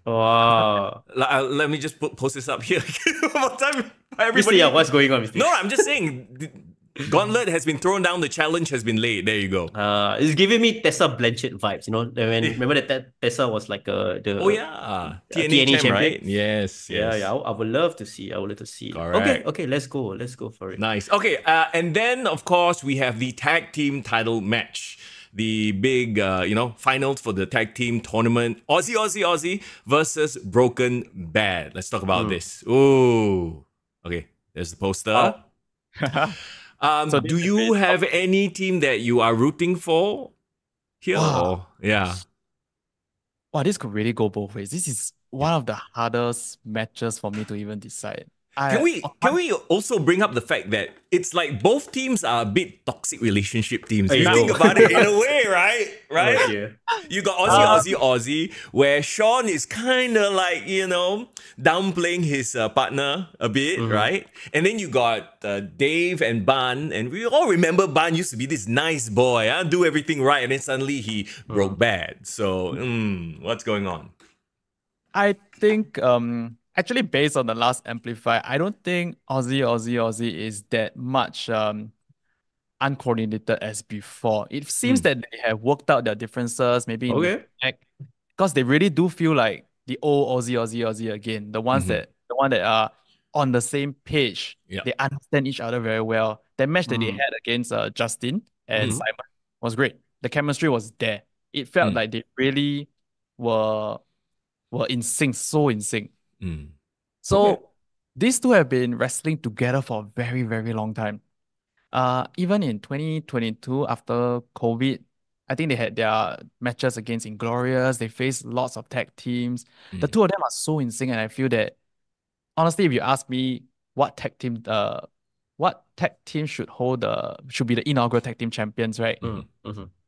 Wow. Let me just post this up here one more time. Everybody, what's going on with this? No, I'm just saying. Gauntlet has been thrown down. The challenge has been laid. There you go. It's giving me Tessa Blanchard vibes. Remember that Tessa was like the TNA champion, champ, right? Yes. Yeah. I would love to see. Correct. Okay. Let's go for it. Nice. Okay. And then of course we have the tag team title match. The big, finals for the tag team tournament. Aussie versus Broken Bad. Let's talk about this. Ooh. Okay. There's the poster. So do you have any team that you are rooting for here? Wow. Yeah. Wow, this could really go both ways. This is one of the hardest matches for me to even decide. Can we also bring up the fact that it's like both teams are a bit toxic relationship teams? You think about it in a way, right? Right? Oh, yeah. You got Aussie, where Sean is kind of like, downplaying his partner a bit, right? And then you got Dave and Ban, and we all remember Ban used to be this nice boy, do everything right, and then suddenly he broke bad. So, what's going on? I think actually, based on the last Amplify, I don't think Aussie is that much uncoordinated as before. It seems that they have worked out their differences, maybe in the back, because they really do feel like the old Aussie again. The one that are on the same page. Yep. They understand each other very well. That match that they had against Justin and Simon was great. The chemistry was there. It felt like they really were in sync, so in sync. So these two have been wrestling together for a very, very long time. Even in 2022, after COVID, I think they had their matches against Inglorious. They faced lots of tag teams. The two of them are so in sync, and I feel that, honestly, if you ask me what tag team should be the inaugural tag team champions, right?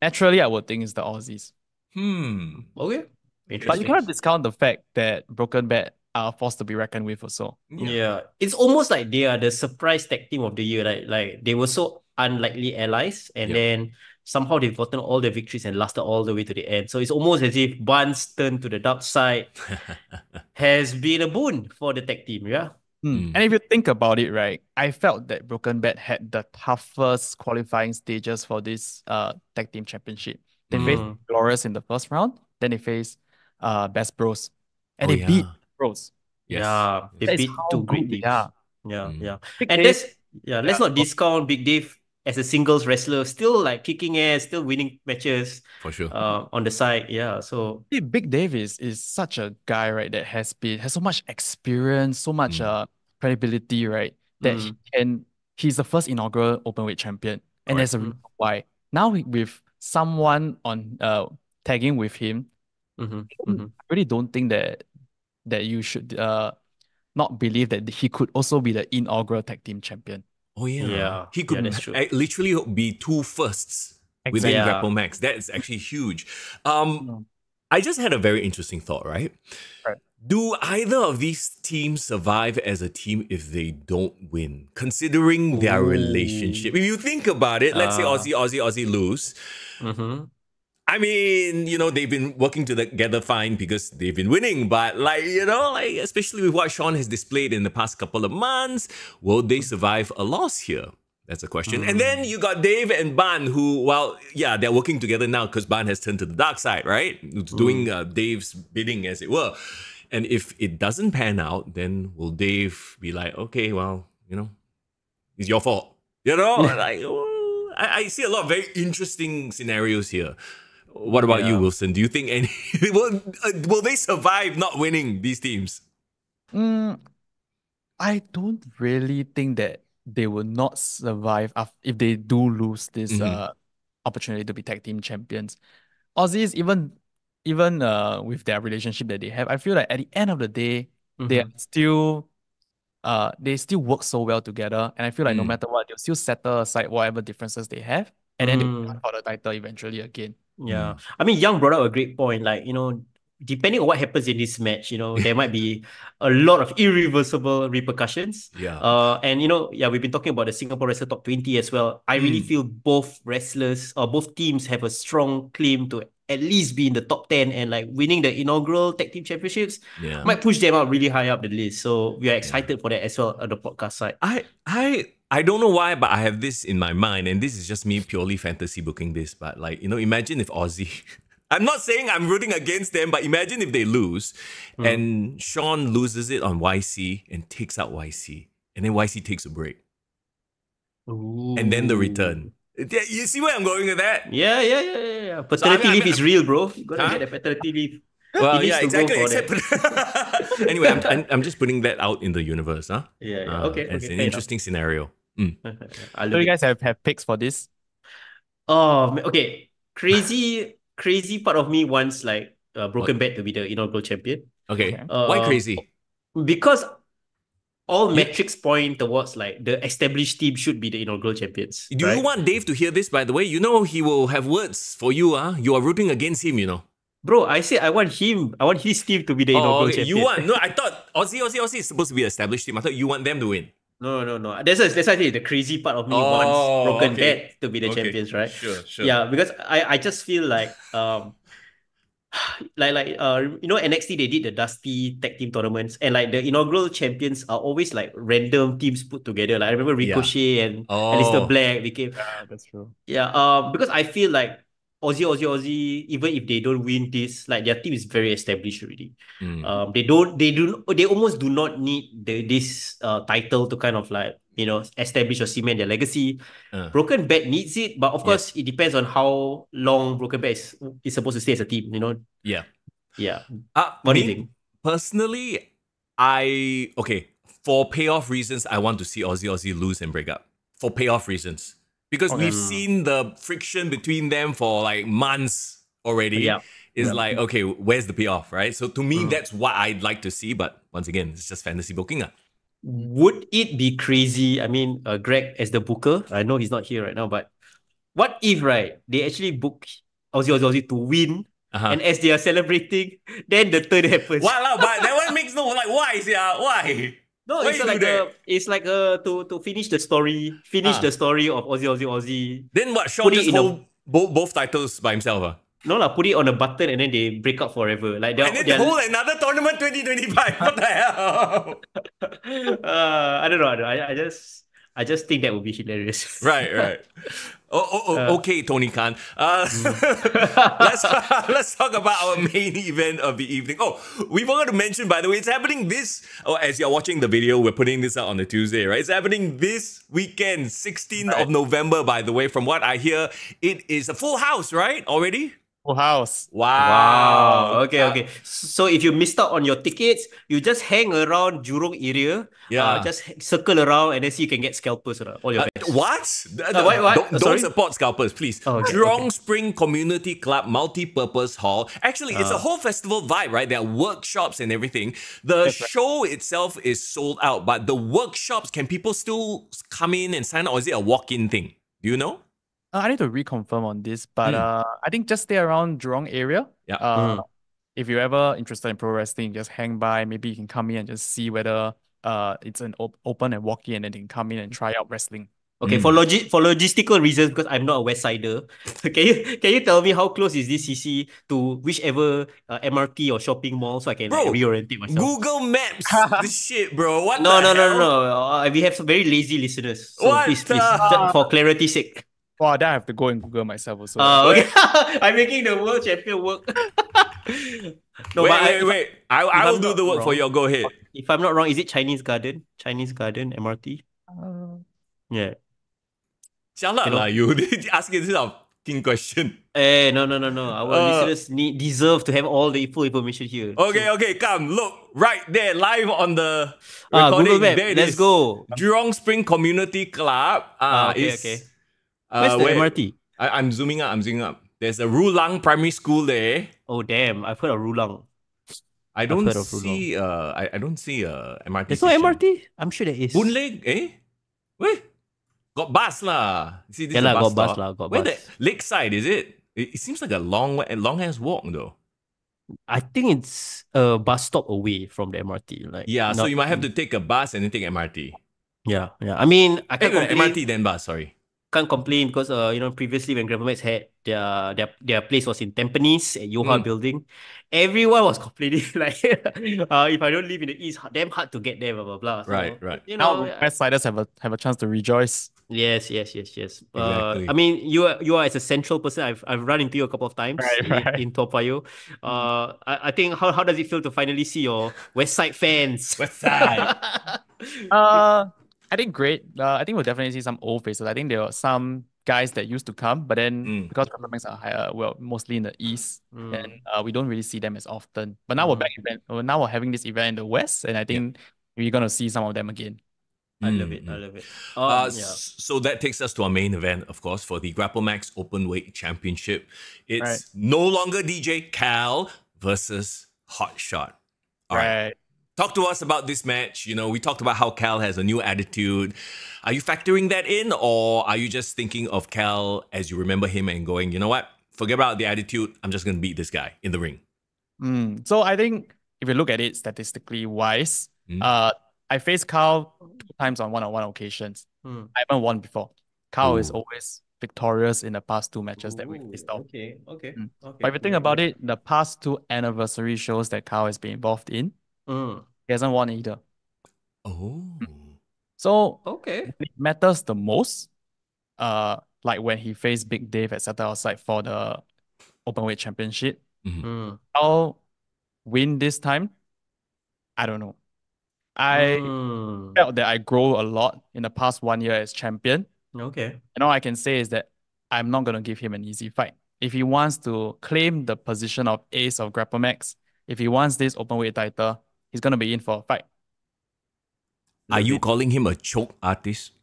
Naturally, I would think it's the Aussies. Okay. But you cannot discount the fact that Broken Bad are forced to be reckoned with also. Yeah. It's almost like they are the surprise tag team of the year. Like they were so unlikely allies, and then somehow they've gotten all the victories and lasted all the way to the end. So it's almost as if Bun's turn to the dark side has been a boon for the tag team, yeah? And if you think about it, right, I felt that Broken Bad had the toughest qualifying stages for this tag team championship. They faced Glorious in the first round, then they faced Best Bros. And they beat Bros. Yes. Yeah, they beat two great teams. Yeah. And let's not discount Big Dave as a singles wrestler, still like kicking ass, still winning matches. For sure. On the side, yeah. So Big Dave is such a guy, right, that has so much experience, so much credibility, right? That he's the first inaugural Openweight champion. And there's a reason why. Now with someone on tagging with him, Mm-hmm. I really don't think that you should not believe that he could also be the inaugural tag team champion. Oh yeah, Yeah. he could that's true. literally be 2 firsts within Exactly. Grapplemax. That's actually huge. I just had a very interesting thought, right? Right. Do either of these teams survive as a team if they don't win? Considering their relationship. If you think about it, let's say Aussie lose. I mean, they've been working together fine because they've been winning, but especially with what Sean has displayed in the past couple of months, will they survive a loss here? That's a question. And then you got Dave and Ban who, they're working together now because Ban has turned to the dark side, right? Doing Dave's bidding, as it were. And if it doesn't pan out, then will Dave be like, okay, well, it's your fault. I see a lot of very interesting scenarios here. What about you, Wilson? Do you think will they survive not winning, these teams? I don't really think that they will not survive if they do lose this opportunity to be tag team champions. Aussies, even with their relationship that they have, I feel like at the end of the day, they still work so well together, and I feel like no matter what, they'll still settle aside whatever differences they have, and then they'll fight for the title eventually again. Yeah. I mean, Young brought up a great point. Like, depending on what happens in this match, there might be a lot of irreversible repercussions. Yeah. And, we've been talking about the Singapore Wrestler Top 20 as well. I really feel both wrestlers or both teams have a strong claim to at least be in the top 10, and like winning the inaugural tag team championships might push them out really high up the list. So we are excited for that as well on the podcast side. I don't know why, but I have this in my mind, and this is just me purely fantasy booking this, but imagine if Aussie, I'm not saying I'm rooting against them, but imagine if they lose and Sean loses it on YC and takes out YC, and then YC takes a break. And then the return. You see where I'm going with that? Yeah. Paternity leave is real, bro. You gotta get the paternity leave. Well, yeah, exactly. Anyway, I'm just putting that out in the universe, huh? Okay. It's an interesting scenario. So you guys have picks for this? Oh, okay. Crazy part of me wants like Broken Bat to be the inaugural champion. Okay. Why crazy? Because all metrics point towards like the established team should be the inaugural champions. Do you want Dave to hear this, by the way? He will have words for you. You are rooting against him, Bro, I said I want his team to be the inaugural champion. You want? No, I thought Aussie is supposed to be an established team. I thought you want them to win. No. That's actually the crazy part of me wants Broken Bat to be the champions, right? Sure. Yeah, because I just feel like NXT, they did the Dusty tag team tournaments, and like the inaugural champions are always like random teams put together. Like I remember Ricochet and Aleister Black became. Yeah, that's true. Yeah, because I feel like Aussie, even if they don't win this, like their team is very established already. They almost do not need this title to kind of like, establish or cement their legacy. Broken Bat needs it, but of course it depends on how long Broken Bat is supposed to stay as a team, Yeah. What do you think? Personally, for payoff reasons, I want to see Aussie lose and break up. For payoff reasons. Because we've seen the friction between them for like months already. It's like, okay, where's the payoff, right? So to me, that's what I'd like to see. But once again, it's just fantasy booking. Would it be crazy? I mean, Greg as the booker, I know he's not here right now, but what if, right, they actually book Aussie to win, and as they are celebrating, then the turn happens. Wow, but that one makes why? Why? No, it's like to finish the story the story of Aussie. Then what? Sean just hold both titles by himself. No, put it on a button and then they break up forever. Like and then they hold another tournament 2025. What the hell? I don't know. I just think that would be hilarious. Right. Okay, Tony Khan. Let's talk about our main event of the evening. We forgot to mention, by the way, it's happening as you're watching the video, we're putting this out on a Tuesday, right? It's happening this weekend, 16th of November, by the way. From what I hear, it is a full house, right? Already? Full house. Wow. Okay. So if you missed out on your tickets, you just hang around Jurong area. Yeah. Just circle around and then see you can get scalpers around all your bets. What? What? Don't Sorry? support scalpers, please. Oh, okay, Jurong Spring Community Club Multi-Purpose Hall. Actually, it's a whole festival vibe, right? There are workshops and everything. The show itself is sold out, but the workshops, can people still come in and sign up, or is it a walk-in thing? Do you know? I need to reconfirm on this, but I think just stay around Jurong area. Yeah. If you're ever interested in pro wrestling, just hang by. Maybe you can come in and just see whether it's an open and walk in, and then you can come in and try out wrestling. Okay, for logistical reasons, because I'm not a West Sider, can you tell me how close is this CC to whichever MRT or shopping mall so I can reorientate myself? Google Maps this shit, bro. What No. the hell? We have some very lazy listeners. So What please, for clarity's sake. Well, then I have to go and Google myself also. Okay. I'm making the world champion work. Wait. I will do the work for you. Go ahead. If I'm not wrong, is it Chinese Garden? Chinese Garden MRT? Yeah. Shut up, lah. You asking this fucking question. No. Our listeners deserve to have all the full information here. Okay, come. Look, right there, live on the recording. Google Map. There it Let's is. go. Jurong Spring Community Club. Okay. Where's the MRT? I'm zooming up. There's a Rulang Primary School there. Oh damn! I've heard of Rulang. I don't see a MRT. There's no MRT. I'm sure there is. Boon Lake, Wait, got bus lah. See, this Yeah is lah, a bus got bus stop. lah, got Where bus. the Lakeside is it? It seems like a long ass walk though. I think it's a bus stop away from the MRT. So you might have to take a bus and then take MRT. Yeah. I mean, I can't complain. MRT then bus. Sorry. Can't complain because previously when Grapplemax had their place was in Tampines at Yoha building, everyone was complaining like if I don't live in the east, damn hard to get there, blah blah blah. So, Right. Now West Siders have a chance to rejoice. Yes. Exactly. I mean, you are as a central person. I've run into you a couple of times in Toa Payoh. I think how does it feel to finally see your West Side fans? West Side. I think great. I think we'll definitely see some old faces. I think there are some guys that used to come, but then because Grapplemax are higher, mostly in the east, and we don't really see them as often. But now now we're having this event in the west, and I think we're gonna see some of them again. I love it. So that takes us to our main event, of course, for the Grapplemax Openweight Championship. It's no longer DJ Cal versus Hotshot. All right. Talk to us about this match. We talked about how Cal has a new attitude. Are you factoring that in, or are you just thinking of Cal as you remember him and going, you know what? Forget about the attitude. I'm just going to beat this guy in the ring. So I think if you look at it statistically wise, I faced Cal 2 times on one-on-one occasions. I haven't won before. Cal is always victorious in the past 2 matches that we faced out. Okay. But if you think about it, the past 2 anniversary shows that Cal has been involved in, he hasn't won either. So it matters the most, like when he faced Big Dave at Saturday Outside for the Openweight Championship. I'll win this time. I don't know. I felt that I grow a lot in the past 1 year as champion. Okay. And all I can say is that I'm not going to give him an easy fight. If he wants to claim the position of ace of Grapplemax, if he wants this Openweight title, he's going to be in for a fight. Are you calling him a choke artist?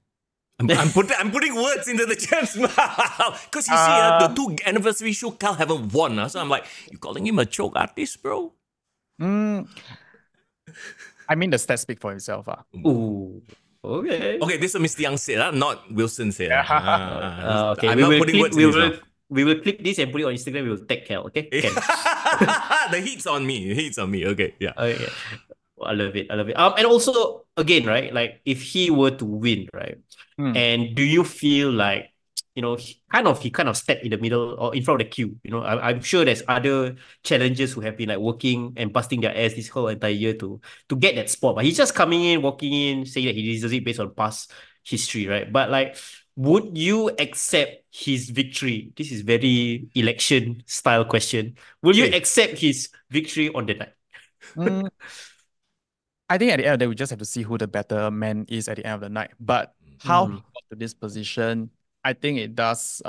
I'm putting words into the champ's mouth. Because you see, the 2 anniversary show, Cal haven't won. So I'm like, you calling him a choke artist, bro? I mean, the stats speak for himself. Ooh. Okay. Okay, this is what Mr. Young said, not Wilson said. Okay, I'm not putting words in his mouth. We will clip this and put it on Instagram. We will tag Cal, okay? The heat's on me. Okay, yeah. Okay. I love it. And also, again, right? Like, if he were to win, right? And do you feel like, he kind of stepped in the middle or in front of the queue? I'm sure there's other challengers who have been like working and busting their ass this whole entire year to get that spot. But he's just coming in, walking in, saying that he deserves it based on past history, right? But like, would you accept his victory? This is very election style question. Will you accept his victory on the night? I think at the end of the day, we just have to see who the better man is at the end of the night. But how he got to this position, I think it does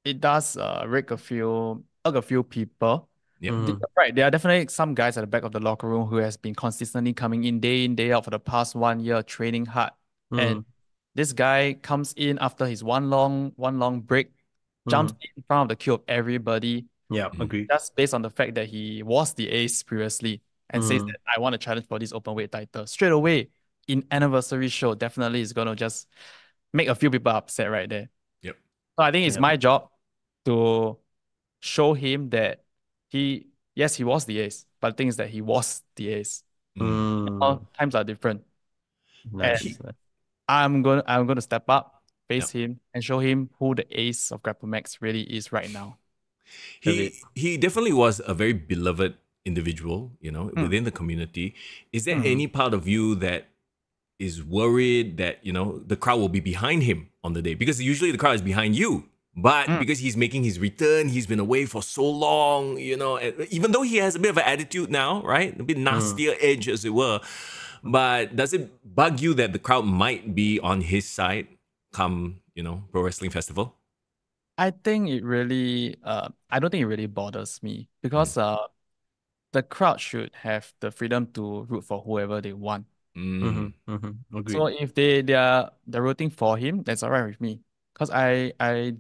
it does irk a few people. Yeah. Right, there are definitely some guys at the back of the locker room who has been consistently coming in, day out for the past 1 year, training hard. And this guy comes in after his one long break, jumps in front of the queue of everybody. Yeah, agree. Just based on the fact that he was the ace previously and says that I want to challenge for this openweight title. Straight away, in anniversary show, definitely is gonna just make a few people upset right there. Yep. So I think it's my job to show him that he was the ace, but the thing is that he was the ace. All times are different. Nice. And I'm gonna step up, face him, and show him who the ace of Grapplemax really is right now. He definitely was a very beloved individual, within the community. Is there any part of you that is worried that, the crowd will be behind him on the day? Because usually the crowd is behind you. But because he's making his return, he's been away for so long, even though he has a bit of an attitude now, right? A bit nastier edge, as it were. But does it bug you that the crowd might be on his side come, Pro Wrestling Festival? I think it really, I don't think it really bothers me because the crowd should have the freedom to root for whoever they want. Agreed. So if they're rooting for him, that's all right with me. Because I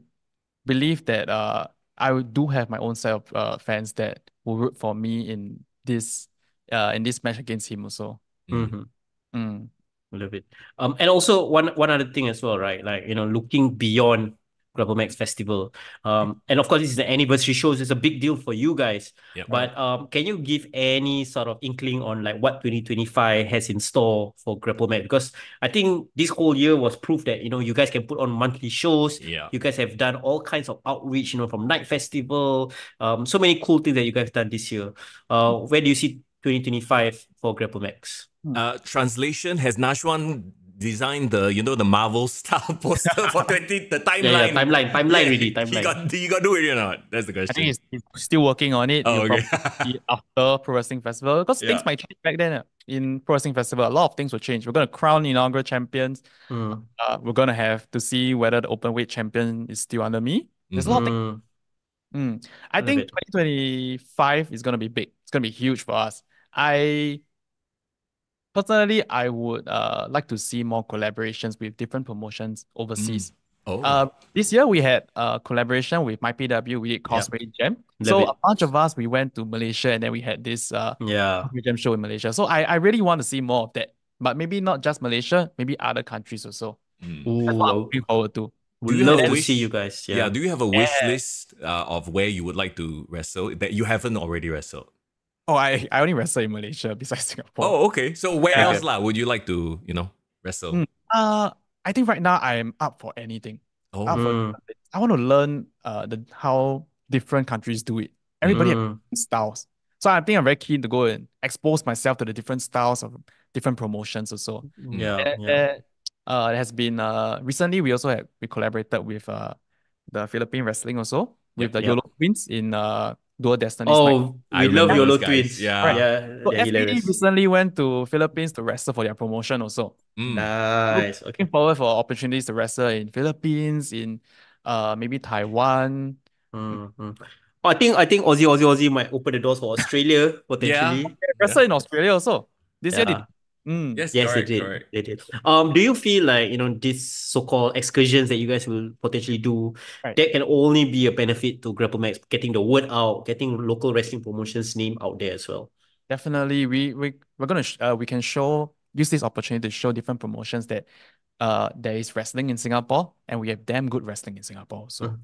believe that I do have my own set of fans that will root for me in this match against him also. Love it. And also one other thing as well, right? Like, looking beyond Grapplemax Festival. And of course, this is the anniversary shows. It's a big deal for you guys. Yep. But can you give any sort of inkling on like what 2025 has in store for Grapplemax? Because I think this whole year was proof that, you guys can put on monthly shows. Yeah. You guys have done all kinds of outreach, from Night Festival. So many cool things that you guys have done this year. Where do you see 2025 for Grapplemax? Translation, has Nashwan designed the Marvel style poster for the timeline? Timeline really. Timeline. He got do it or not? That's the question. I think he's still working on it. Oh, okay. Probably after Pro Wrestling Festival, because things might change back then. In Pro Wrestling Festival, a lot of things will change. We're going to crown inaugural champions. We're going to have to see whether the Openweight champion is still under me. There's a lot of things. I think 2025 is going to be big. It's going to be huge for us. Personally, I would like to see more collaborations with different promotions overseas. This year we had a collaboration with MyPW. We did Cosplay Jam. A bunch of us, we went to Malaysia and then we had this Cosplay Jam show in Malaysia. So I really want to see more of that. But maybe not just Malaysia, maybe other countries also. That's what I'm looking forward to. We'd love to see you guys. Yeah. Do you have a wish list of where you would like to wrestle that you haven't already wrestled? Oh, I only wrestle in Malaysia besides Singapore. Oh, okay. So where else would you like to, wrestle? I think right now I am up for anything. Oh. I want to learn how different countries do it. Everybody has different styles. So I think I'm very keen to go and expose myself to the different styles of different promotions also. There has been recently we collaborated with the Philippine wrestling also with the YOLO Twins in Dual Destiny. We love YOLO Twins. So SPW recently went to Philippines to wrestle for their promotion also. Nice. Looking forward for opportunities to wrestle in Philippines, in maybe Taiwan. I think Aussie might open the doors for Australia potentially. Wrestle in Australia also. This year they Yes, correct. They did. Do you feel like these so-called excursions that you guys will potentially do that can only be a benefit to Grapplemax, getting the word out, getting local wrestling promotions name out there as well? Definitely, we're gonna we can use this opportunity to show different promotions that there is wrestling in Singapore and we have damn good wrestling in Singapore. So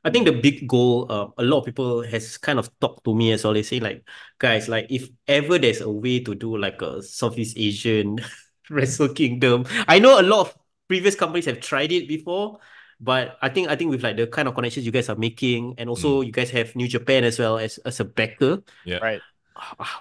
I think the big goal, a lot of people has kind of talked to me as well. They say like, guys, like if ever there's a way to do like a Southeast Asian Wrestle Kingdom, I know a lot of previous companies have tried it before, but I think with like the kind of connections you guys are making, and also you guys have New Japan as well as a backer. Right.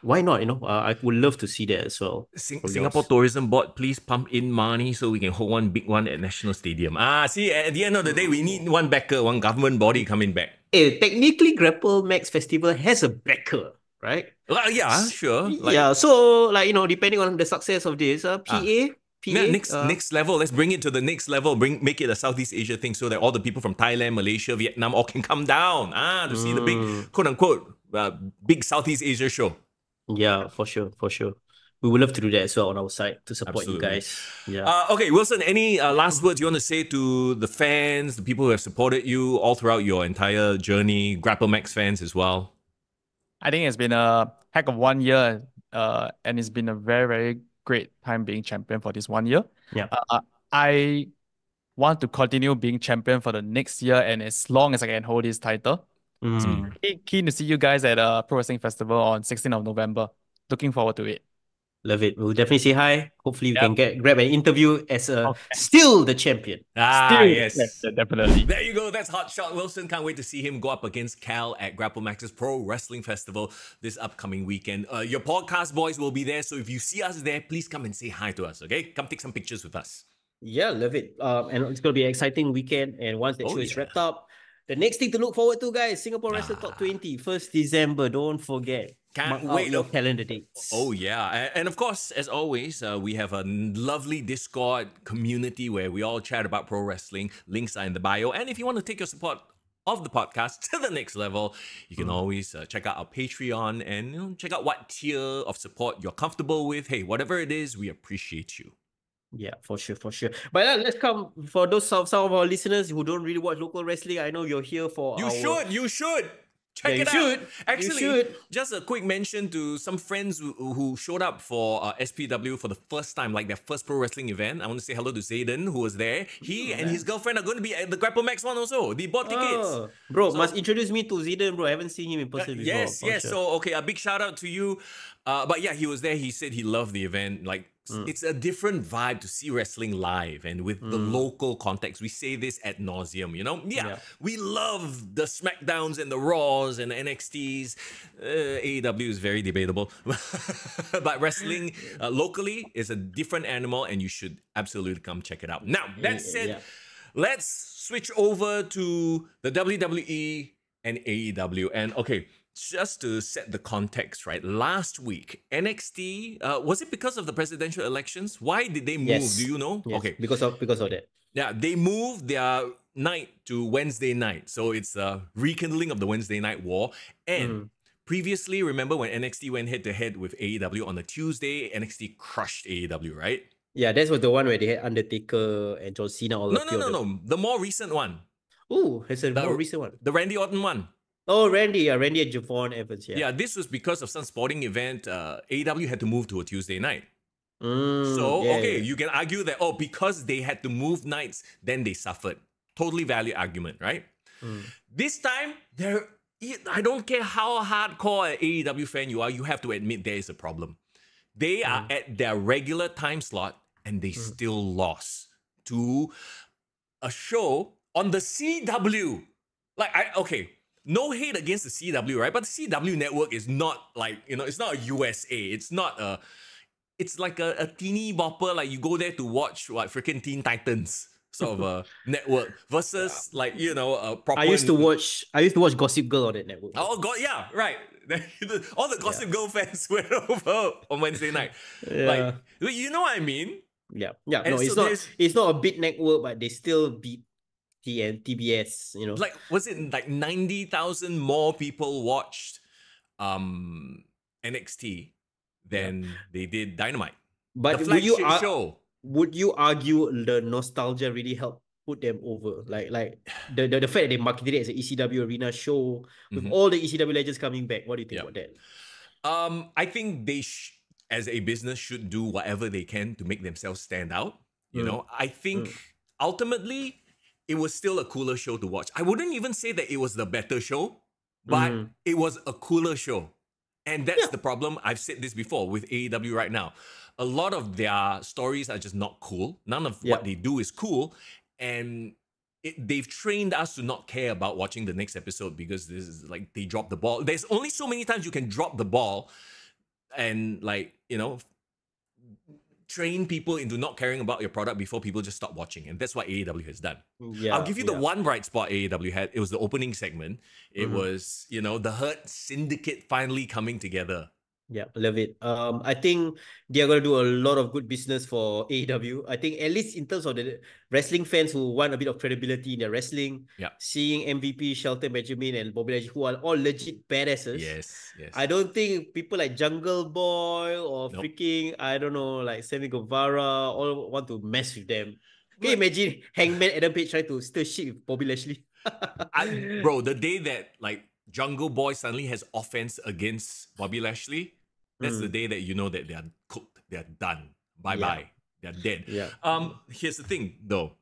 Why not? I would love to see that as well. Singapore Tourism Board, please pump in money so we can hold one big one at National Stadium. See, at the end of the day, we need one backer, one government body coming back. Technically, Grapplemax Festival has a backer, right? Yeah, sure. So like depending on the success of this, PA PA. Next level. Let's bring it to the next level. Make it a Southeast Asia thing so that all the people from Thailand, Malaysia, Vietnam all can come down to see the big quote unquote big Southeast Asia show. Yeah, for sure. We would love to do that as well on our side to support Absolutely. you guys. Yeah. Okay, Wilson, any last words you want to say to the fans, the people who have supported you all throughout your entire journey, Grapplemax fans as well? I think it's been a heck of 1 year, and it's been a very, very great time being champion for this 1 year. Yeah. I want to continue being champion for the next year and as long as I can hold this title. So keen to see you guys at Pro Wrestling Festival on 16th of November. Looking forward to it. Love it. We'll definitely say hi. Hopefully we can grab an interview as still the champion. Yes. Definitely. There you go. That's Hotshot Wilson. Can't wait to see him go up against Cal at Grapplemax's Pro Wrestling Festival this upcoming weekend. Your podcast boys will be there, so if you see us there, please come and say hi to us, okay? Come take some pictures with us. Yeah, love it. And it's going to be an exciting weekend. And once the show is wrapped up, the next thing to look forward to, guys, Singapore Wrestler Top 20, 1st December. Don't forget. Can't Mark wait. out your calendar dates. Oh, yeah. And of course, as always, we have a lovely Discord community where we all chat about pro wrestling. Links are in the bio. And if you want to take your support of the podcast to the next level, you can always check out our Patreon and check out what tier of support you're comfortable with. Hey, whatever it is, we appreciate you. Yeah, for sure. But let's come for those some of our listeners who don't really watch local wrestling. I know you're here for You should. Check it out. Actually, just a quick mention to some friends who showed up for SPW for the first time, like their first pro wrestling event. I want to say hello to Zayden, who was there. He and his girlfriend are going to be at the Grapplemax one also. They bought tickets. Bro, must introduce me to Zayden, bro. I haven't seen him in person before. Yes. Sure. So, okay, a big shout out to you. But yeah, he was there. He said he loved the event. Like, it's a different vibe to see wrestling live and with the local context. We say this ad nauseum, you know? Yeah, we love the SmackDowns and the Raws and the NXTs. AEW is very debatable. But wrestling locally is a different animal and you should absolutely come check it out. Now, that said, let's switch over to the WWE and AEW. And okay, just to set the context, right? Last week, NXT, was it because of the presidential elections? Why did they move? Yes. Do you know? Yes, Okay. because of that. Yeah, they moved their night to Wednesday night. So it's a rekindling of the Wednesday night war. And previously, remember when NXT went head to head with AEW on a Tuesday, NXT crushed AEW, right? Yeah, that was the one where they had Undertaker and John Cena all No. The more recent one. Oh, it's a more recent one. The Randy Orton one. Oh, Randy and Javon Evans, Yeah, this was because of some sporting event. AEW had to move to a Tuesday night. You can argue that, because they had to move nights, then they suffered. Totally valid argument, right? This time, I don't care how hardcore an AEW fan you are, you have to admit there is a problem. They are at their regular time slot and they still lost to a show on the CW. No hate against the CW, right? But the CW network is not it's not a USA. It's not it's like a teeny bopper, like you go there to watch freaking Teen Titans sort of a network versus a proper. I used to watch Gossip Girl on that network. Oh God, yeah, right. All the Gossip Girl fans went over on Wednesday night. Yeah. You know what I mean? Yeah. And No, it's not a big network, but they still beat TBS, you know. Was it 90,000 more people watched NXT than they did Dynamite? But the flagship show. Would you argue the nostalgia really helped put them over? Like the fact that they marketed it as an ECW arena show with all the ECW legends coming back. What do you think about that? I think they as a business should do whatever they can to make themselves stand out. You know, I think ultimately it was still a cooler show to watch. I wouldn't even say that it was the better show, but it was a cooler show. And that's the problem. I've said this before with AEW right now. A lot of their stories are just not cool. None of what they do is cool. And they've trained us to not care about watching the next episode because this is they drop the ball. There's only so many times you can drop the ball and train people into not caring about your product before people just stop watching. And that's what AEW has done. I'll give you the one bright spot AEW had. It was the opening segment. It was, the Hurt Syndicate finally coming together. Yeah, love it. I think they are gonna do a lot of good business for AEW. I think at least in terms of the wrestling fans who want a bit of credibility in their wrestling, Yeah. seeing MVP, Shelton Benjamin, and Bobby Lashley, who are all legit badasses. Yes, yes. I don't think people like Jungle Boy or freaking, I don't know, like Sammy Guevara all want to mess with them. Can you imagine Hangman Adam Page trying to stir shit with Bobby Lashley? Bro, the day that like Jungle Boy suddenly has offense against Bobby Lashley, that's the day that you know that they are cooked, they are done. Bye-bye. They're dead. Yeah. Here's the thing though.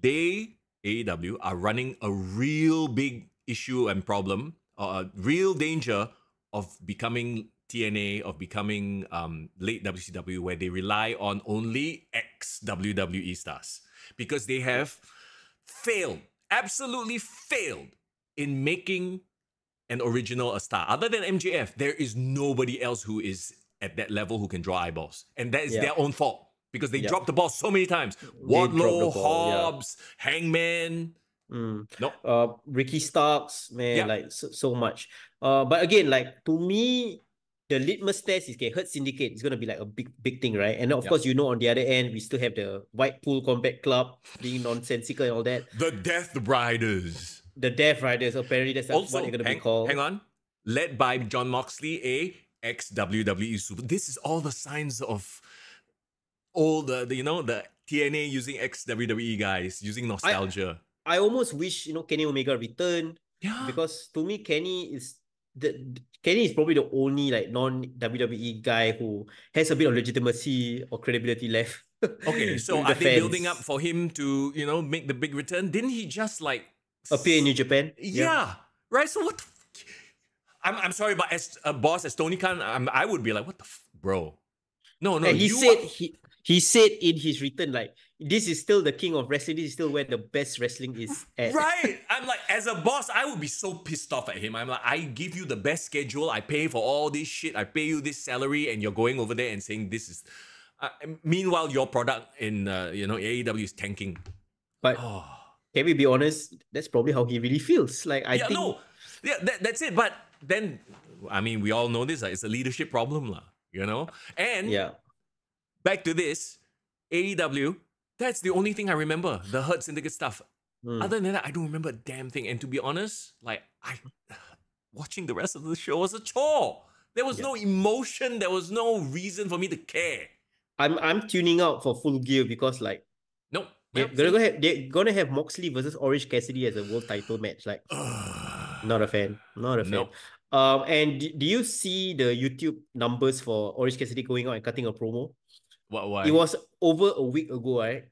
They, AEW, are running a real big issue and problem, a real danger of becoming TNA, of becoming late WCW, where they rely on only ex-WWE stars. Because they have failed, absolutely failed in making an original a star. Other than MJF, there is nobody else who is at that level who can draw eyeballs. And that is their own fault because they dropped the ball so many times. Wardlow, Hobbs, Hangman. Ricky Starks, man, like so much. But again, like to me, the litmus test is Hurt Syndicate is gonna be like a big thing, right? And of course, you know, on the other end, we still have the Whitepool Combat Club being nonsensical and all that. The Death Riders. The Death Riders, apparently that's also, what they're gonna be called. Hang on. Led by John Moxley, a ex-WWE super. This is all the signs of all the TNA using ex-WWE guys, using nostalgia. I almost wish, Kenny Omega returned. Yeah. Because to me, Kenny is probably the only like non-WWE guy who has a bit of legitimacy or credibility left. Okay, so are they building up for him to, make the big return? Didn't he just like appear in New Japan? Yeah. Right? So what I'm sorry, but as a boss, as Tony Khan, I would be like, what the bro? No. And he said in his return, like, this is still the king of wrestling. This is still where the best wrestling is at. Right. I'm like, as a boss, I would be so pissed off at him. I'm like, I give you the best schedule. I pay for all this shit. I pay you this salary, and you're going over there and saying this is. Meanwhile, your product in AEW is tanking. But can we be honest? That's probably how he really feels. Like that's it. But then, I mean, we all know this. It's a leadership problem, And back to this, AEW. That's the only thing I remember. The Hurt Syndicate stuff. Other than that, I don't remember a damn thing. And to be honest, like watching the rest of the show was a chore. There was no emotion. There was no reason for me to care. I'm tuning out for Full Gear because they're gonna have Moxley versus Orange Cassidy as a world title match. Like, not a fan. Nope. And do you see the YouTube numbers for Orange Cassidy going out and cutting a promo? Why? It was over a week ago, right?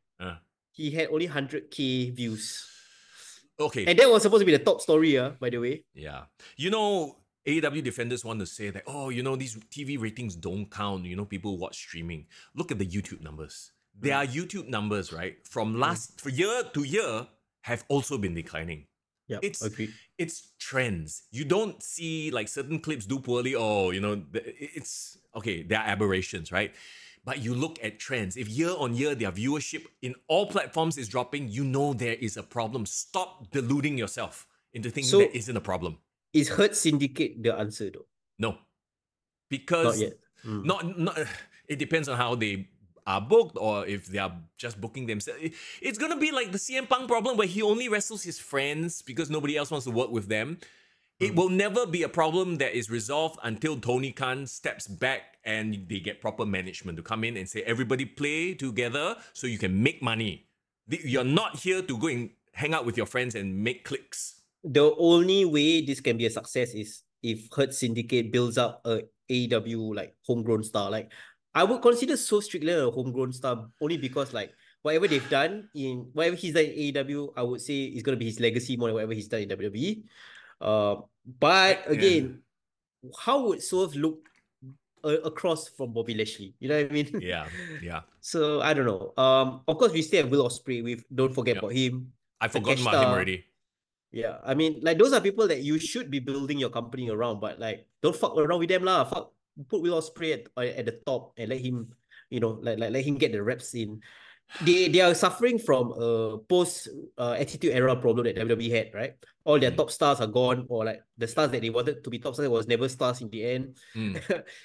He had only 100K views. Okay. And that was supposed to be the top story, by the way. Yeah. AEW defenders want to say that, these TV ratings don't count. People watch streaming. Look at the YouTube numbers. Their YouTube numbers, right, from for year to year have also been declining. Yeah, it's trends. You don't see like certain clips do poorly. It's okay. There are aberrations, right? But you look at trends. If year on year their viewership in all platforms is dropping, there is a problem. Stop deluding yourself into thinking that isn't a problem. Is Hurt Syndicate the answer though? No, because not it depends on how they are booked or if they are just booking themselves. It's gonna be like the CM Punk problem where he only wrestles his friends because nobody else wants to work with them. It will never be a problem that is resolved until Tony Khan steps back and they get proper management to come in and say, everybody play together so you can make money. You're not here to go and hang out with your friends and make clicks. The only way this can be a success is if Hurt Syndicate builds up a AEW like homegrown star. Like, I would consider so strictly a homegrown star only because like whatever he's done in AEW, I would say is gonna be his legacy more than whatever he's done in WWE. But again, how would Swerve look across from Bobby Lashley? You know what I mean? Yeah. So I don't know. Of course we still have Will Ospreay. Don't forget about him. I forgot about him already. Yeah, I mean, like those are people that you should be building your company around, but like don't fuck around with them lah. Put Will Ospreay at the top and let him, let him get the reps in. they are suffering from a post attitude era problem that WWE had, right? All their top stars are gone, or like the stars that they wanted to be top stars was never stars in the end.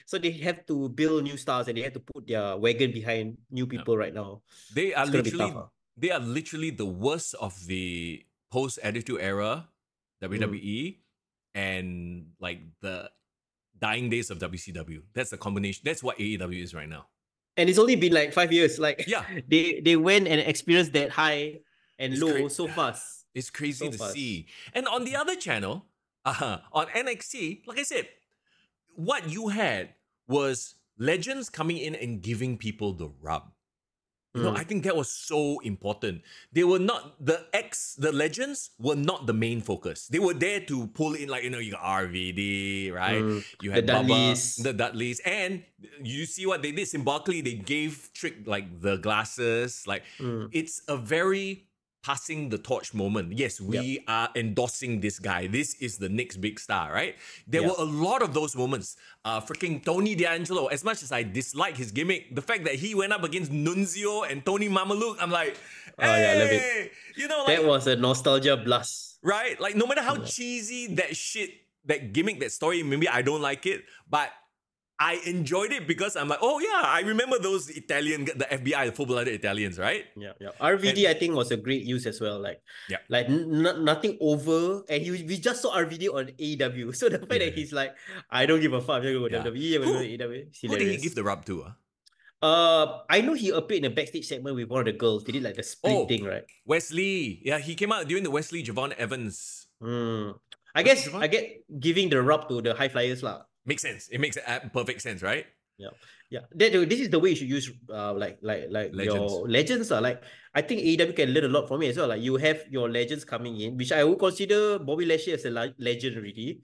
So they have to build new stars and they have to put their wagon behind new people right now. They are It's gonna be literally tough, they are literally the worst of the post attitude era WWE and like the dying days of WCW. That's the combination. That's what AEW is right now. and it's only been like 5 years. Like they went and experienced that high and low so fast. It's crazy to see. And on the other channel, on NXT, like I said, what you had was legends coming in and giving people the rub. You know, I think that was so important. They were not, the legends were not the main focus. They were there to pull in, like, you know, you got RVD, right? You had the Bubba, Dudleys. the Dudleys. And you see what they did symbolically, they gave Trick, like, the glasses. Like, it's a very passing the torch moment. Yes, we are endorsing this guy. This is the next big star, right? There were a lot of those moments. Freaking Tony D'Angelo, as much as I dislike his gimmick, the fact that he went up against Nunzio and Tony Mamaluke, I'm like, hey, I love it. You know, like, that was a nostalgia blast. Right? Like, no matter how cheesy that shit, that gimmick, that story, maybe I don't like it, but I enjoyed it because I'm like, oh yeah, I remember those Italian, the FBI, the full-blooded Italians, right? Yeah. RVD, I think, was a great use as well. Like, nothing over, and we just saw RVD on AEW. So the fact that he's like, I don't give a fuck, I'm going to go to WWE, I'm going to go to AEW. Who did he give the rub to? I know he appeared in a backstage segment with one of the girls. They did like the split thing, right? Wesley. Yeah, he came out during the Wesley Javon Evans. I guess I get giving the rub to the high flyers lah. Makes sense. It makes perfect sense, right? Yeah. This is the way you should use like legends. Your legends lah. Like, I think AEW can learn a lot from it as well. Like, you have your legends coming in, which I would consider Bobby Lashley as a legend already.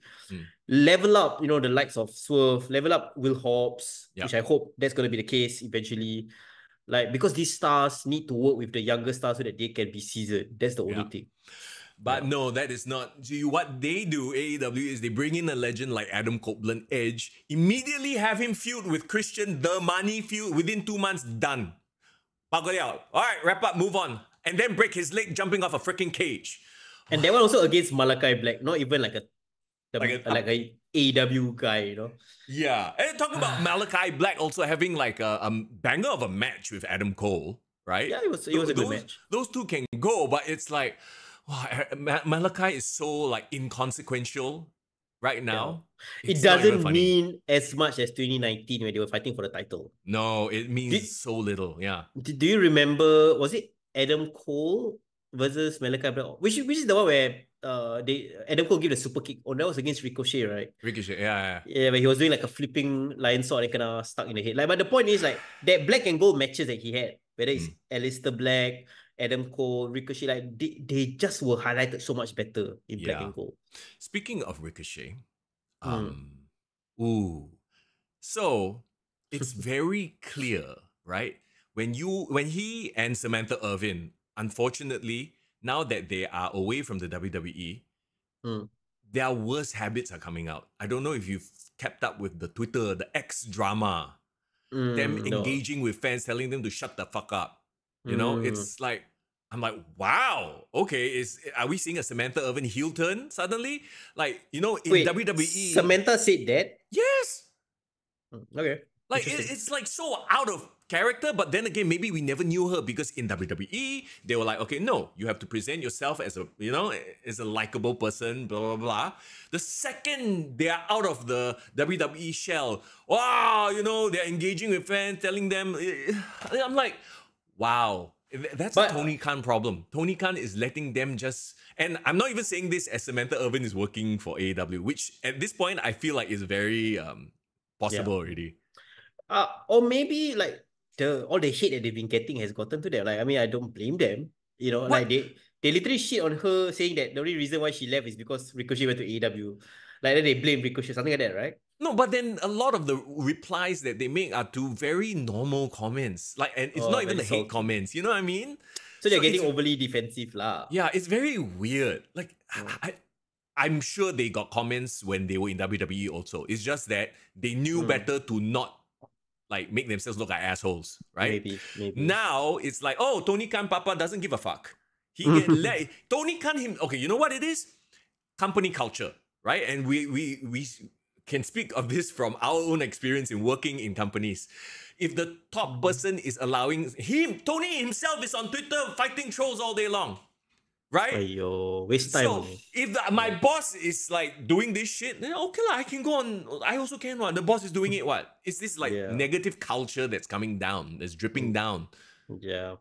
Level up, you know, the likes of Swerve. Level up Will Hobbs, which I hope that's going to be the case eventually. Like, because these stars need to work with the younger stars so that they can be seasoned. That's the only thing. But no, that is not. See, what they do, AEW, is they bring in a legend like Adam Copeland, Edge, immediately have him feud with Christian, the money feud, within 2 months, done. Pago out. All right, wrap up, move on. And then break his leg jumping off a freaking cage. And they were also against Malachi Black, not even like a AEW guy, you know? Yeah. And talking about Malachi Black also having like a banger of a match with Adam Cole, right? Yeah, it was a good match. Those two can go, but it's like, wow, Malachi is so like inconsequential right now. It doesn't mean as much as 2019 when they were fighting for the title. No, it means so little. Yeah. Do you remember, was it Adam Cole versus Malachi Black? Which is the one where Adam Cole gave the super kick. Oh, that was against Ricochet, right? Ricochet, yeah. Yeah, but he was doing like a flipping lion sword and kind of stuck in the head. Like, but the point is like that black and gold matches that he had, whether it's Aleister Black, Adam Cole, Ricochet, like they just were highlighted so much better in black and gold. Speaking of Ricochet, so it's very clear, right? When he and Samantha Irvin, unfortunately, now that they are away from the WWE, their worst habits are coming out. I don't know if you've kept up with the Twitter, the X drama, them engaging with fans, telling them to shut the fuck up. You know, it's like, I'm like, wow, okay, are we seeing a Samantha Irvin heel turn suddenly? Like, you know, in WWE... Samantha said that? Yes! Okay. Like, it's like so out of character, but then again, maybe we never knew her because in WWE, they were like, okay, no, you have to present yourself as a, you know, as a likable person, blah, blah, blah. The second they are out of the WWE shell, wow, you know, they're engaging with fans, telling them, I'm like, wow. That's a Tony Khan problem. Tony Khan is letting them just... And I'm not even saying this as Samantha Irvin is working for AEW, which at this point, I feel like is very possible already. Or maybe like all the hate that they've been getting has gotten to them. Like, I mean, I don't blame them. You know, like they literally shit on her saying that the only reason why she left is because Ricochet went to AEW. Like, then they blame Ricochet, something like that, right? No, but then a lot of the replies that they make are to very normal comments. Like, and it's not even the hate comments, you know what I mean? So they're getting overly defensive lah. Yeah, it's very weird. Like, I'm sure they got comments when they were in WWE also. It's just that they knew better to not like make themselves look like assholes, right? Maybe. Now it's like, oh, Tony Khan Papa doesn't give a fuck. He get Tony Khan him. Okay, you know what it is? Company culture, right? And we can speak of this from our own experience in working in companies. If the top person is allowing him, Tony himself is on Twitter fighting trolls all day long, right? Ayo, waste time. So if my boss is like doing this shit, then okay lah, I can go on. I also can. What the boss is doing it? What? It's this like negative culture that's coming down, that's dripping down. Yeah,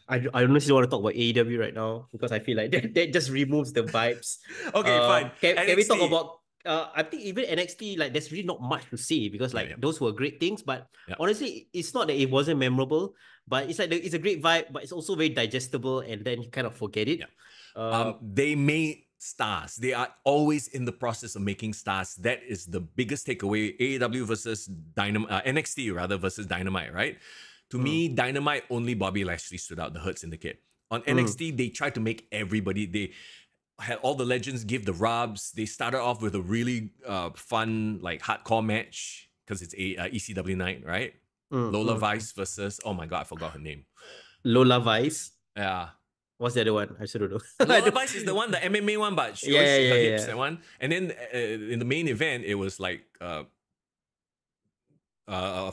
I honestly want to talk about AEW right now because I feel like that just removes the vibes. Okay, fine. Can we talk about? I think even NXT, like, there's really not much to say because those were great things, but honestly, it's not that it wasn't memorable, but it's like it's a great vibe, but it's also very digestible, and then you kind of forget it. They made stars. They are always in the process of making stars. That is the biggest takeaway. AEW versus Dynamite, NXT rather versus Dynamite, right? To me, Dynamite, only Bobby Lashley stood out, the Hurt Syndicate. On NXT, they tried to make everybody, they had all the legends give the rubs. They started off with a really fun, like, hardcore match because it's a ECW night, right? Lola Vice versus, oh my God, I forgot her name. Lola Vice? Yeah. What's the other one? I still don't know. Lola Vice is the one, the MMA one, but she always her hips, that one. And then in the main event, it was like a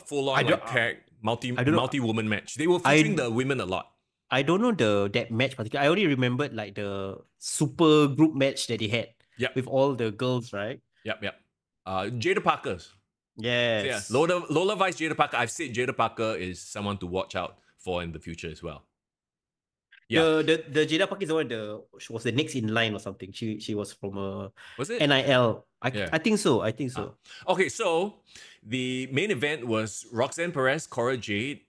full-on like tag, multi-woman match. They were featuring the women a lot. I don't know that match particularly. I only remembered like the super group match that they had with all the girls, right? Yep. Jada Parker's. Yes. So yeah, Lola Vice, Jada Parker. I've said Jada Parker is someone to watch out for in the future as well. Yeah. The Jada Parker is the one she was the next in line or something. She was from was it NIL. I think so. Okay, so the main event was Roxanne Perez, Cora Jade,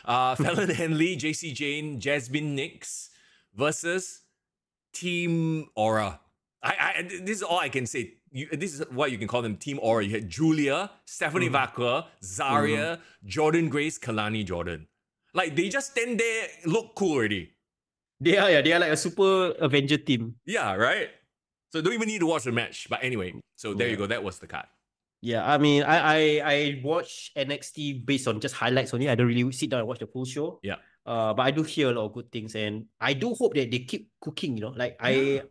Fallon Henley, JC Jane, Jasmine Nix versus Team Aura. This is all I can say. This is what you can call them, Team Aura. You had Julia, Stephanie Vaca, Zarya, Jordan Grace, Kalani Jordan. Like, they just stand there, look cool already. They are like a super Avenger team. Yeah, right? So don't even need to watch the match. But anyway, so there you go. That was the card. Yeah, I mean, I watch NXT based on just highlights only. I don't really sit down and watch the full show. Yeah. But I do hear a lot of good things, and I do hope that they keep cooking. You know, like I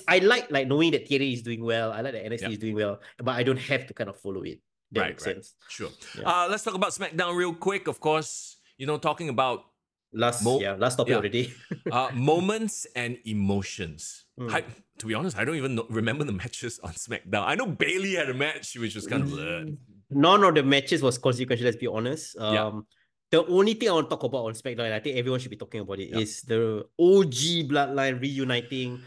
like knowing that TNA is doing well. I like that NXT is doing well, but I don't have to kind of follow it. That makes sense. Sure. Yeah. Let's talk about SmackDown real quick. Of course, talking about last topic of the day. Moments and emotions. To be honest, I don't even remember the matches on SmackDown. I know Bayley had a match, which was kind of blurred. None of the matches was consequential, let's be honest. The only thing I want to talk about on SmackDown, and I think everyone should be talking about it, is the OG Bloodline reuniting.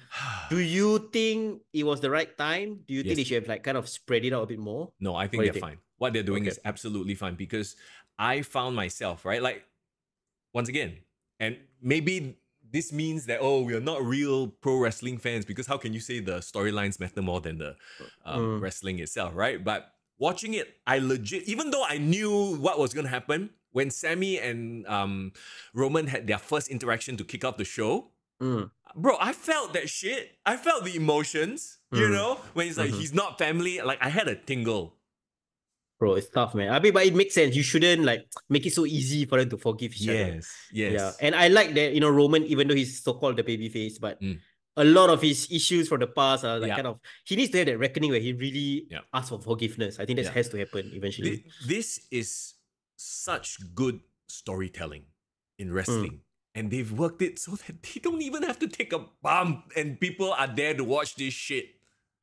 Do you think it was the right time? Do you think they should have like kind of spread it out a bit more? No, I think they're fine. What they're doing is absolutely fine, because I found myself, right? Like, once again, and maybe this means that, we are not real pro wrestling fans, because how can you say the storylines matter more than the wrestling itself, right? But watching it, I legit, even though I knew what was going to happen, when Sammy and Roman had their first interaction to kick off the show, bro, I felt that shit. I felt the emotions, when he's like, he's not family. Like, I had a tingle. Bro, it's tough, man. I mean, but it makes sense. You shouldn't like make it so easy for them to forgive each other. Yes. Yeah, and I like that, Roman, even though he's so-called the babyface, but a lot of his issues from the past are like kind of, he needs to have that reckoning where he really asks for forgiveness. I think that has to happen eventually. This is such good storytelling in wrestling. And they've worked it so that they don't even have to take a bump and people are there to watch this shit.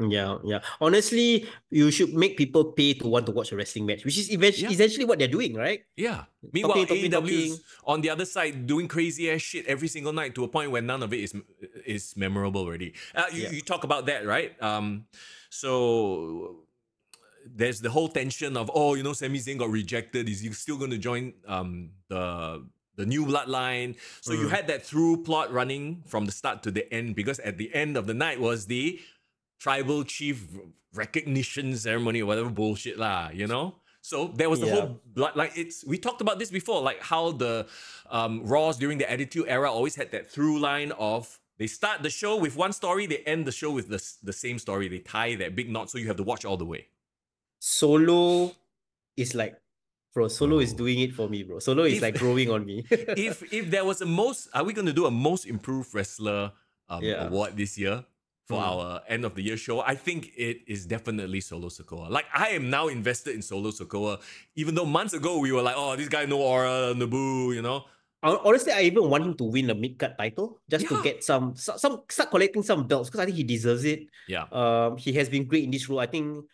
Yeah. Honestly, you should make people pay to want to watch a wrestling match, which is essentially what they're doing, right? Yeah. Meanwhile, AEW's on the other side doing crazy ass shit every single night to a point where none of it is memorable already. You talk about that, right? So there's the whole tension of, Sami Zayn got rejected. Is he still going to join the new bloodline? So you had that through plot running from the start to the end, because at the end of the night was the tribal chief recognition ceremony or whatever bullshit lah, So there was the whole bloodline. We talked about this before, like how the Raws during the Attitude Era always had that through line of, they start the show with one story, they end the show with the same story. They tie that big knot, so you have to watch all the way. Solo is like Bro, Solo is doing it for me, bro. Solo is like growing on me. if there was are we going to do a most improved wrestler award this year for our end of the year show? I think it is definitely Solo Sikoa. Like, I am now invested in Solo Sikoa, even though months ago we were like, oh, this guy no aura, Naboo, you know. Honestly, I even want him to win a mid-card title just to get some start collecting some belts, because I think he deserves it. Yeah. He has been great in this role. I think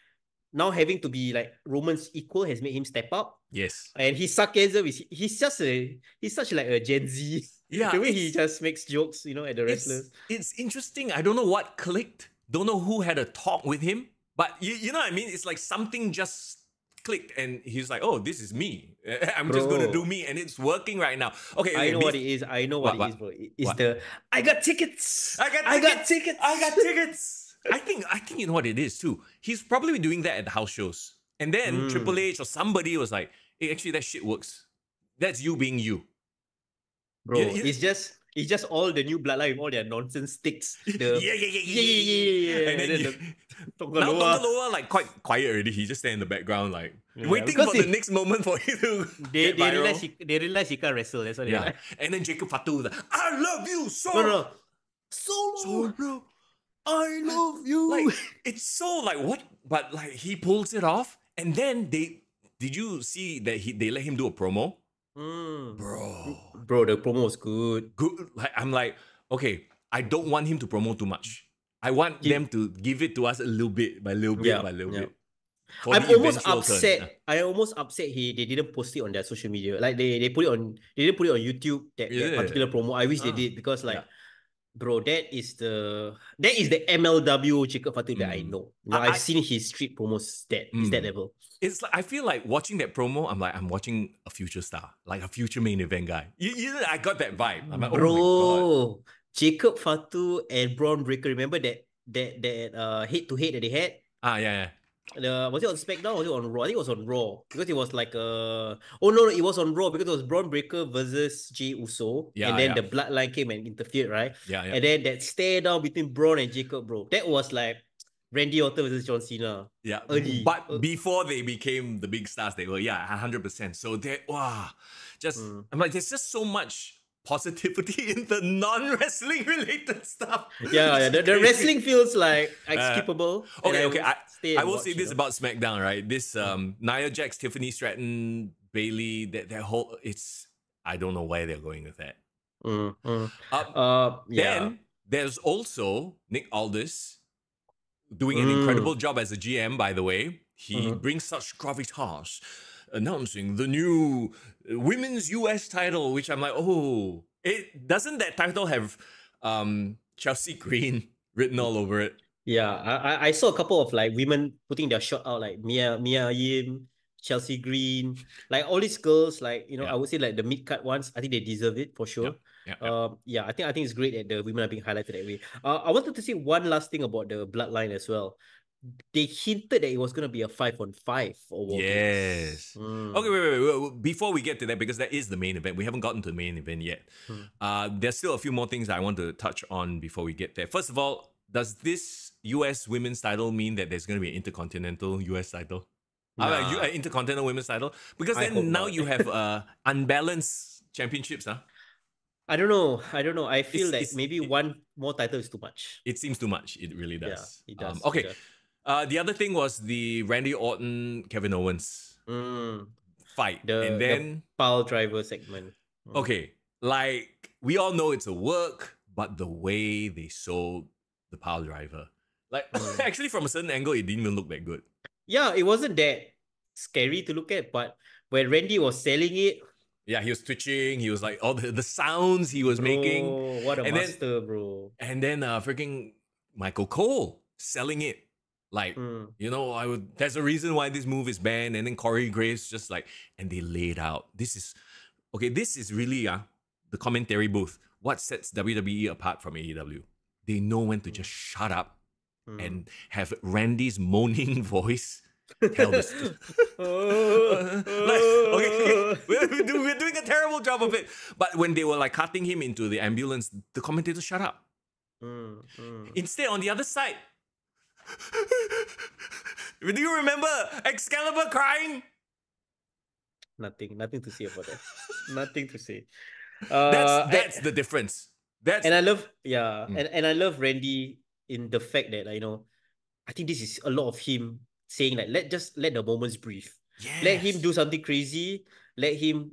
now having to be like Roman's equal has made him step up. Yes. And his sarcasm is he's such like a Gen Z. Yeah. The way he just makes jokes, you know, at the wrestlers. It's interesting. I don't know what clicked. Don't know who had a talk with him. But you know what I mean? It's like something just clicked and he's like, oh, this is me. I'm just going to do me, and it's working right now. Okay, I know what it is. I know what it is, bro. It's I got tickets. I got tickets. I think you know what it is too. He's probably doing that at the house shows. And then Triple H or somebody was like, hey, actually that shit works. That's you being you. Bro, it's just all the new bloodline with all their nonsense sticks. Yeah. And then now Tongaloa like quite quiet already. He just stand in the background like waiting for the next moment for you to they realize he can't wrestle. That's what they like. And then Jacob Fatu was like, I love you so. No. Solo. I love you. Like, it's so like what? But like he pulls it off, and then did you see that they let him do a promo? Bro, the promo was good. Good. Like, I'm like, okay, I don't want him to promote too much. I want them to give it to us a little bit by little bit. I'm almost upset. I'm almost upset they didn't post it on their social media. Like they didn't put it on YouTube, that particular promo. I wish they did, because like bro, that is the MLW Jacob Fatu that I know. I've seen his street promos is that level. It's like I feel like watching that promo, I'm watching a future star, like a future main event guy. I got that vibe. I'm like, bro, oh my God. Jacob Fatu and Braun Breaker. Remember that head-to-head that they had? Yeah. Was it on SmackDown or was it on Raw? I think it was on Raw, because it was like it was on Raw because it was Braun Breaker versus Jey Uso, and then the Bloodline came and interfered, right? Yeah. And then that stare down between Braun and Jacob, bro, that was like Randy Orton versus John Cena. Yeah, but before they became the big stars, they were 100%. So I'm like, there's just so much positivity in the non-wrestling related stuff. The wrestling feels like skippable. Okay. I will say this about SmackDown, right? This Nia Jax, Tiffany Stratton, Bayley, that whole, I don't know where they're going with that. Then there's also Nick Aldis doing an incredible job as a GM, by the way. He brings such gravitas, announcing the new women's US title, which I'm like, oh, doesn't that title have Chelsea Green written all over it? Yeah, I saw a couple of like women putting their shot out, like Mia Yim, Chelsea Green, like all these girls, like, you know, I would say like the mid-card ones, I think they deserve it for sure. I think it's great that the women are being highlighted that way. I wanted to say one last thing about the Bloodline as well. They hinted that it was going to be a 5-on-5 or what? Yes. Okay, wait. Before we get to that, because that is the main event, we haven't gotten to the main event yet. There's still a few more things that I want to touch on before we get there. First of all, does this US women's title mean that there's going to be an intercontinental US title? Intercontinental women's title? Because then now you have unbalanced championships, huh? I don't know. I feel like maybe one more title is too much. It seems too much. It really does. Yeah, it does. Okay. It does. The other thing was the Randy Orton, Kevin Owens fight. And then the pile driver segment. Okay. Like, we all know it's a work, but the way they sold the pile driver. Like, actually, from a certain angle, it didn't even look that good. Yeah, it wasn't that scary to look at, but when Randy was selling it, yeah, he was twitching. He was like, all the sounds he was making. What a master, bro. And then freaking Michael Cole selling it. Like, you know, there's a reason why this move is banned. And then Corey Graves just like, and they laid out. This is really the commentary booth. What sets WWE apart from AEW? They know when to just shut up and have Randy's moaning voice tell the story. We're doing a terrible job of it. But when they were like cutting him into the ambulance, the commentator shut up. Instead, on the other side, do you remember Excalibur crying? Nothing to say about that. Nothing to say. That's the difference. And I love and I love Randy in the fact that I think this is a lot of him saying like let the moments breathe. Yes. Let him do something crazy. Let him,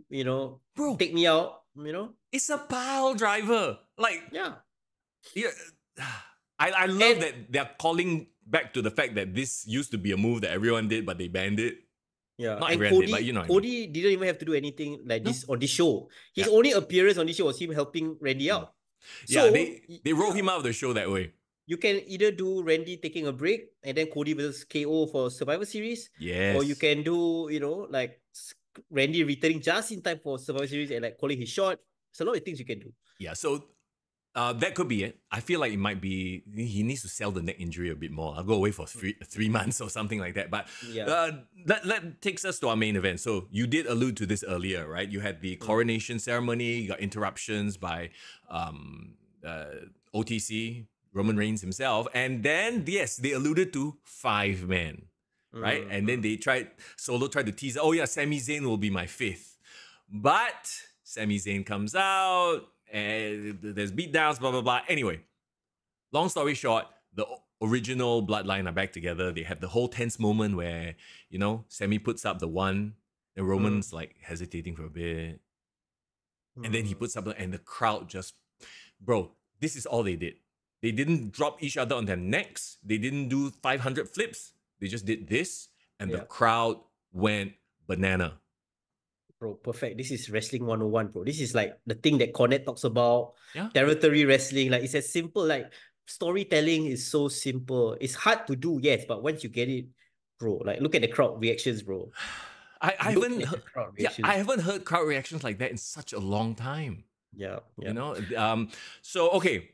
Bro, take me out, It's a pile driver. Like, yeah. I love that they're calling back to the fact that this used to be a move that everyone did, but they banned it. Yeah, Not and everyone Cody, did, but you know what I Cody didn't even have to do anything like this on this show. His only appearance on this show was him helping Randy out. So, they wrote him out of the show that way. You can either do Randy taking a break and then Cody versus KO for Survivor Series. Yes. Or you can do, like Randy returning just in time for Survivor Series and like calling his shot. There's a lot of things you can do. Yeah, so that could be it. I feel like it might be, he needs to sell the neck injury a bit more. I'll go away for three months or something like that. But that takes us to our main event. So you did allude to this earlier, right? You had the coronation ceremony, you got interruptions by OTC, Roman Reigns himself. And then, yes, they alluded to 5 men, right? And then Solo tried to tease, oh yeah, Sami Zayn will be my 5th. But Sami Zayn comes out, and there's beatdowns, blah, blah, blah. Anyway, long story short, the original Bloodline are back together. They have the whole tense moment where, Sami puts up the 1, and Roman's like hesitating for a bit. And then he puts up, and the crowd just, bro, this is all they did. They didn't drop each other on their necks. They didn't do 500 flips. They just did this, and the crowd went banana. Bro, perfect. This is wrestling 101, bro. This is like the thing that Cornette talks about. Yeah. Territory wrestling. Like, it's as simple. Like, storytelling is so simple. It's hard to do, yes, but once you get it, bro, like, look at the crowd reactions, bro. I haven't heard crowd reactions like that in such a long time. Yeah. So, okay.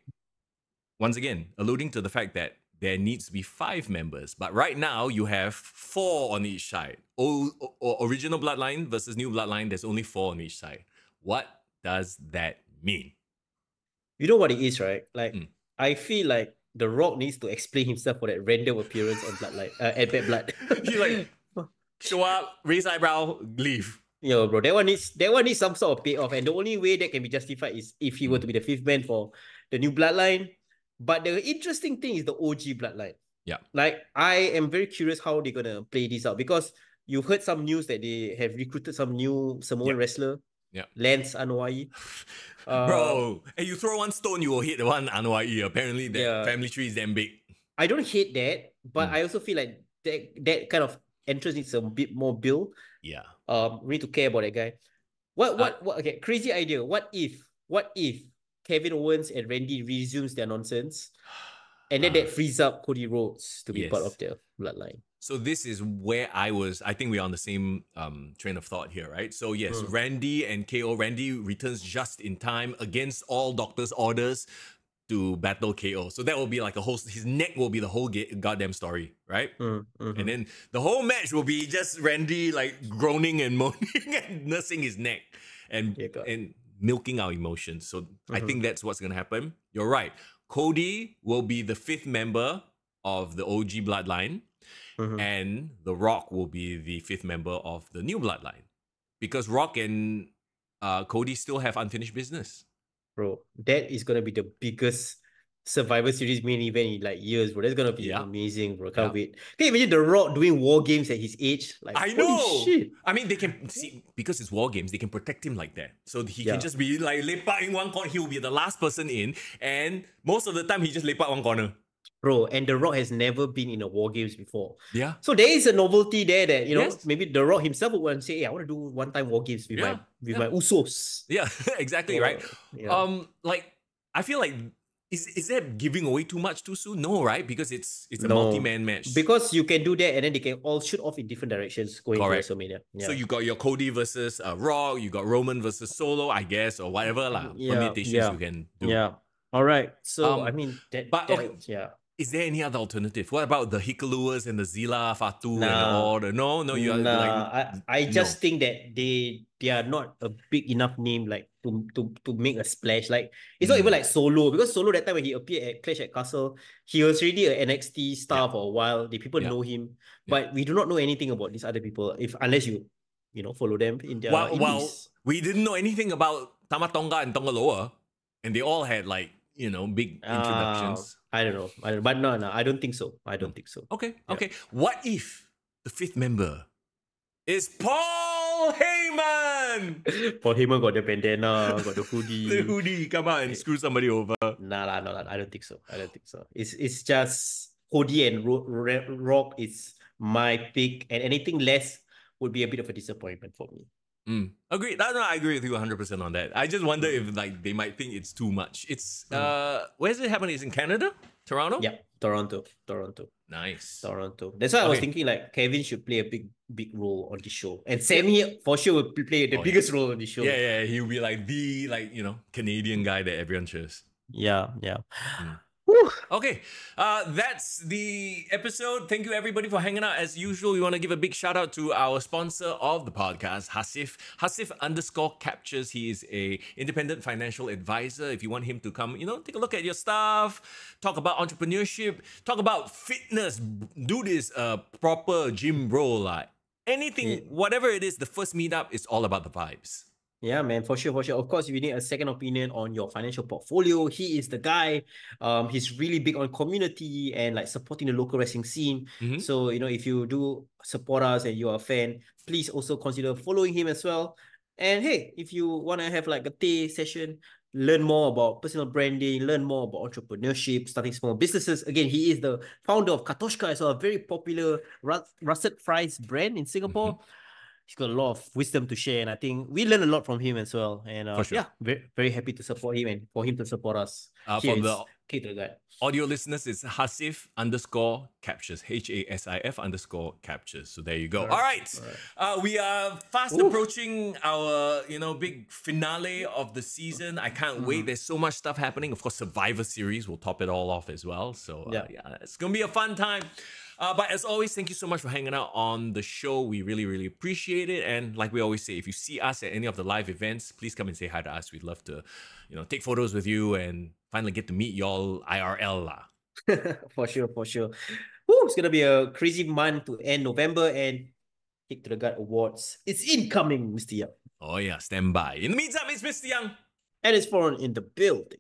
Once again, alluding to the fact that there needs to be 5 members, but right now you have 4 on each side. Original Bloodline versus New Bloodline, there's only 4 on each side. What does that mean? You know what it is, right? Like, I feel like The Rock needs to explain himself for that random appearance on Bloodline, at Bad Blood. He like show up, raise eyebrow, leave. Yo, bro, that one needs some sort of payoff, and the only way that can be justified is if he were to be the 5th man for the New Bloodline. But the interesting thing is the OG Bloodline. Yeah. Like, I am very curious how they're going to play this out, because you heard some news that they have recruited some new Samoan wrestler. Yeah. Lance Anoa'i. Bro, and you throw one stone, you will hit the one Anoa'i. Apparently, that family tree is damn big. I don't hate that, but I also feel like that kind of entrance needs a bit more build. Yeah. We need to care about that guy. What okay, crazy idea. What if Kevin Owens and Randy resumes their nonsense, and then that frees up Cody Rhodes to be part of their Bloodline? So this is where I think we're on the same train of thought here, right? So yes, Randy and KO. Randy returns just in time against all doctor's orders to battle KO. So that will be like his neck will be the whole goddamn story, right? And then the whole match will be just Randy like groaning and moaning and nursing his neck and milking our emotions. So I think that's what's going to happen. You're right. Cody will be the 5th member of the OG Bloodline, and The Rock will be the 5th member of the New Bloodline, because Rock and Cody still have unfinished business. Bro, that is going to be the biggest Survivor Series main event in like years, bro. That's going to be amazing, bro. Can't wait. Can you imagine The Rock doing War Games at his age? Like, I know. Shit. I mean, they can see, because it's War Games, they can protect him like that. So he can just be like lepak in one corner. He will be the last person in, and most of the time he just lepak one corner. Bro, and The Rock has never been in a War Games before. Yeah. So there is a novelty there that, maybe The Rock himself would want to say, hey, I want to do one-time War Games with my Usos. Yeah, exactly, right? Yeah. Like, I feel like, is that giving away too much too soon? No, right? Because it's a multi-man match. Because you can do that, and then they can all shoot off in different directions going to WrestleMania. Yeah. So you got your Cody versus Rock, you got Roman versus Solo, I guess, or whatever permutations you can do. Yeah. All right. So, I mean, is there any other alternative? What about the Hikaluas and the Zila, Fatu and all the... No, you are like... I just think that they are not a big enough name like to make a splash. Like, it's not even like Solo, because Solo, that time when he appeared at Clash at Castle, he was already an NXT star for a while. The people know him, but we do not know anything about these other people unless you follow them in their Well, indies. we didn't know anything about Tamatonga and Tongaloa, and they all had big introductions. I don't know. But no, I don't think so. I don't think so. Okay. What if the fifth member is Paul Heyman? Paul Heyman got the bandana, got the hoodie. The hoodie, come out and screw somebody over. Nah, I don't think so. It's just Cody and Rock is my pick, and anything less would be a bit of a disappointment for me. Agreed. No, I agree with you 100% on that. I just wonder if they might think it's too much. It's where's it happening? It's in Canada? Toronto? Yeah, Toronto. Nice. Toronto. That's why I was thinking Kevin should play a big role on this show. And Sammy for sure will play the biggest role on this show. Yeah, he'll be the Canadian guy that everyone cheers. Yeah. Okay, that's the episode. Thank you everybody for hanging out. As usual, we want to give a big shout out to our sponsor of the podcast, Hasif. Hasif_captures. He is a independent financial advisor. If you want him to come, take a look at your stuff, talk about entrepreneurship, talk about fitness, do this proper gym bro, anything, whatever it is, the first meetup is all about the vibes. Yeah, man, for sure. Of course, if you need a second opinion on your financial portfolio, he is the guy. He's really big on community and supporting the local wrestling scene. So, if you do support us and you're a fan, please also consider following him as well. And hey, if you want to have a tea session, learn more about personal branding, learn more about entrepreneurship, starting small businesses. Again, he is the founder of Katoshka as well, a very popular russet fries brand in Singapore. He's got a lot of wisdom to share, and I think we learn a lot from him as well. And very, very happy to support him and for him to support us. For the Guide. Audio listeners, it's Hasif_captures, HASIF_captures. So there you go. All right. We are fast approaching our big finale of the season. I can't wait. There's so much stuff happening. Of course, Survivor Series will top it all off as well. So it's gonna be a fun time. But as always, thank you so much for hanging out on the show. We really, really appreciate it. And like we always say, if you see us at any of the live events, please come and say hi to us. We'd love to, take photos with you and finally get to meet y'all IRL. For sure. It's going to be a crazy month to end November, and Kick to the Gut Awards. It's incoming, Mr. Young. Oh yeah, stand by. In the meantime, it's Mr. Young. And it's Foreign in the building.